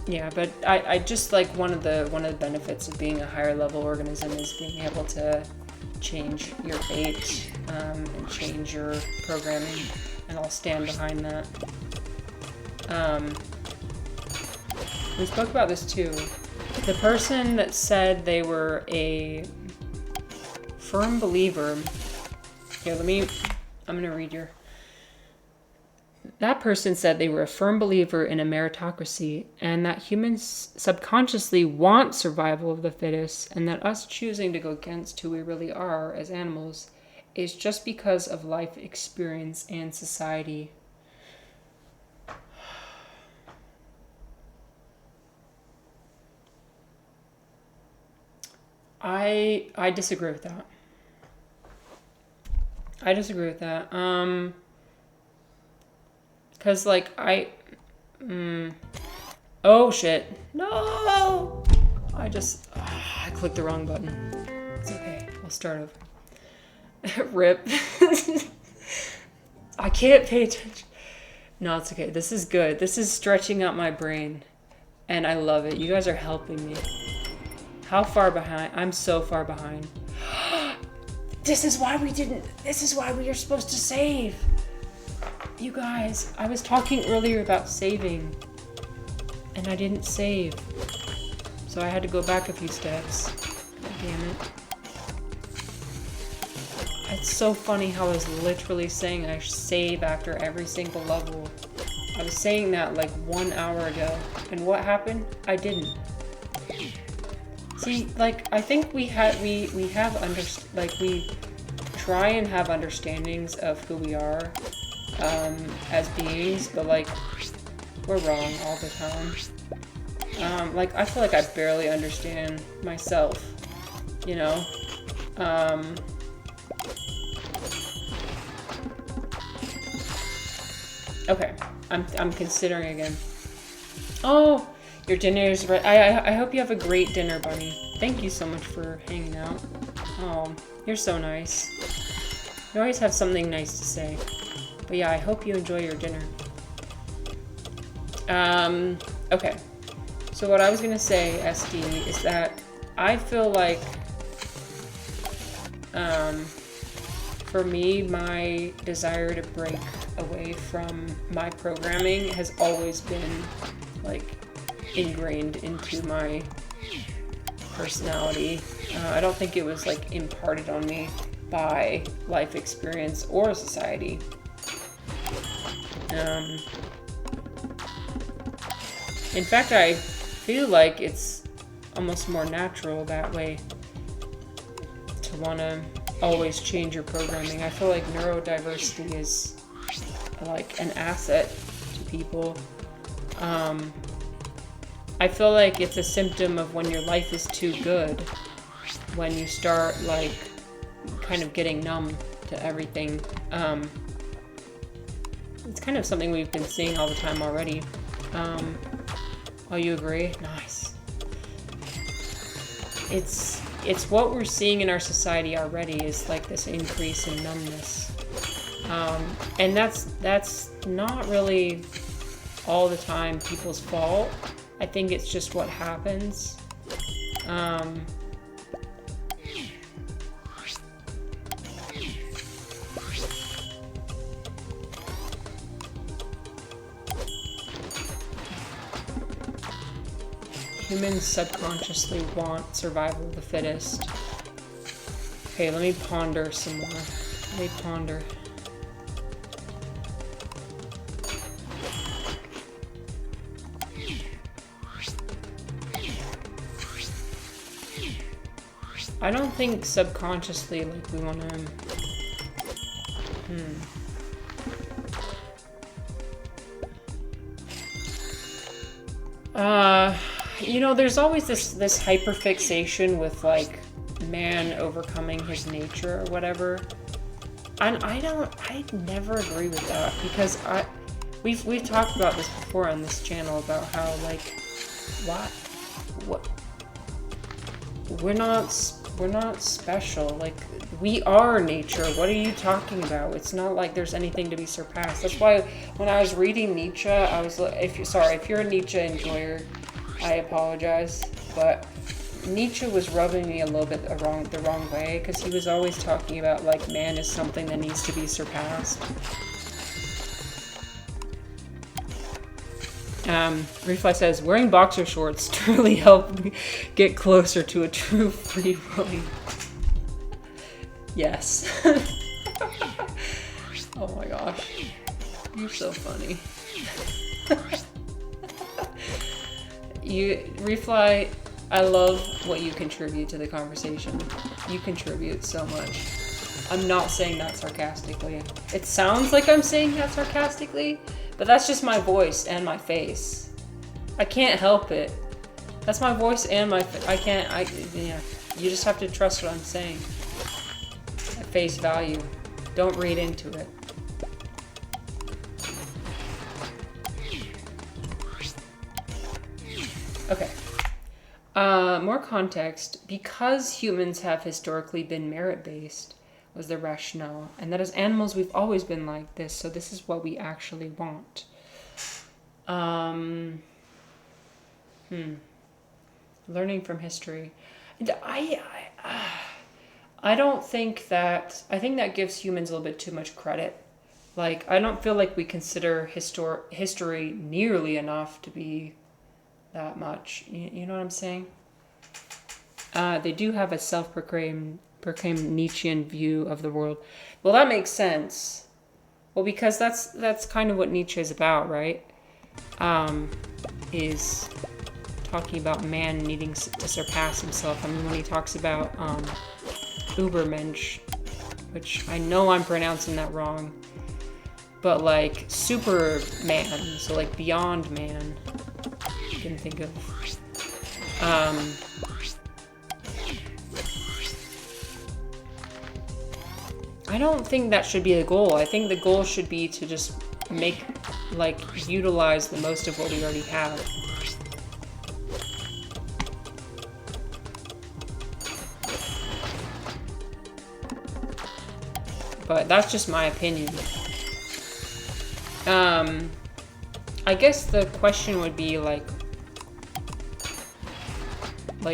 Yeah, but I just like one of the benefits of being a higher level organism is being able to change your fate and change your programming, and I'll stand behind that. We spoke about this too. The person that said they were a firm believer. Here, I'm gonna read your. That person said they were a firm believer in a meritocracy, and that humans subconsciously want survival of the fittest, and that us choosing to go against who we really are as animals is just because of life experience and society. I disagree with that. Cause like oh shit, no! I clicked the wrong button. It's okay, we'll start over. Rip. I can't pay attention. No, it's okay, this is good. This is stretching out my brain, and I love it. You guys are helping me. How far behind? I'm so far behind. This is why we are supposed to save. You guys, I was talking earlier about saving, and I didn't save. So I had to go back a few steps. God damn it. It's so funny how I was literally saying I save after every single level. I was saying that like 1 hour ago, and what happened? I didn't. See, like, I think we try and have understandings of who we are as beings, but like, we're wrong all the time. Like, I feel like I barely understand myself, you know? Okay, I'm considering again. Oh! Your dinner is right. I hope you have a great dinner, Bunny. Thank you so much for hanging out. Oh, you're so nice. You always have something nice to say. But yeah, I hope you enjoy your dinner. Okay. So what I was gonna say, SD, is that I feel like, for me, my desire to break away from my programming has always been, like, ingrained into my personality. I don't think it was like imparted on me by life experience or society. Um, in fact, I feel like it's almost more natural that way to want to always change your programming. I feel like neurodiversity is like an asset to people. I feel like it's a symptom of when your life is too good, when you start like kind of getting numb to everything. It's kind of something we've been seeing all the time already. Oh, you agree? Nice. It's what we're seeing in our society already, is like this increase in numbness. And that's not really all the time people's fault. I think it's just what happens. Humans subconsciously want survival of the fittest. Okay, let me ponder some more. Let me ponder. I don't think subconsciously, like, we want to... You know, there's always this hyperfixation with, like, man overcoming his nature or whatever. I never agree with that, because we've talked about this before on this channel about how, like, what we're not special. Like, we are nature. What are you talking about? It's not like there's anything to be surpassed. That's why when I was reading Nietzsche, I was if you're a Nietzsche enjoyer, I apologize, but Nietzsche was rubbing me a little bit the wrong way, because he was always talking about, like, man is something that needs to be surpassed. Refly says, wearing boxer shorts truly helped me get closer to a true free willing. Yes. Oh my gosh. You're so funny. Refly, I love what you contribute to the conversation. You contribute so much. I'm not saying that sarcastically. It sounds like I'm saying that sarcastically, but that's just my voice and my face. I can't help it. That's my voice and my yeah. You just have to trust what I'm saying. At face value. Don't read into it. Okay. More context. Because humans have historically been merit-based was the rationale. And that as animals, we've always been like this. So this is what we actually want. Learning from history. I don't think that... I think that gives humans a little bit too much credit. Like, I don't feel like we consider history nearly enough to be that much. You know what I'm saying? They do have a self-proclaimed Nietzschean view of the world. Well, that makes sense. Well, because that's kind of what Nietzsche is about, right? Is talking about man needing to surpass himself. I mean, when he talks about Übermensch, which I know I'm pronouncing that wrong, but like Superman, so like beyond man. I can think of. I don't think that should be the goal. I think the goal should be to just utilize the most of what we already have. But that's just my opinion. I guess the question would be like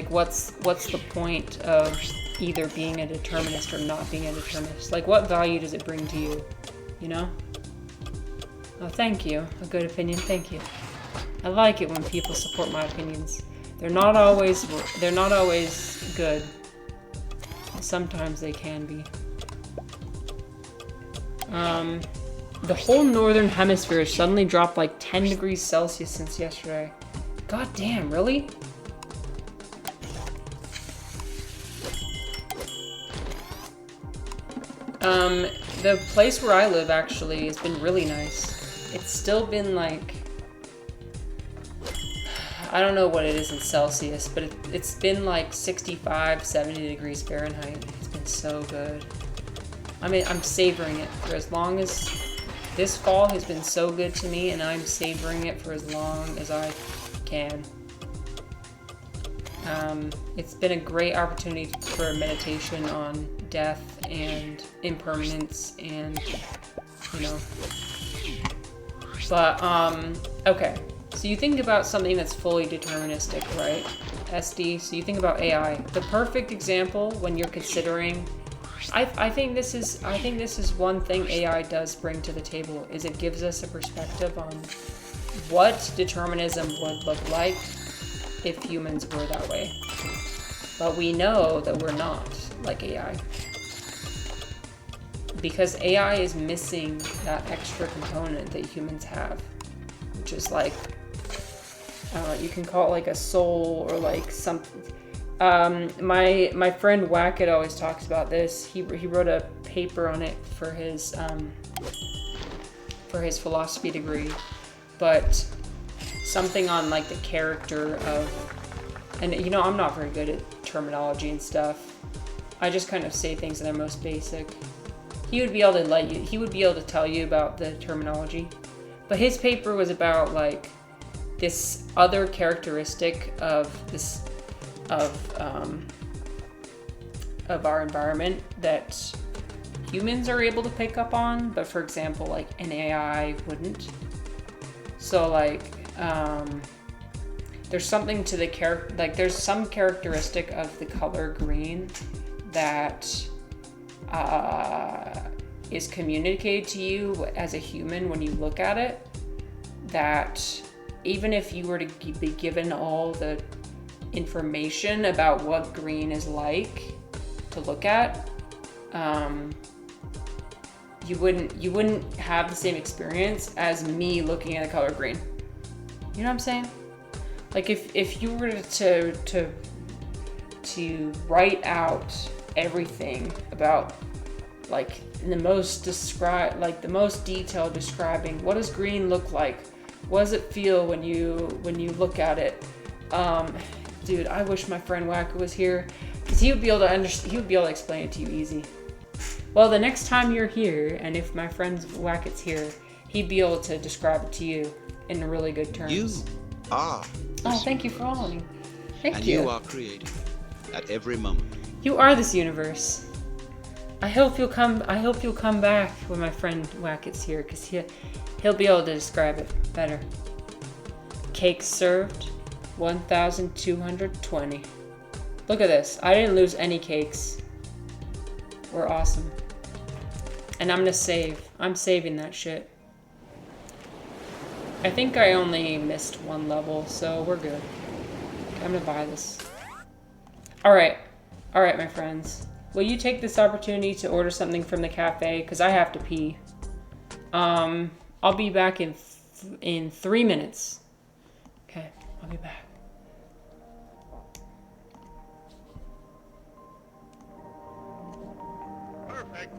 what's the point of either being a determinist or not being a determinist? Like, what value does it bring to you? You know? Oh, thank you. A good opinion. Thank you. I like it when people support my opinions. They're not always good. Sometimes they can be. The whole northern hemisphere suddenly dropped like 10 degrees Celsius since yesterday. God damn, really? The place where I live actually has been really nice. It's still been like, I don't know what it is in Celsius, but it's been like 65, 70 degrees Fahrenheit. It's been so good. I mean, I'm savoring it for as long as, this fall has been so good to me, and I'm savoring it for as long as I can. It's been a great opportunity for meditation on death and impermanence and, you know. But, okay. So you think about something that's fully deterministic, right? SD. So you think about AI. The perfect example when you're considering, I think this is one thing AI does bring to the table, is it gives us a perspective on what determinism would look like if humans were that way. But we know that we're not like AI. Because AI is missing that extra component that humans have, which is like, you can call it like a soul or like something. My friend Wackett always talks about this. He wrote a paper on it for his philosophy degree, but something on like the character of, and you know, I'm not very good at terminology and stuff. I just kind of say things that are most basic. He would be able to tell you about the terminology, but his paper was about like this other characteristic of our environment that humans are able to pick up on, but for example, like an AI wouldn't. So like, there's something to the there's some characteristic of the color green that is communicated to you as a human when you look at it, that even if you were to be given all the information about what green is like to look at, you wouldn't have the same experience as me looking at the color green. You know what I'm saying? Like if you were to write out everything about, like in the most detail describing what does green look like, what does it feel when you look at it, dude, I wish my friend Wacker was here, because he would be able to explain it to you easy. Well, the next time you're here, and if my friend Wackett's here, he'd be able to describe it to you in really good terms. You are. Oh, thank you for following. Thank and you. you are creating at every moment. You are this universe. I hope you'll come back when my friend Wackett's here, because he'll be able to describe it better. Cake served, 1,220. Look at this. I didn't lose any cakes. We're awesome. And I'm saving that shit. I think I only missed one level, so we're good. I'm gonna buy this. Alright, my friends. Will you take this opportunity to order something from the cafe? Because I have to pee. I'll be back in 3 minutes. Okay, I'll be back. Perfect.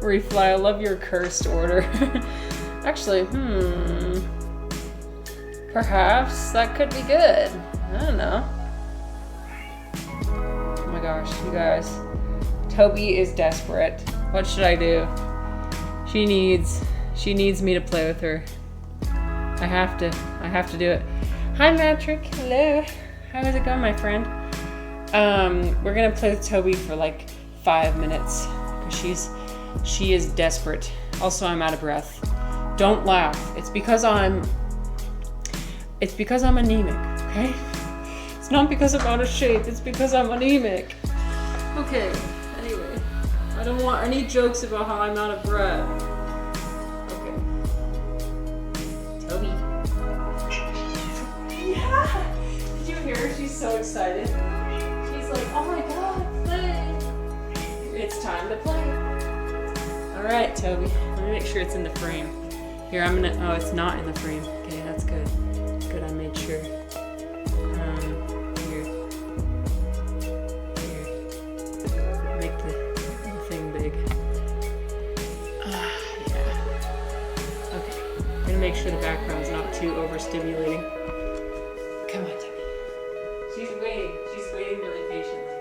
Refly, I love your cursed order. Actually, perhaps that could be good. I don't know. Oh my gosh, you guys. Toby is desperate. What should I do? She needs me to play with her. I have to do it. Hi, Matrick. Hello. How is it going, my friend? We're gonna play with Toby for like 5 minutes because she is desperate. Also, I'm out of breath. Don't laugh. It's because I'm anemic. Okay? It's not because I'm out of shape. It's because I'm anemic. Okay. Anyway, I don't want any jokes about how I'm out of breath. Okay. Toby. Yeah. Did you hear her? She's so excited. She's like, oh my god, play. It's time to play. All right, Toby. Let me make sure it's in the frame. Here, oh, it's not in the frame. Okay, that's good. Good, I made sure. Here. Make the thing big. Yeah. Okay. I'm gonna make sure the background's not too overstimulating. Come on, Toby. She's waiting. She's waiting really patiently.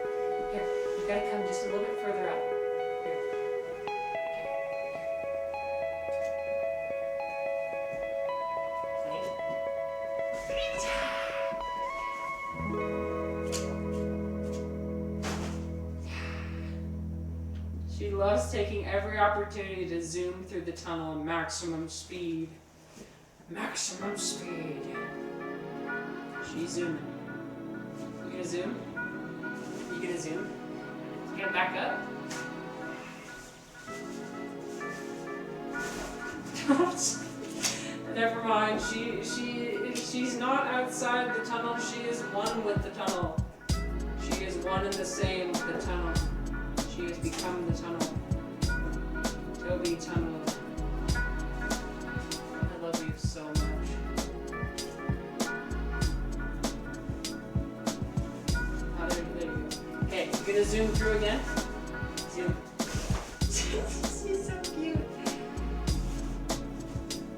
Here, you gotta come just a little bit further up. Here. She loves taking every opportunity to zoom through the tunnel at maximum speed. Maximum speed. She's zooming. You gonna zoom? You gonna zoom? You gonna back up? Never mind. She's not outside the tunnel. She is one with the tunnel. She is one and the same with the tunnel. She has become the tunnel. Toby Tunnel. I love you so much. There you go. Okay, you gonna zoom through again? Zoom. She's so cute.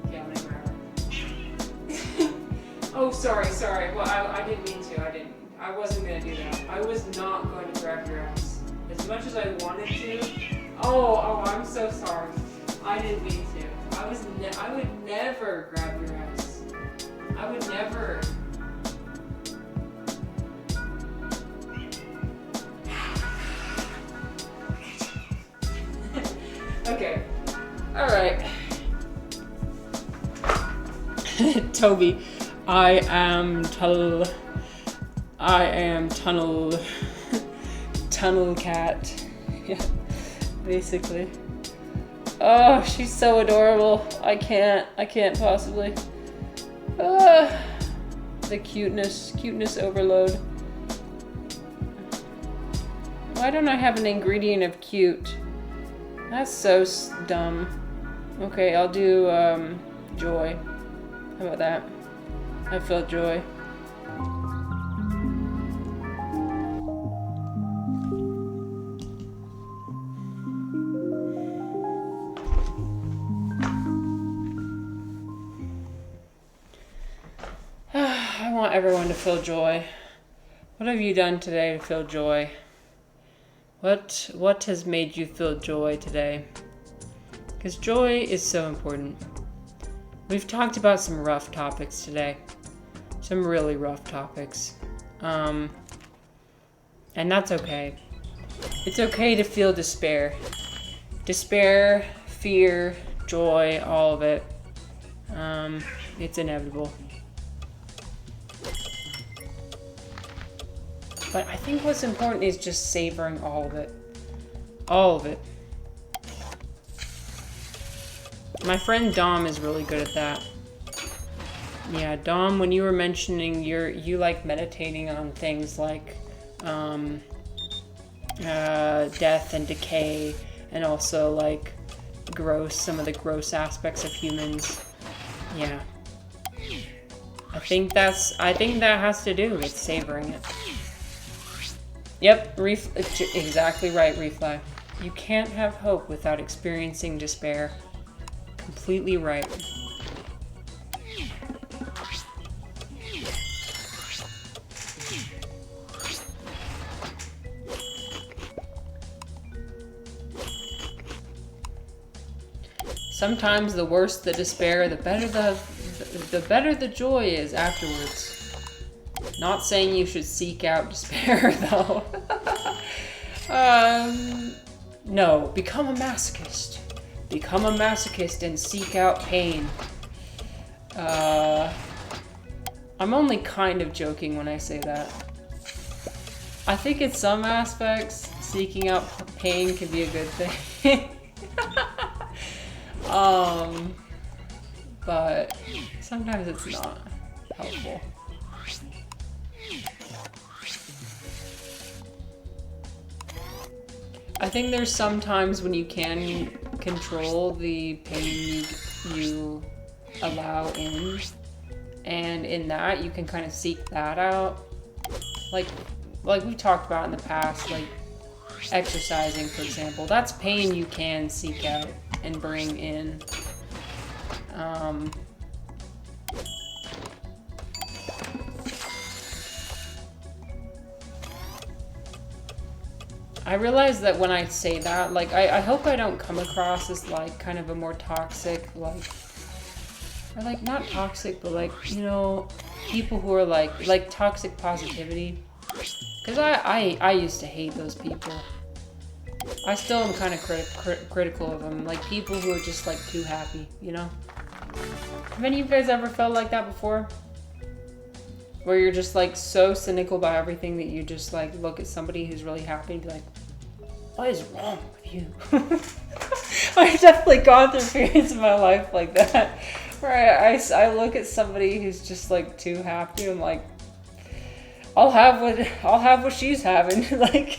Okay, I'm gonna grab her. Oh, sorry. Well, I didn't mean to. I wasn't gonna do that. I was not going to grab your ass. As much as I wanted to. Oh, I'm so sorry. I didn't mean to. I would never grab your ass. I would never. Okay. All right. Toby, I am tunnel cat. Yeah, basically. Oh, she's so adorable. I can't possibly. The cuteness overload. Why don't I have an ingredient of cute? That's so dumb. Okay, I'll do joy. How about that? I felt joy. I want everyone to feel joy. What have you done today to feel joy? What has made you feel joy today? Because joy is so important. We've talked about some rough topics today. Some really rough topics. And that's okay. It's okay to feel despair. Despair, fear, joy, all of it. It's inevitable. But I think what's important is just savoring all of it. All of it. My friend Dom is really good at that. Yeah, Dom, when you were mentioning you like meditating on things like death and decay, and also like some of the gross aspects of humans. Yeah. I think that has to do with savoring it. Yep, exactly right, Refly. You can't have hope without experiencing despair. Completely right. Sometimes the worse the despair, the better the joy is afterwards. Not saying you should seek out despair, though. No, become a masochist. Become a masochist and seek out pain. I'm only kind of joking when I say that. I think in some aspects, seeking out pain can be a good thing. But sometimes it's not helpful. I think there's some times when you can control the pain you allow in, and in that you can kind of seek that out. Like we've talked about in the past, like exercising, for example. That's pain you can seek out and bring in. I realize that when I say that, like, I hope I don't come across as, like, kind of a more toxic, like, or, like, not toxic, but, like, you know, people who are, like toxic positivity. Because I used to hate those people. I still am kind of critical of them. Like, people who are just, like, too happy, you know? Have any of you guys ever felt like that before? Where you're just, like, so cynical about everything that you just, like, look at somebody who's really happy and be like, what is wrong with you? I've definitely gone through periods of my life like that. Where I look at somebody who's just, like, too happy and I'm like, I'll have what she's having. Like,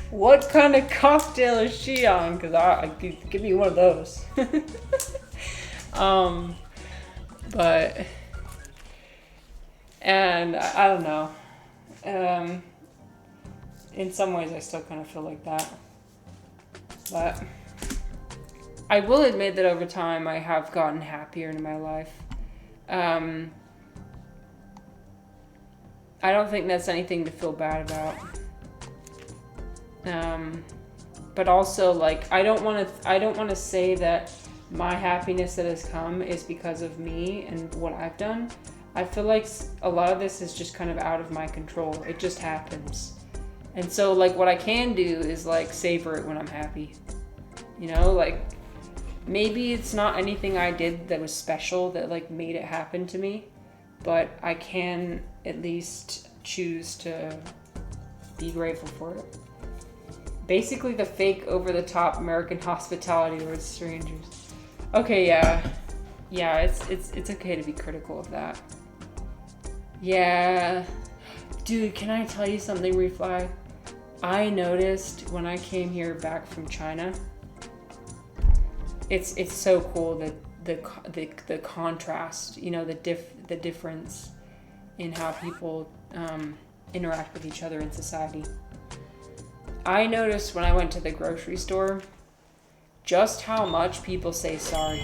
what kind of cocktail is she on? Because give me one of those. But, and I don't know. In some ways I still kind of feel like that. But I will admit that over time I have gotten happier in my life. I don't think that's anything to feel bad about. But also, like, I don't want to say that my happiness that has come is because of me and what I've done. I feel like a lot of this is just kind of out of my control. It just happens. And so, like, what I can do is, like, savor it when I'm happy. You know, like, maybe it's not anything I did that was special that, like, made it happen to me. But I can at least choose to be grateful for it. Basically the fake over-the-top American hospitality towards strangers. Okay, yeah. Yeah, it's okay to be critical of that. Yeah. Dude, can I tell you something, Refly? I noticed when I came here back from China, it's so cool that the contrast, you know, the difference in how people interact with each other in society. I noticed when I went to the grocery store just how much people say sorry.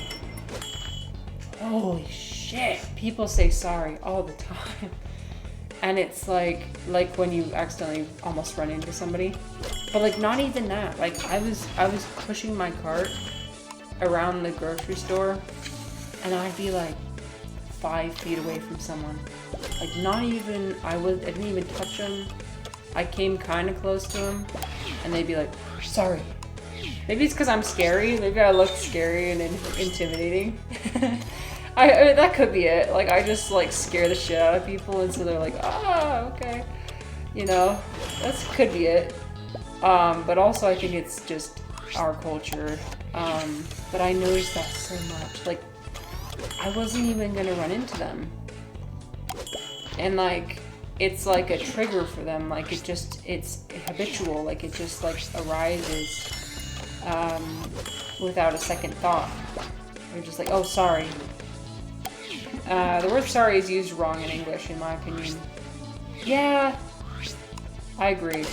Holy shit, people say sorry all the time. And it's like when you accidentally almost run into somebody. But like not even that. Like I was pushing my cart around the grocery store and I'd be like 5 feet away from someone. Like not even, I didn't even touch them. I came kind of close to them and they'd be like, sorry. Maybe it's because I'm scary. Maybe I look scary and intimidating. I that could be it. Like I just like scare the shit out of people and so they're like, ah, okay. You know, that could be it. But also I think it's just our culture. But I noticed that so much. Like I wasn't even gonna run into them. And like, it's like a trigger for them. Like it's habitual. Like it just like arises without a second thought. They're just like, oh, sorry. The word sorry is used wrong in English, in my opinion. Yeah, I agree.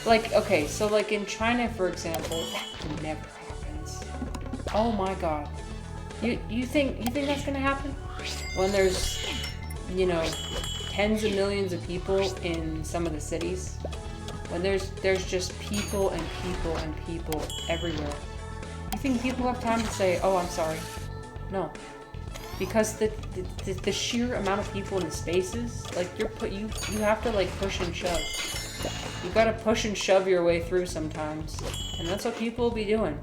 Like, okay, so like in China, for example, that never happens. Oh my god. You think that's gonna happen? When there's, you know, tens of millions of people in some of the cities? When there's just people and people and people everywhere. You think people have time to say, oh, I'm sorry? No. Because the sheer amount of people in the spaces, like you have to like push and shove. You gotta push and shove your way through sometimes. And that's what people will be doing.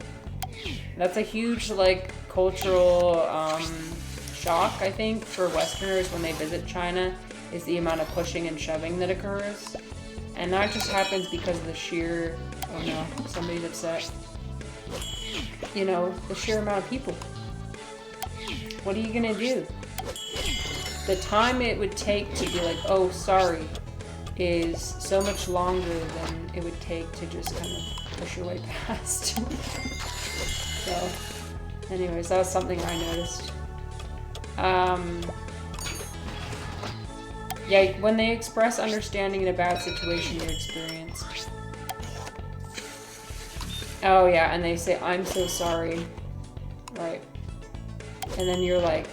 That's a huge like cultural shock, I think, for Westerners when they visit China, is the amount of pushing and shoving that occurs. And that just happens because of the sheer, oh no, somebody's upset. You know, the sheer amount of people. What are you gonna do? The time it would take to be like, oh, sorry, is so much longer than it would take to just kind of push your way past. So, anyways, that was something I noticed. Yeah, when they express understanding about situation you experienced. Oh yeah, and they say, I'm so sorry. Right. And then you're like,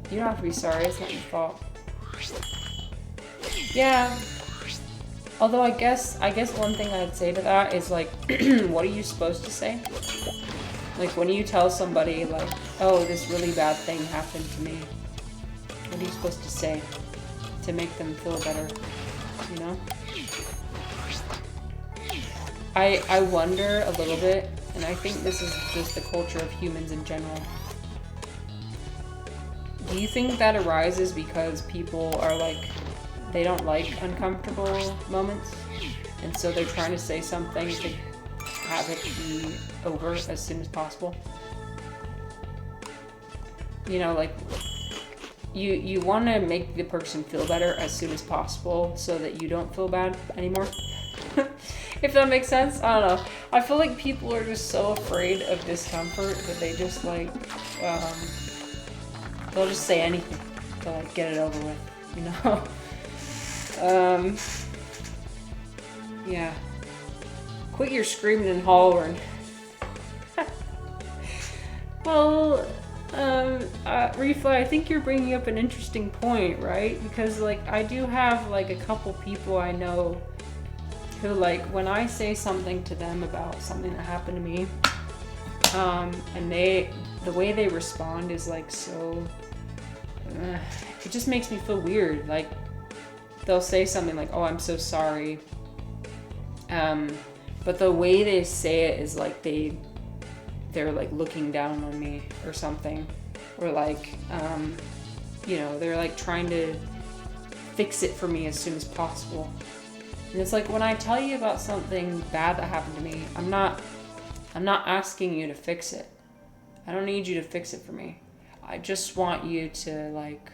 you don't have to be sorry, it's not your fault. Yeah. Although I guess one thing I'd say to that is like, what are you supposed to say? Like when you tell somebody like, oh, this really bad thing happened to me, what are you supposed to say to make them feel better, you know? I wonder a little bit, and I think this is just the culture of humans in general. Do you think that arises because people are like, they don't like uncomfortable moments, and so they're trying to say something to have it be over as soon as possible? You know, like, you want to make the person feel better as soon as possible so that you don't feel bad anymore. If that makes sense? I don't know. I feel like people are just so afraid of discomfort that they just like, they'll just say anything to like get it over with, you know? Yeah. Quit your screaming and hollering. Well, Rifa, I think you're bringing up an interesting point, right? Because like I do have like a couple people I know who like when I say something to them about something that happened to me, and the way they respond is like so, it just makes me feel weird. Like they'll say something like, oh, I'm so sorry. But the way they say it is like they're like looking down on me or something, or like, you know, they're like trying to fix it for me as soon as possible. And it's like when I tell you about something bad that happened to me, I'm not asking you to fix it. I don't need you to fix it for me. I just want you to like,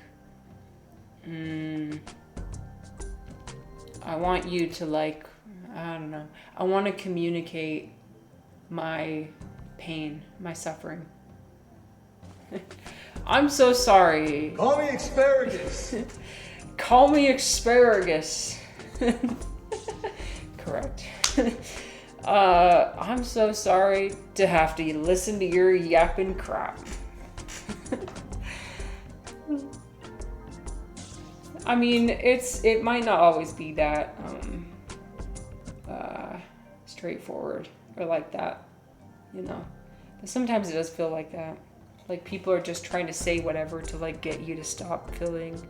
I want you to like, I don't know. I want to communicate my pain, my suffering. I'm so sorry. Call me asparagus. Call me asparagus. Correct. I'm so sorry to have to listen to your yapping crap. I mean, it might not always be that straightforward or like that, you know. But sometimes it does feel like that. Like people are just trying to say whatever to like get you to stop feeling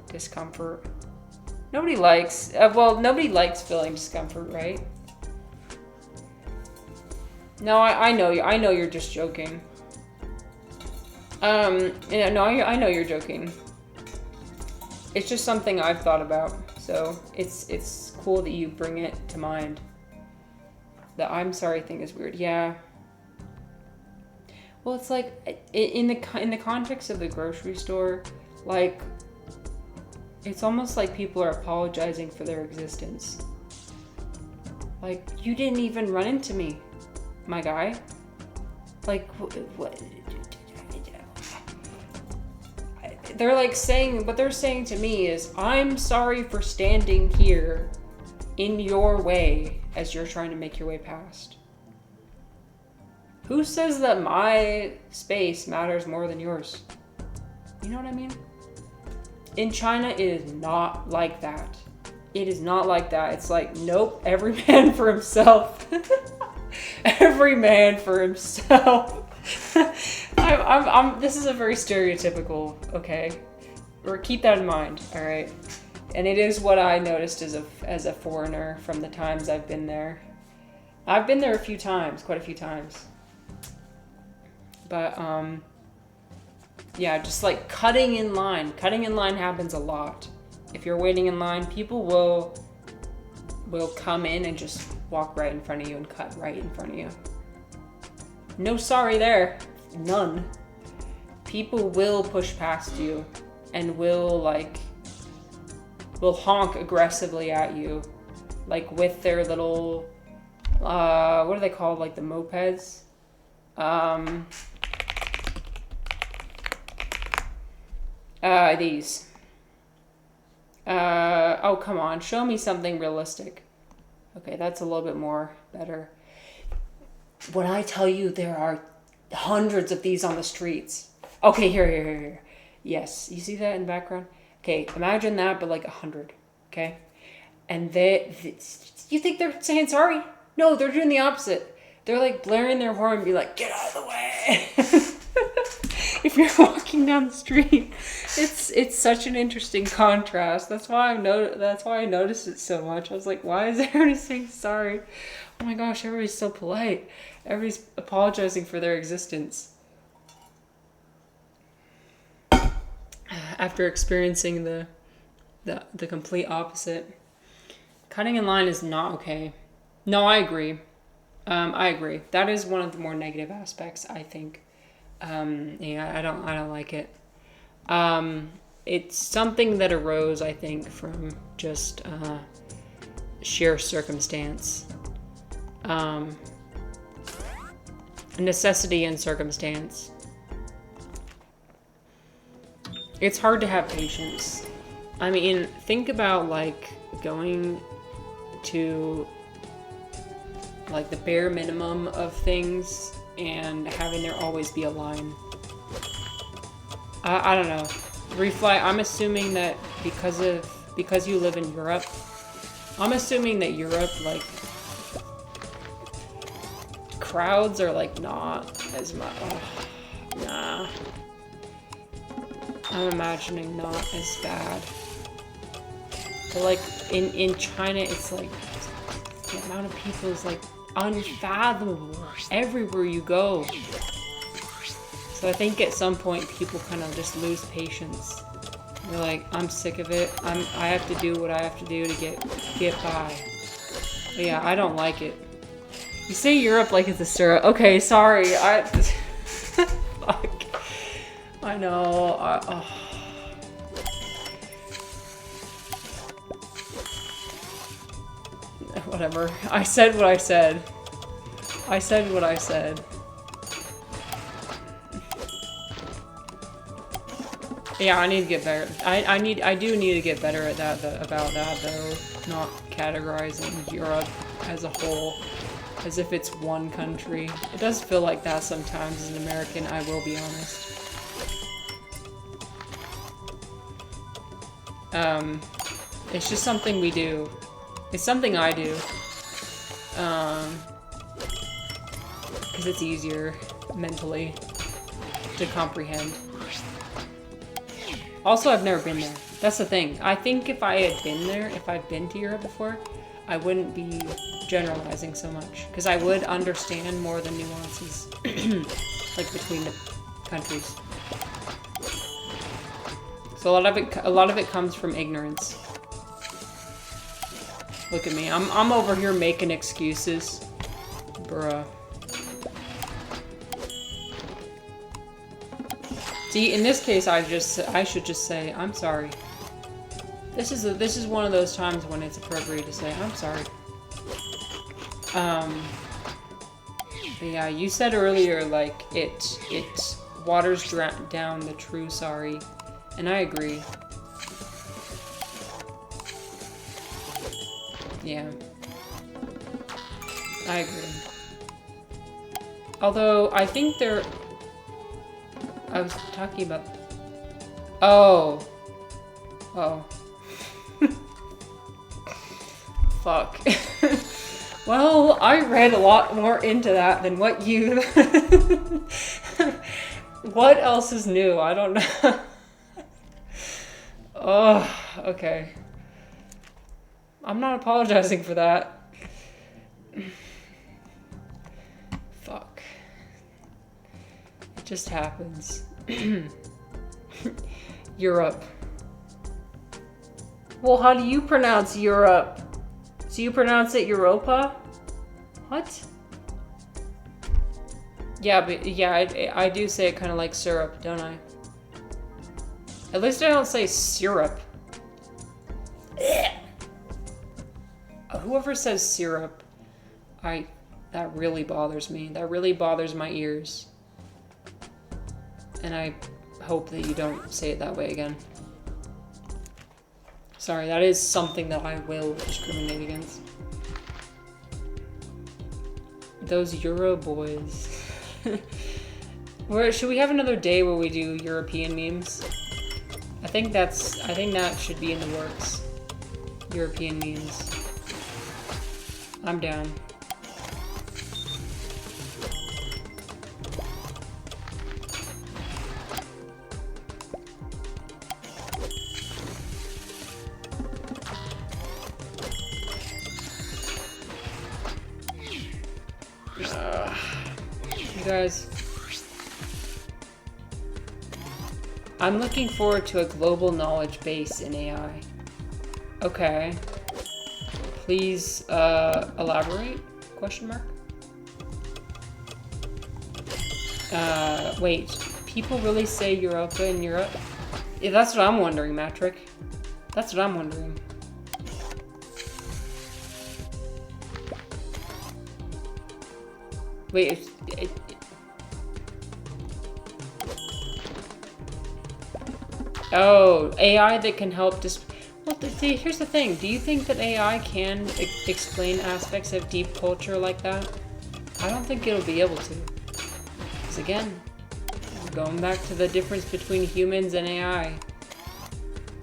discomfort. Nobody likes feeling discomfort, right? No, I know you. I know you're just joking. Yeah, no, I know you're joking. It's just something I've thought about, so it's cool that you bring it to mind. The I'm sorry thing is weird. Yeah. Well, it's like in the context of the grocery store, like it's almost like people are apologizing for their existence. Like, you didn't even run into me, my guy. Like, what? They're like saying, what they're saying to me is, I'm sorry for standing here in your way as you're trying to make your way past. Who says that my space matters more than yours? You know what I mean? In China, it is not like that. It is not like that. It's like, nope, every man for himself. Every man for himself. This is a very stereotypical, okay? Or keep that in mind, all right? And it is what I noticed as a foreigner from the times I've been there. I've been there a few times, quite a few times. But, yeah, just like cutting in line. Cutting in line happens a lot. If you're waiting in line, people will come in and just walk right in front of you and cut right in front of you. No sorry there. None. People will push past you and will honk aggressively at you. Like with their little, what are they called? Like the mopeds? These. Oh, come on. Show me something realistic. Okay, that's a little bit more better. When I tell you there are hundreds of these on the streets. Okay, here. Yes, you see that in the background? Okay, imagine that, but like 100. Okay? And you think they're saying sorry? No, they're doing the opposite. They're like blaring their horn and be like, get out of the way. If you're walking down the street, it's such an interesting contrast. That's why I noticed it so much. I was like, why is everybody saying sorry? Oh my gosh, everybody's so polite. Everybody's apologizing for their existence. After experiencing the complete opposite. Cutting in line is not okay. No, I agree. I agree. That is one of the more negative aspects, I think. Yeah, I don't like it. It's something that arose, I think, from just sheer circumstance. Necessity and circumstance. It's hard to have patience. I mean, think about like going to like the bare minimum of things and having there always be a line. I don't know. Refly, I'm assuming that because you live in Europe, I'm assuming that Europe, like, crowds are like not as much. Nah. I'm imagining not as bad. But like in China, it's like the amount of people is like unfathomable everywhere you go. So I think at some point people kind of just lose patience. They're like, I'm sick of it. I have to do what I have to do to get by. But yeah, I don't like it. You say Europe like it's a syrup. Okay, sorry. Fuck. I know. Whatever. I said what I said. I said what I said. Yeah, I need to get better. I do need to get better at that about that though. Not categorizing Europe as a whole as if it's one country. It does feel like that sometimes as an American, I will be honest. It's just something we do. It's something I do. Because it's easier mentally to comprehend. Also, I've never been there. That's the thing. I think if I had been there, if I'd been to Europe before, I wouldn't be generalizing so much. Because I would understand more the nuances, like between the countries. So a lot of it comes from ignorance. Look at me. I'm over here making excuses. Bruh. See, in this case, I should just say, I'm sorry. This is one of those times when it's appropriate to say, I'm sorry. But yeah, you said earlier, like, it waters down the true sorry. And I agree. Yeah. I agree. Although, I think I was talking about... Oh. Oh. Fuck. Well, I read a lot more into that than what you... What else is new? I don't know. Oh, okay. I'm not apologizing for that. Fuck. It just happens. Europe. Well, how do you pronounce Europe? So you pronounce it Europa? What? Yeah, but yeah, I do say it kind of like syrup, don't I? At least I don't say syrup. Whoever says syrup, that really bothers me. That really bothers my ears. And I hope that you don't say it that way again. Sorry, that is something that I will discriminate against. Those Euro boys. Should we have another day where we do European memes? I think that should be in the works. European memes. I'm down. You guys, I'm looking forward to a global knowledge base in AI. Okay. Please elaborate? Question mark? Wait. People really say Europa in Europe? Yeah, that's what I'm wondering, Matrick. That's what I'm wondering. Wait, oh, AI that can help well, see, here's the thing. Do you think that AI can explain aspects of deep culture like that? I don't think it'll be able to. Because again, going back to the difference between humans and AI.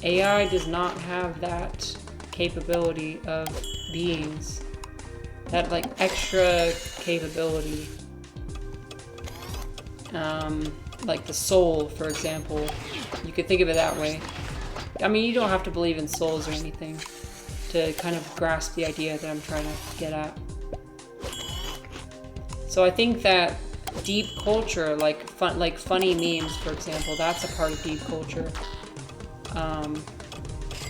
AI does not have that capability of beings. That, like, extra capability. Like the soul, for example. You could think of it that way. I mean, you don't have to believe in souls or anything to kind of grasp the idea that I'm trying to get at. So I think that deep culture, like funny memes, for example, that's a part of deep culture.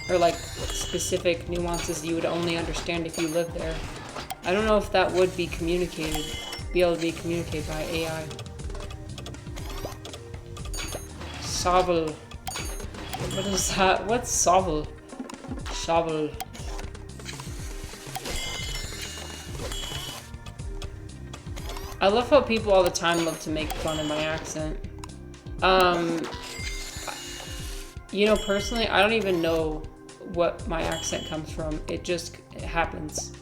Or like specific nuances you would only understand if you lived there. I don't know if that would be able to be communicated by AI. Shovel. What is that? What's shovel? Shovel. I love how people all the time love to make fun of my accent. You know, personally, I don't even know what my accent comes from. It happens.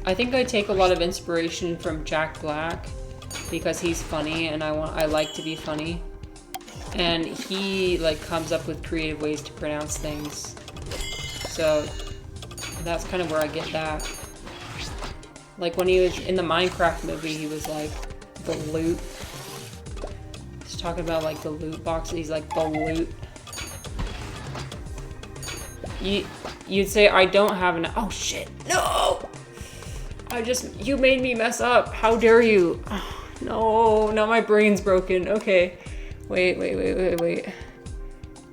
I think I take a lot of inspiration from Jack Black because he's funny and I like to be funny. And he like comes up with creative ways to pronounce things. So that's kind of where I get that. Like when he was in the Minecraft movie, he was like the loot. He's talking about like the loot boxes. He's like the loot. You'd say I don't have an. Oh shit! No! You made me mess up. How dare you? Oh, no, now my brain's broken. Okay. Wait.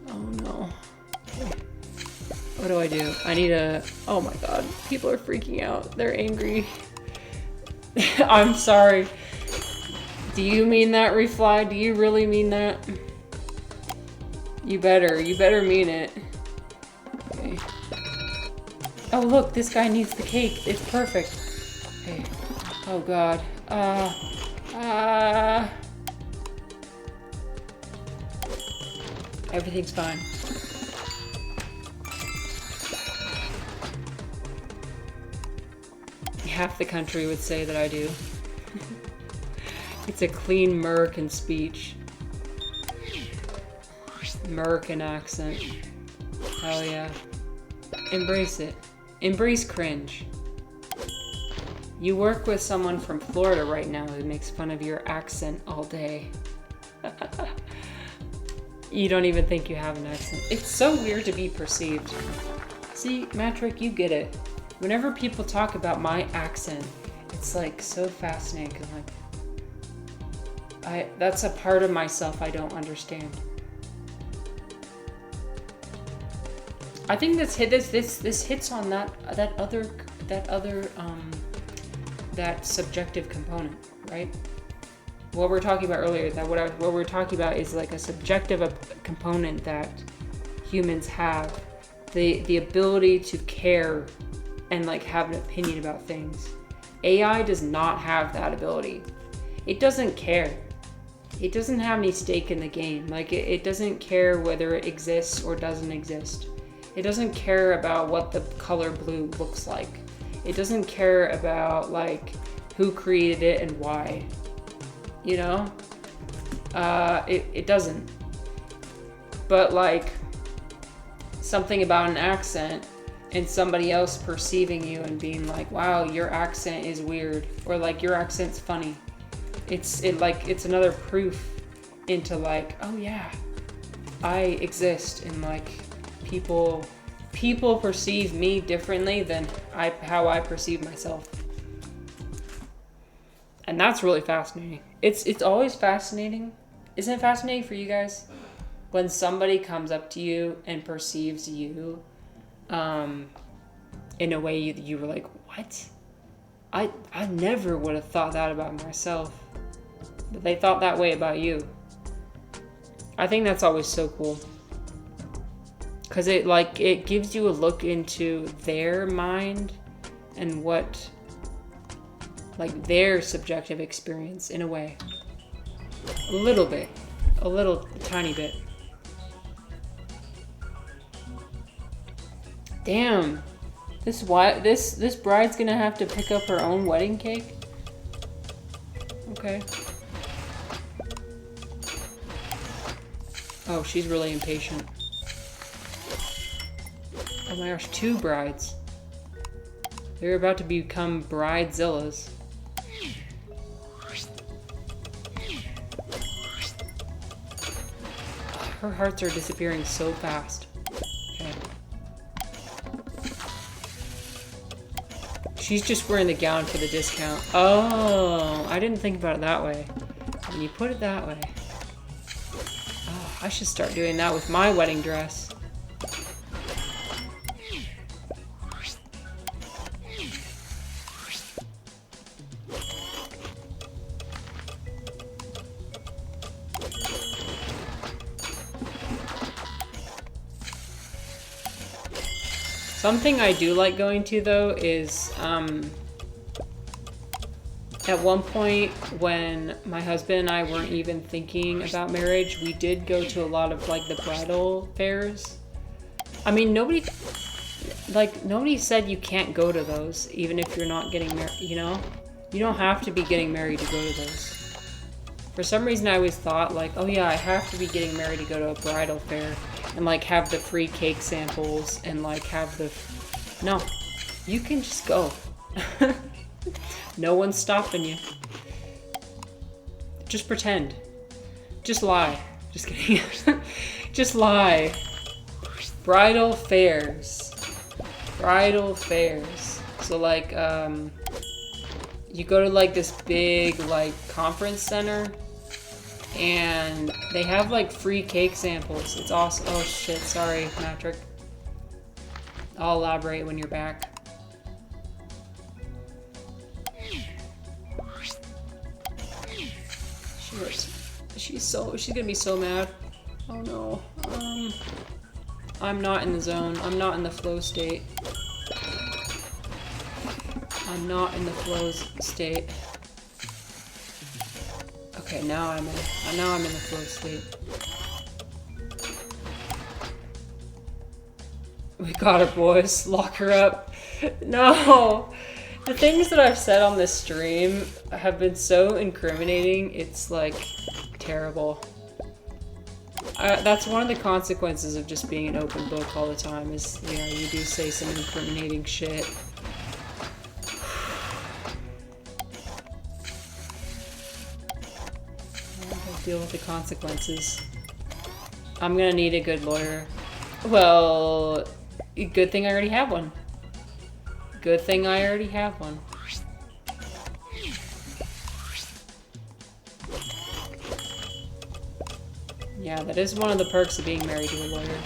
Oh no. What do I do? I need a... Oh my god. People are freaking out. They're angry. I'm sorry. Do you mean that, Refly? Do you really mean that? You better mean it. Okay. Oh look, this guy needs the cake. It's perfect. Okay. Oh god. Everything's fine. half the country would say that I do. It's a clean American speech. American accent. Hell yeah. Embrace it. Embrace cringe. You work with someone from Florida right now who makes fun of your accent all day. You don't even think you have an accent. It's so weird to be perceived. See, Matrick, you get it. Whenever people talk about my accent, it's like so fascinating. Like, that's a part of myself I don't understand. I think this hits on that subjective component, right? What we're talking about earlier, what we're talking about is like a subjective component that humans have, the ability to care and like have an opinion about things. AI does not have that ability. It doesn't care. It doesn't have any stake in the game. Like it doesn't care whether it exists or doesn't exist. It doesn't care about what the color blue looks like. It doesn't care about like who created it and why. You know? It doesn't. But like something about an accent and somebody else perceiving you and being like, wow, your accent is weird, or like your accent's funny. It's another proof into like, oh yeah, I exist, and like people perceive me differently than how I perceive myself. And that's really fascinating. It's always fascinating. Isn't it fascinating for you guys? When somebody comes up to you and perceives you in a way you were like, what? I never would have thought that about myself. But they thought that way about you. I think that's always so cool. Because it gives you a look into their mind and what, like their subjective experience in a way. A little tiny bit. Damn, this bride's gonna have to pick up her own wedding cake? Okay. Oh, she's really impatient. Oh my gosh, 2 brides. They're about to become bridezillas. Her hearts are disappearing so fast. Okay. She's just wearing the gown for the discount. Oh, I didn't think about it that way. When you put it that way. Oh, I should start doing that with my wedding dress. Something I do like going to though is at one point when my husband and I weren't even thinking about marriage, we did go to a lot of like the bridal fairs. I mean, nobody said you can't go to those even if you're not getting married, you know? You don't have to be getting married to go to those. For some reason I always thought like, oh yeah, I have to be getting married to go to a bridal fair. And like have the free cake samples and like have the... No, you can just go. No one's stopping you. Just pretend. Just lie. Just kidding. Just lie. Bridal fairs. Bridal fairs. So like, you go to like this big like conference center. And they have like free cake samples. It's awesome. Oh shit, sorry, Matrick. I'll elaborate when you're back. She's gonna be so mad. Oh no. I'm not in the zone. I'm not in the flow state. I'm not in the flow state. Okay, now I'm in the flow state. We got her, boys. Lock her up. No! The things that I've said on this stream have been so incriminating, it's like terrible. That's one of the consequences of just being an open book all the time is, you know, you do say some incriminating shit. I gotta deal with the consequences. I'm gonna need a good lawyer. Well, good thing I already have one. Good thing I already have one. Yeah, that is one of the perks of being married to a lawyer.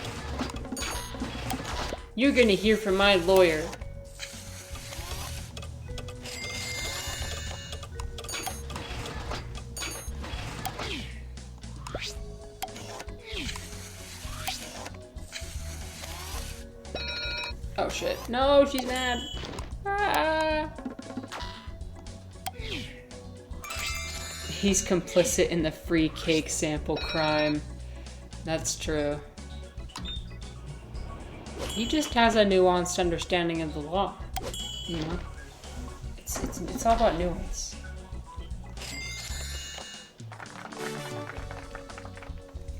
You're gonna hear from my lawyer. Oh shit. No, she's mad. Ah. He's complicit in the free cake sample crime. That's true. He just has a nuanced understanding of the law. You know? It's all about nuance.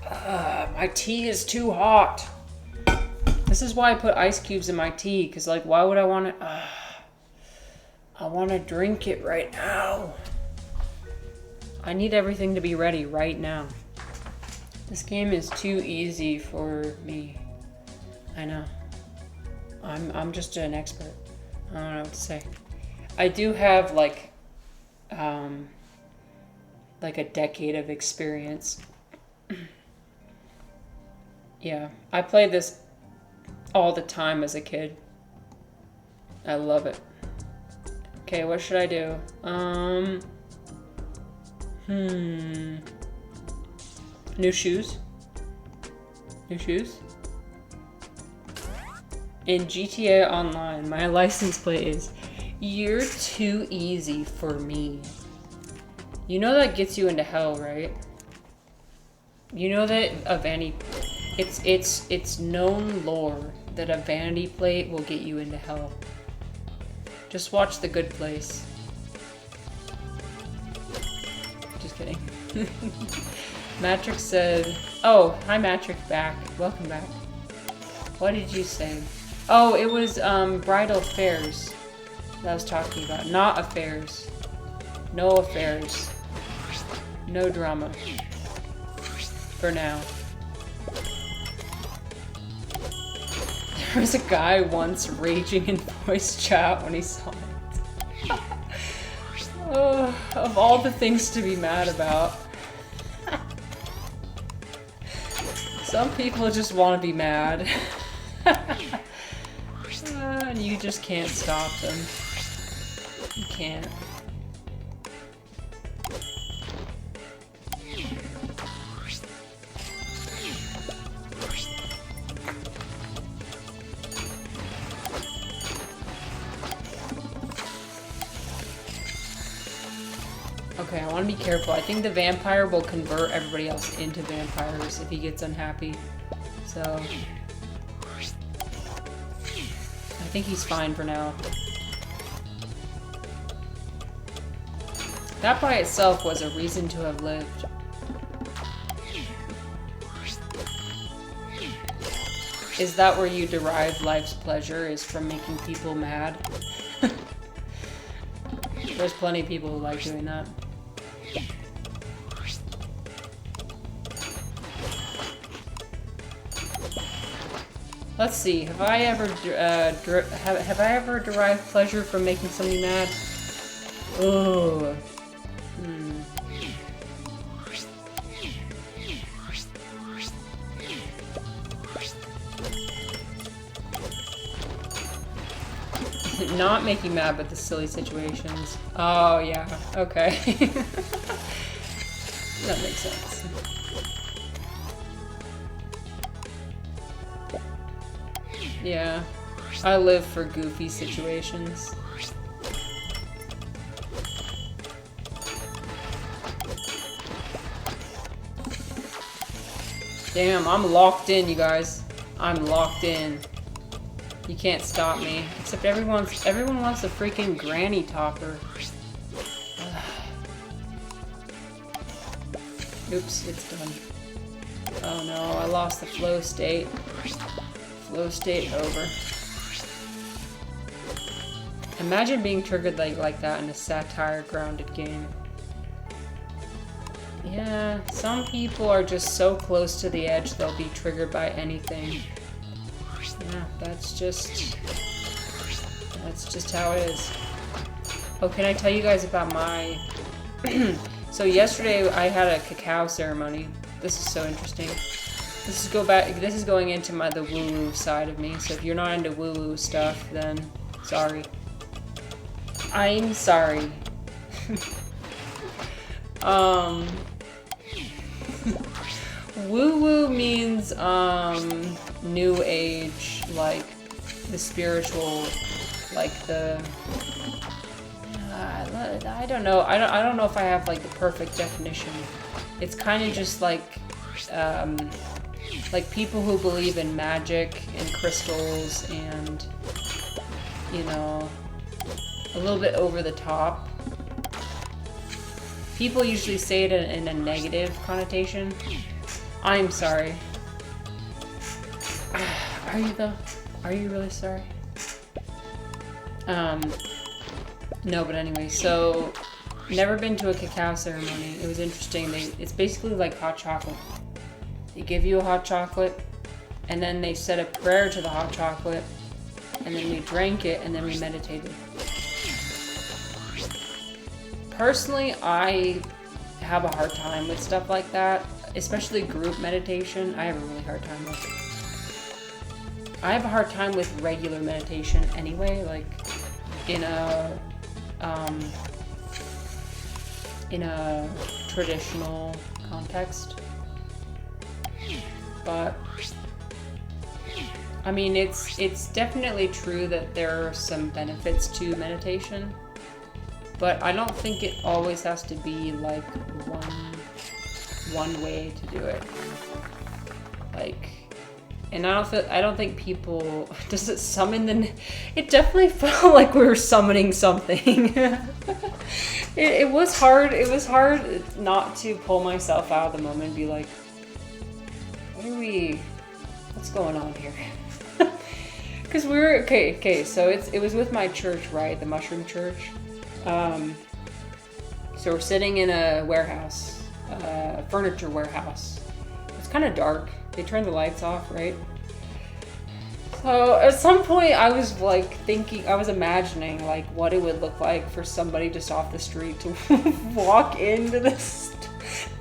My tea is too hot. This is why I put ice cubes in my tea, because, like, why would I want to... I want to drink it right now. I need everything to be ready right now. This game is too easy for me. I know. I'm just an expert. I don't know what to say. I do have, like a decade of experience. Yeah, I played this all the time as a kid. I love it. Okay, what should I do? New shoes? New shoes? In GTA Online, my license plate is, "You're too easy for me." You know that gets you into hell, right? You know that a vanity... It's known lore that a vanity plate will get you into hell. Just watch The Good Place. Just kidding. Matrix said... Oh, hi Matrix, back. Welcome back. What did you say? Oh, it was bridal affairs that I was talking about. Not affairs. No affairs. No drama. For now. There was a guy once raging in voice chat when he saw it. Of all the things to be mad about. Some people just want to be mad. And you just can't stop them. You can't. Okay, I want to be careful. I think the vampire will convert everybody else into vampires if he gets unhappy. So... I think he's fine for now. That by itself was a reason to have lived. Is that where you derive life's pleasure, is from making people mad? There's plenty of people who like doing that. Let's see. Have I ever have I ever derived pleasure from making somebody mad? Oh. Not making mad, but the silly situations. Oh yeah. Okay. That makes sense. Yeah, I live for goofy situations. Damn, I'm locked in, you guys. I'm locked in. You can't stop me. Except everyone wants a freaking granny topper. Oops, it's done. Oh no, I lost the flow state. Flow state over. Imagine being triggered like that in a satire grounded game. Yeah, some people are just so close to the edge they'll be triggered by anything. Yeah, that's just how it is. Oh, can I tell you guys about my... So yesterday I had a cacao ceremony. This is so interesting. This is going into the woo-woo side of me. So if you're not into woo-woo stuff, then sorry. I'm sorry. Woo-woo means new age, like the spiritual, like the I don't know. I don't know if I have like the perfect definition. It's kind of just like people who believe in magic and crystals and, you know, a little bit over the top. People usually say it in a negative connotation. I'm sorry. Are you though? Are you really sorry? No, but anyway, so never been to a cacao ceremony. It was interesting. It's basically like hot chocolate. They give you a hot chocolate, and then they said a prayer to the hot chocolate, and then we drank it, and then we meditated. Personally, I have a hard time with stuff like that, especially group meditation. I have a really hard time with it. I have a hard time with regular meditation anyway, like in a traditional context. But I mean, it's definitely true that there are some benefits to meditation, but I don't think it always has to be like one way to do it. Like, and I don't think people, does it summon it definitely felt like we were summoning something. It was hard not to pull myself out of the moment and be like, what's going on here? Because we were, okay, so it was with my church, right? The Mushroom Church. So we're sitting in a warehouse, furniture warehouse. It's kind of dark. They turned the lights off, right? So at some point I was like I was imagining like what it would look like for somebody just off the street to walk into this.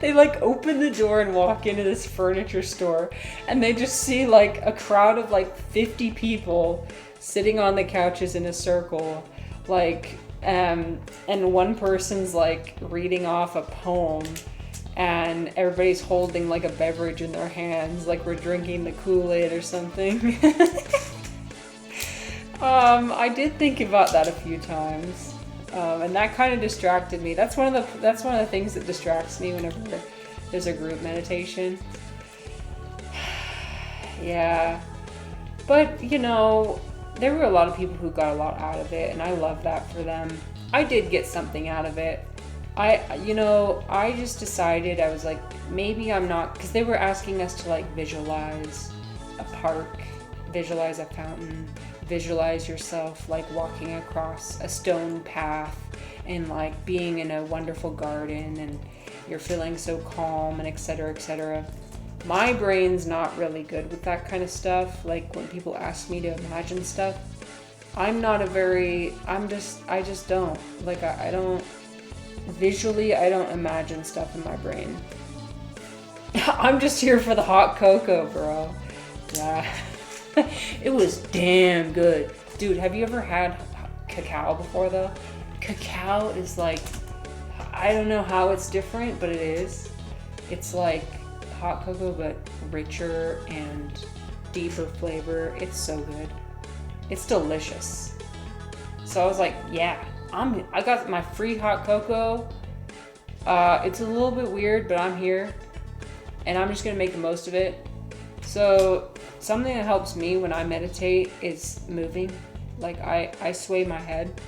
They like open the door and walk into this furniture store, and they just see like a crowd of like 50 people sitting on the couches in a circle, like, and one person's like reading off a poem, and everybody's holding like a beverage in their hands, like we're drinking the Kool-Aid or something. I did think about that a few times. And that kind of distracted me. That's one of the things that distracts me whenever there's a group meditation. Yeah. But, you know, there were a lot of people who got a lot out of it, and I love that for them. I did get something out of it. I just decided, I was like, maybe I'm not, because they were asking us to like visualize a park, visualize a fountain, visualize yourself like walking across a stone path and like being in a wonderful garden and you're feeling so calm and etc., etc. My brain's not really good with that kind of stuff. Like when people ask me to imagine stuff, I just don't. Like I don't, visually I don't imagine stuff in my brain. I'm just here for the hot cocoa, bro. Yeah. It was damn good. Dude, have you ever had cacao before though? Cacao is like, I don't know how it's different, but it is. It's like hot cocoa, but richer and deeper flavor. It's so good. It's delicious. So I was like, yeah, I got my free hot cocoa. It's a little bit weird, but I'm here. And I'm just gonna make the most of it. So something that helps me when I meditate is moving. Like I sway my head.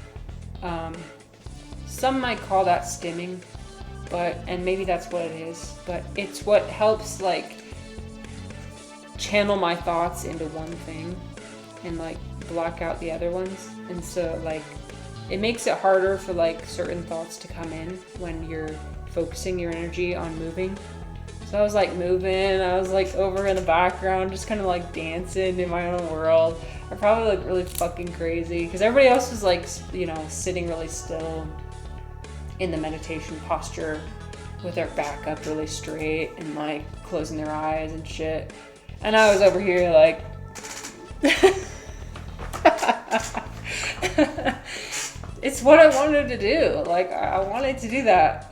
Some might call that stimming, and maybe that's what it is, but it's what helps like channel my thoughts into one thing and like block out the other ones. And so like it makes it harder for like certain thoughts to come in when you're focusing your energy on moving. So I was like moving, I was like over in the background, just kind of like dancing in my own world. I probably look really fucking crazy because everybody else was like, you know, sitting really still in the meditation posture with their back up really straight and like closing their eyes and shit. And I was over here like, it's what I wanted to do. Like I wanted to do that.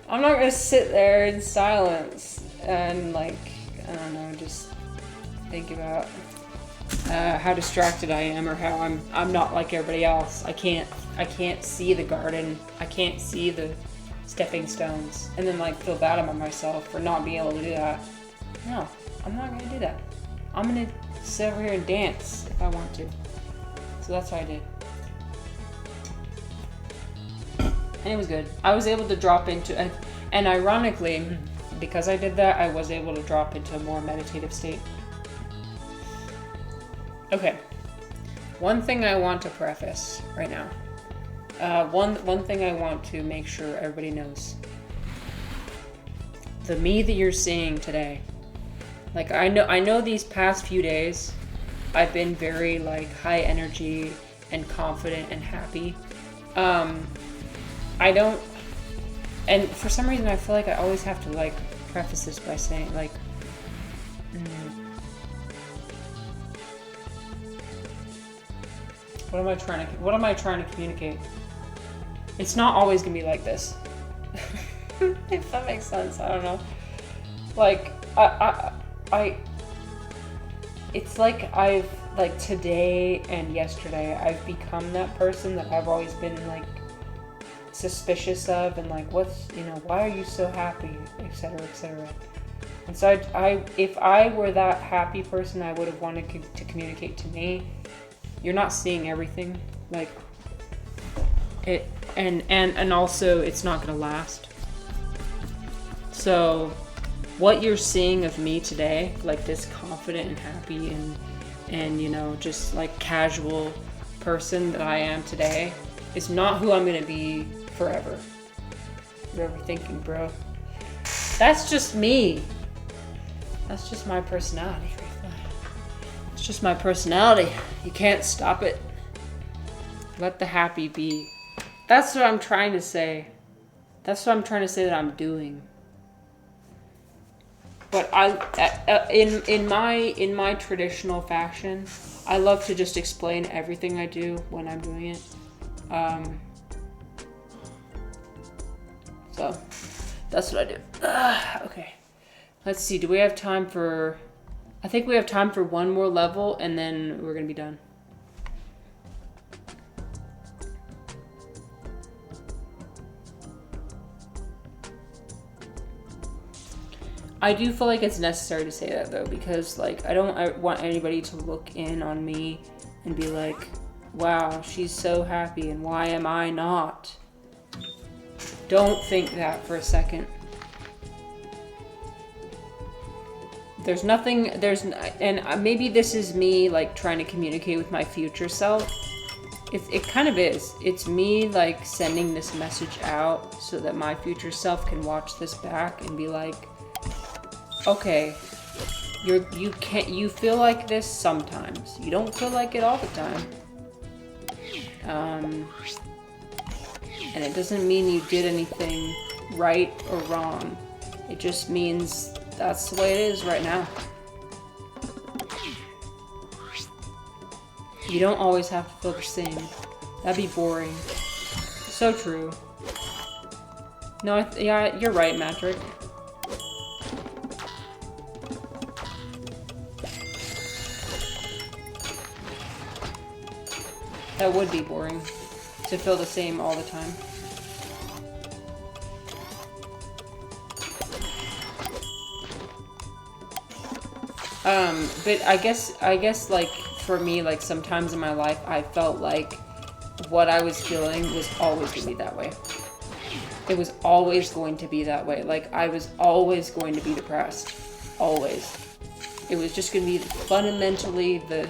I'm not gonna sit there in silence and like, I don't know, just think about how distracted I am or how I'm not like everybody else. I can't see the garden. I can't see the stepping stones and then like feel bad about myself for not being able to do that. No, I'm not gonna do that. I'm gonna sit over here and dance if I want to. So that's what I did. And it was good. I was able to drop into, and ironically, because I did that, I was able to drop into a more meditative state. Okay. One thing I want to preface right now. One thing I want to make sure everybody knows. The me that you're seeing today. Like I know these past few days, I've been very like high energy and confident and happy. I don't, and for some reason I feel like I always have to like preface this by saying like, what am I trying to communicate? It's not always gonna be like this. If that makes sense, I don't know. Like it's like I've like today and yesterday I've become that person that I've always been like suspicious of and like what's, you know, why are you so happy, etc., etc. And so if I were that happy person, I would have wanted to communicate to me, you're not seeing everything, like it, and also it's not gonna last. So what you're seeing of me today, like this confident and happy and you know, just like casual person that I am today, is not who I'm gonna be forever. You're overthinking, bro. That's just me. That's just my personality. It's just my personality. You can't stop it. Let the happy be. That's what I'm trying to say. That's what I'm trying to say that I'm doing. But in my traditional fashion, I love to just explain everything I do when I'm doing it. So that's what I do. Okay. Let's see. Do we have time for... I think we have time for one more level and then we're going to be done. I do feel like it's necessary to say that though, because like I want anybody to look in on me and be like, wow, she's so happy and why am I not? Don't think that for a second. There's nothing, and maybe this is me like trying to communicate with my future self. It kind of is. It's me like sending this message out so that my future self can watch this back and be like, okay, you feel like this sometimes. You don't feel like it all the time. And it doesn't mean you did anything right or wrong. It just means that's the way it is right now. You don't always have to feel the same. That'd be boring. So true. No, yeah, you're right, Matrick. That would be boring, to feel the same all the time. But I guess like for me, like sometimes in my life, I felt like what I was feeling was always going to be that way. It was always going to be that way. Like I was always going to be depressed. Always. It was just going to be fundamentally the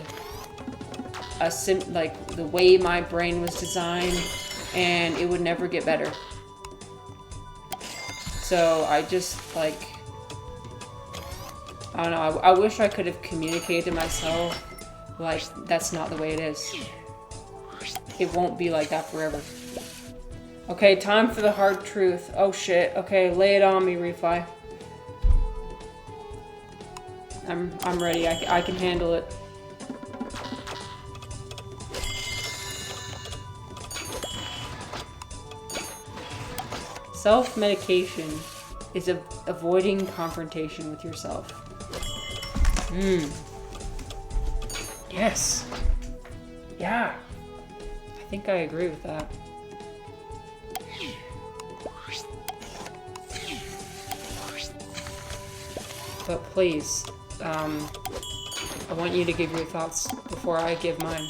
way my brain was designed, and it would never get better. So I just like, I don't know, I wish I could have communicated to myself, like, that's not the way it is. It won't be like that forever. Okay, time for the hard truth. Oh shit. Okay, lay it on me, Refly. I'm ready. I can handle it. Self-medication is avoiding confrontation with yourself. Yes. Yeah. I think I agree with that. But please, I want you to give your thoughts before I give mine.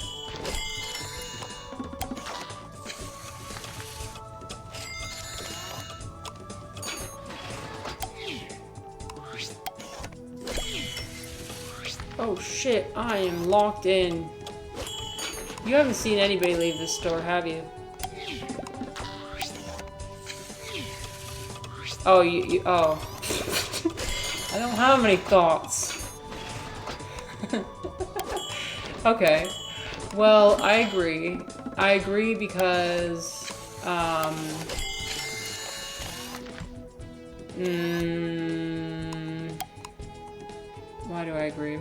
Oh shit, I am locked in. You haven't seen anybody leave this store, have you? Oh, oh. I don't have any thoughts. Okay. Well, I agree. I agree because, why do I agree?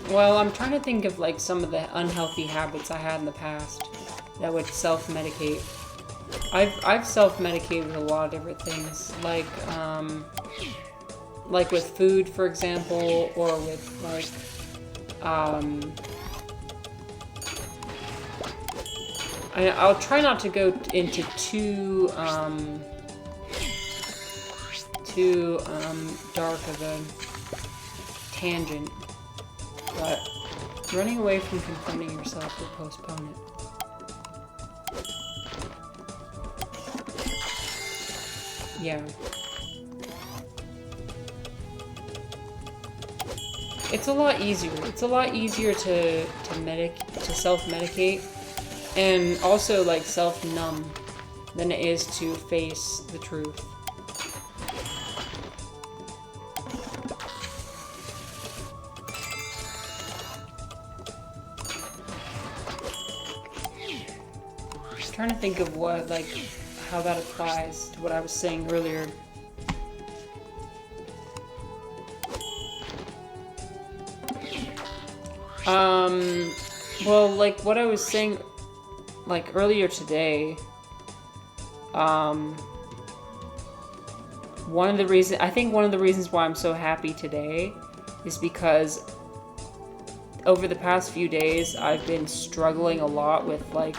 Well, I'm trying to think of like some of the unhealthy habits I had in the past that would self-medicate. I've self-medicated with a lot of different things, like with food, for example, or with like, I'll try not to go into too dark of a tangent, but running away from confronting yourself will postpone it. Yeah. It's a lot easier. It's a lot easier to self-medicate and also like self-numb than it is to face the truth. I'm trying to think of what, like, how that applies to what I was saying earlier. Well, like what I was saying, like earlier today, one of the reasons why I'm so happy today is because over the past few days, I've been struggling a lot with like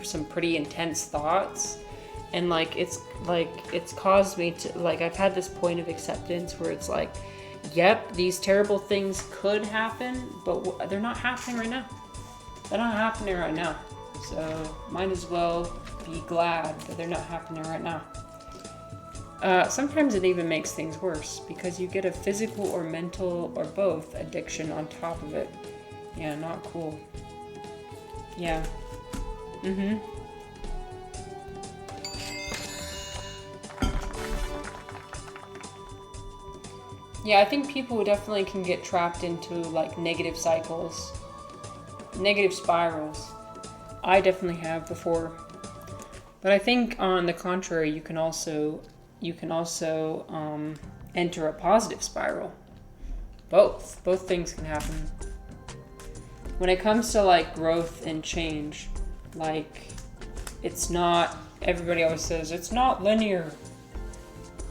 some pretty intense thoughts. And like it's caused me to, like, I've had this point of acceptance where it's like, yep, these terrible things could happen, but they're not happening right now. They're not happening right now. So might as well be glad that they're not happening right now. Sometimes it even makes things worse because you get a physical or mental or both addiction on top of it. Yeah, not cool. Yeah. Yeah, I think people definitely can get trapped into like negative cycles, negative spirals. I definitely have before. But I think on the contrary, you can also enter a positive spiral. Both things can happen. When it comes to like growth and change, like it's not, everybody always says it's not linear.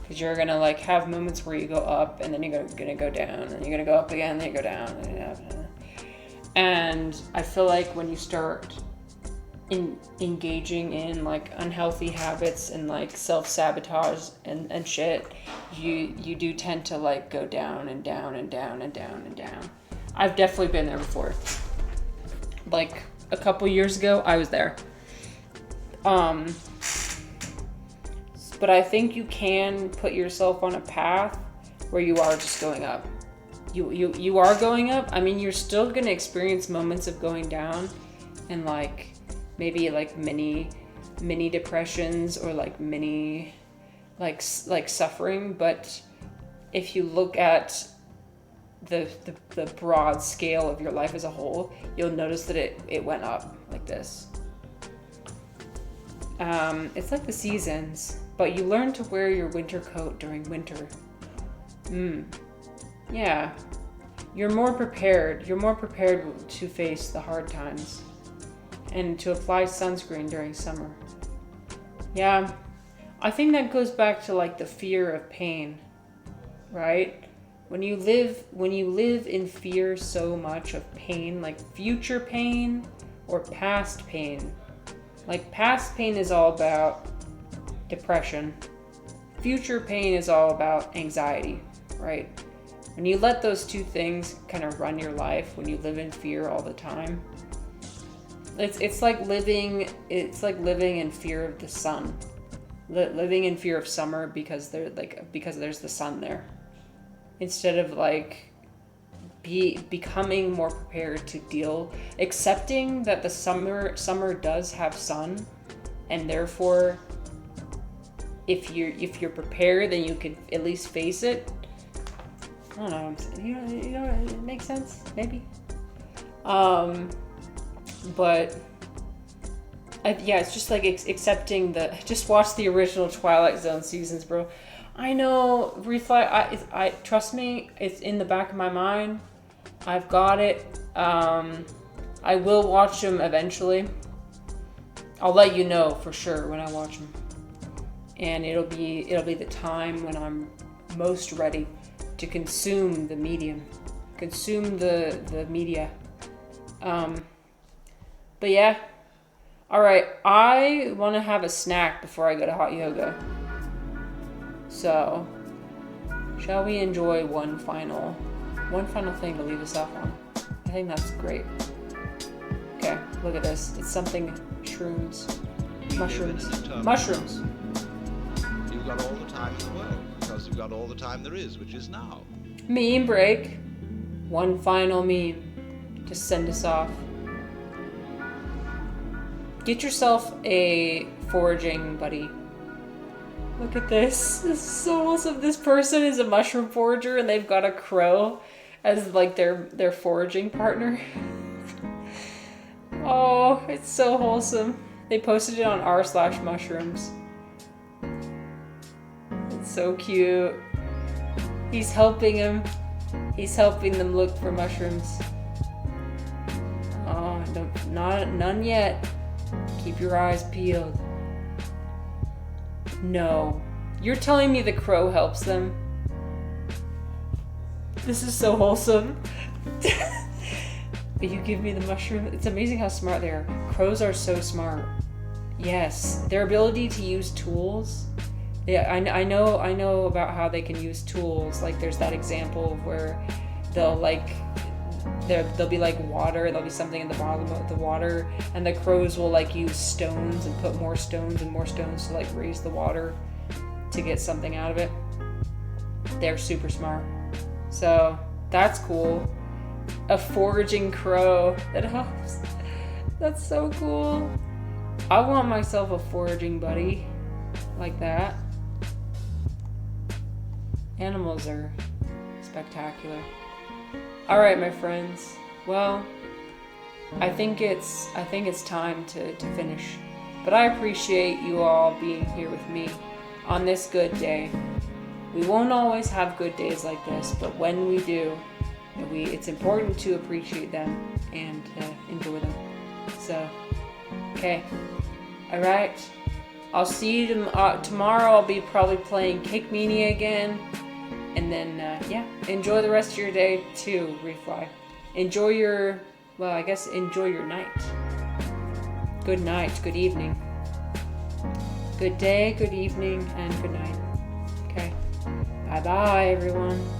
Because you're gonna like have moments where you go up and then you're gonna go down and you're gonna go up again and then you go down and up. And I feel like when you start engaging in like unhealthy habits and like self-sabotage and shit, you do tend to like go down and down and down and down and down. I've definitely been there before. Like a couple years ago, I was there. But I think you can put yourself on a path where you are just going up. You are going up. I mean, you're still gonna experience moments of going down and like maybe like mini depressions or like mini like suffering, but if you look at the broad scale of your life as a whole, you'll notice that it went up like this. It's like the seasons, but you learn to wear your winter coat during winter. Yeah. You're more prepared. You're more prepared to face the hard times and to apply sunscreen during summer. Yeah. I think that goes back to like the fear of pain, right? When you live in fear so much of pain, like future pain or past pain. Like past pain is all about depression. Future pain is all about anxiety, right? When you let those two things kind of run your life, when you live in fear all the time, it's like living in fear of the sun, living in fear of summer because there's the sun there, instead of like becoming more prepared to deal, accepting that the summer does have sun, and therefore if you're prepared, then you could at least face it. I don't know. You know, it makes sense, maybe. But it's just like accepting just watch the original Twilight Zone seasons, bro. I know, I trust me, it's in the back of my mind. I've got it. I will watch them eventually. I'll let you know for sure when I watch them. And it'll be the time when I'm most ready to consume the medium, consume the media. But yeah. All right, I want to have a snack before I go to hot yoga. So, shall we enjoy one final thing to leave us off on? I think that's great. Okay, look at this. It's something shrooms. Mushrooms. You've got all the time in the world, because you've got all the time there is, which is now. Meme break. One final meme to send us off. Get yourself a foraging buddy. Look at this. This is so awesome. This person is a mushroom forager and they've got a crow as like their foraging partner. Oh, it's so wholesome. They posted it on r/mushrooms. It's so cute. He's helping him. He's helping them look for mushrooms. Oh, none yet. Keep your eyes peeled. No. You're telling me the crow helps them? This is so wholesome. But you give me the mushroom. It's amazing how smart they are. Crows are so smart. Yes. Their ability to use tools. Yeah, I know about how they can use tools. Like there's that example of where there'll be like water, there'll be something in the bottom of the water, and the crows will like use stones and put more stones and more stones to like raise the water to get something out of it. They're super smart. So that's cool. A foraging crow that helps. That's so cool. I want myself a foraging buddy like that. Animals are spectacular. All right, my friends. Well, I think it's time to finish. But I appreciate you all being here with me on this good day. We won't always have good days like this, but when we do, it's important to appreciate them and enjoy them. So, okay. All right. I'll see you tomorrow. I'll be probably playing Cake Mania again. And then, enjoy the rest of your day too, Refly. Enjoy your night. good night, good evening. Good day, good evening, and good night. Okay. Bye-bye, everyone.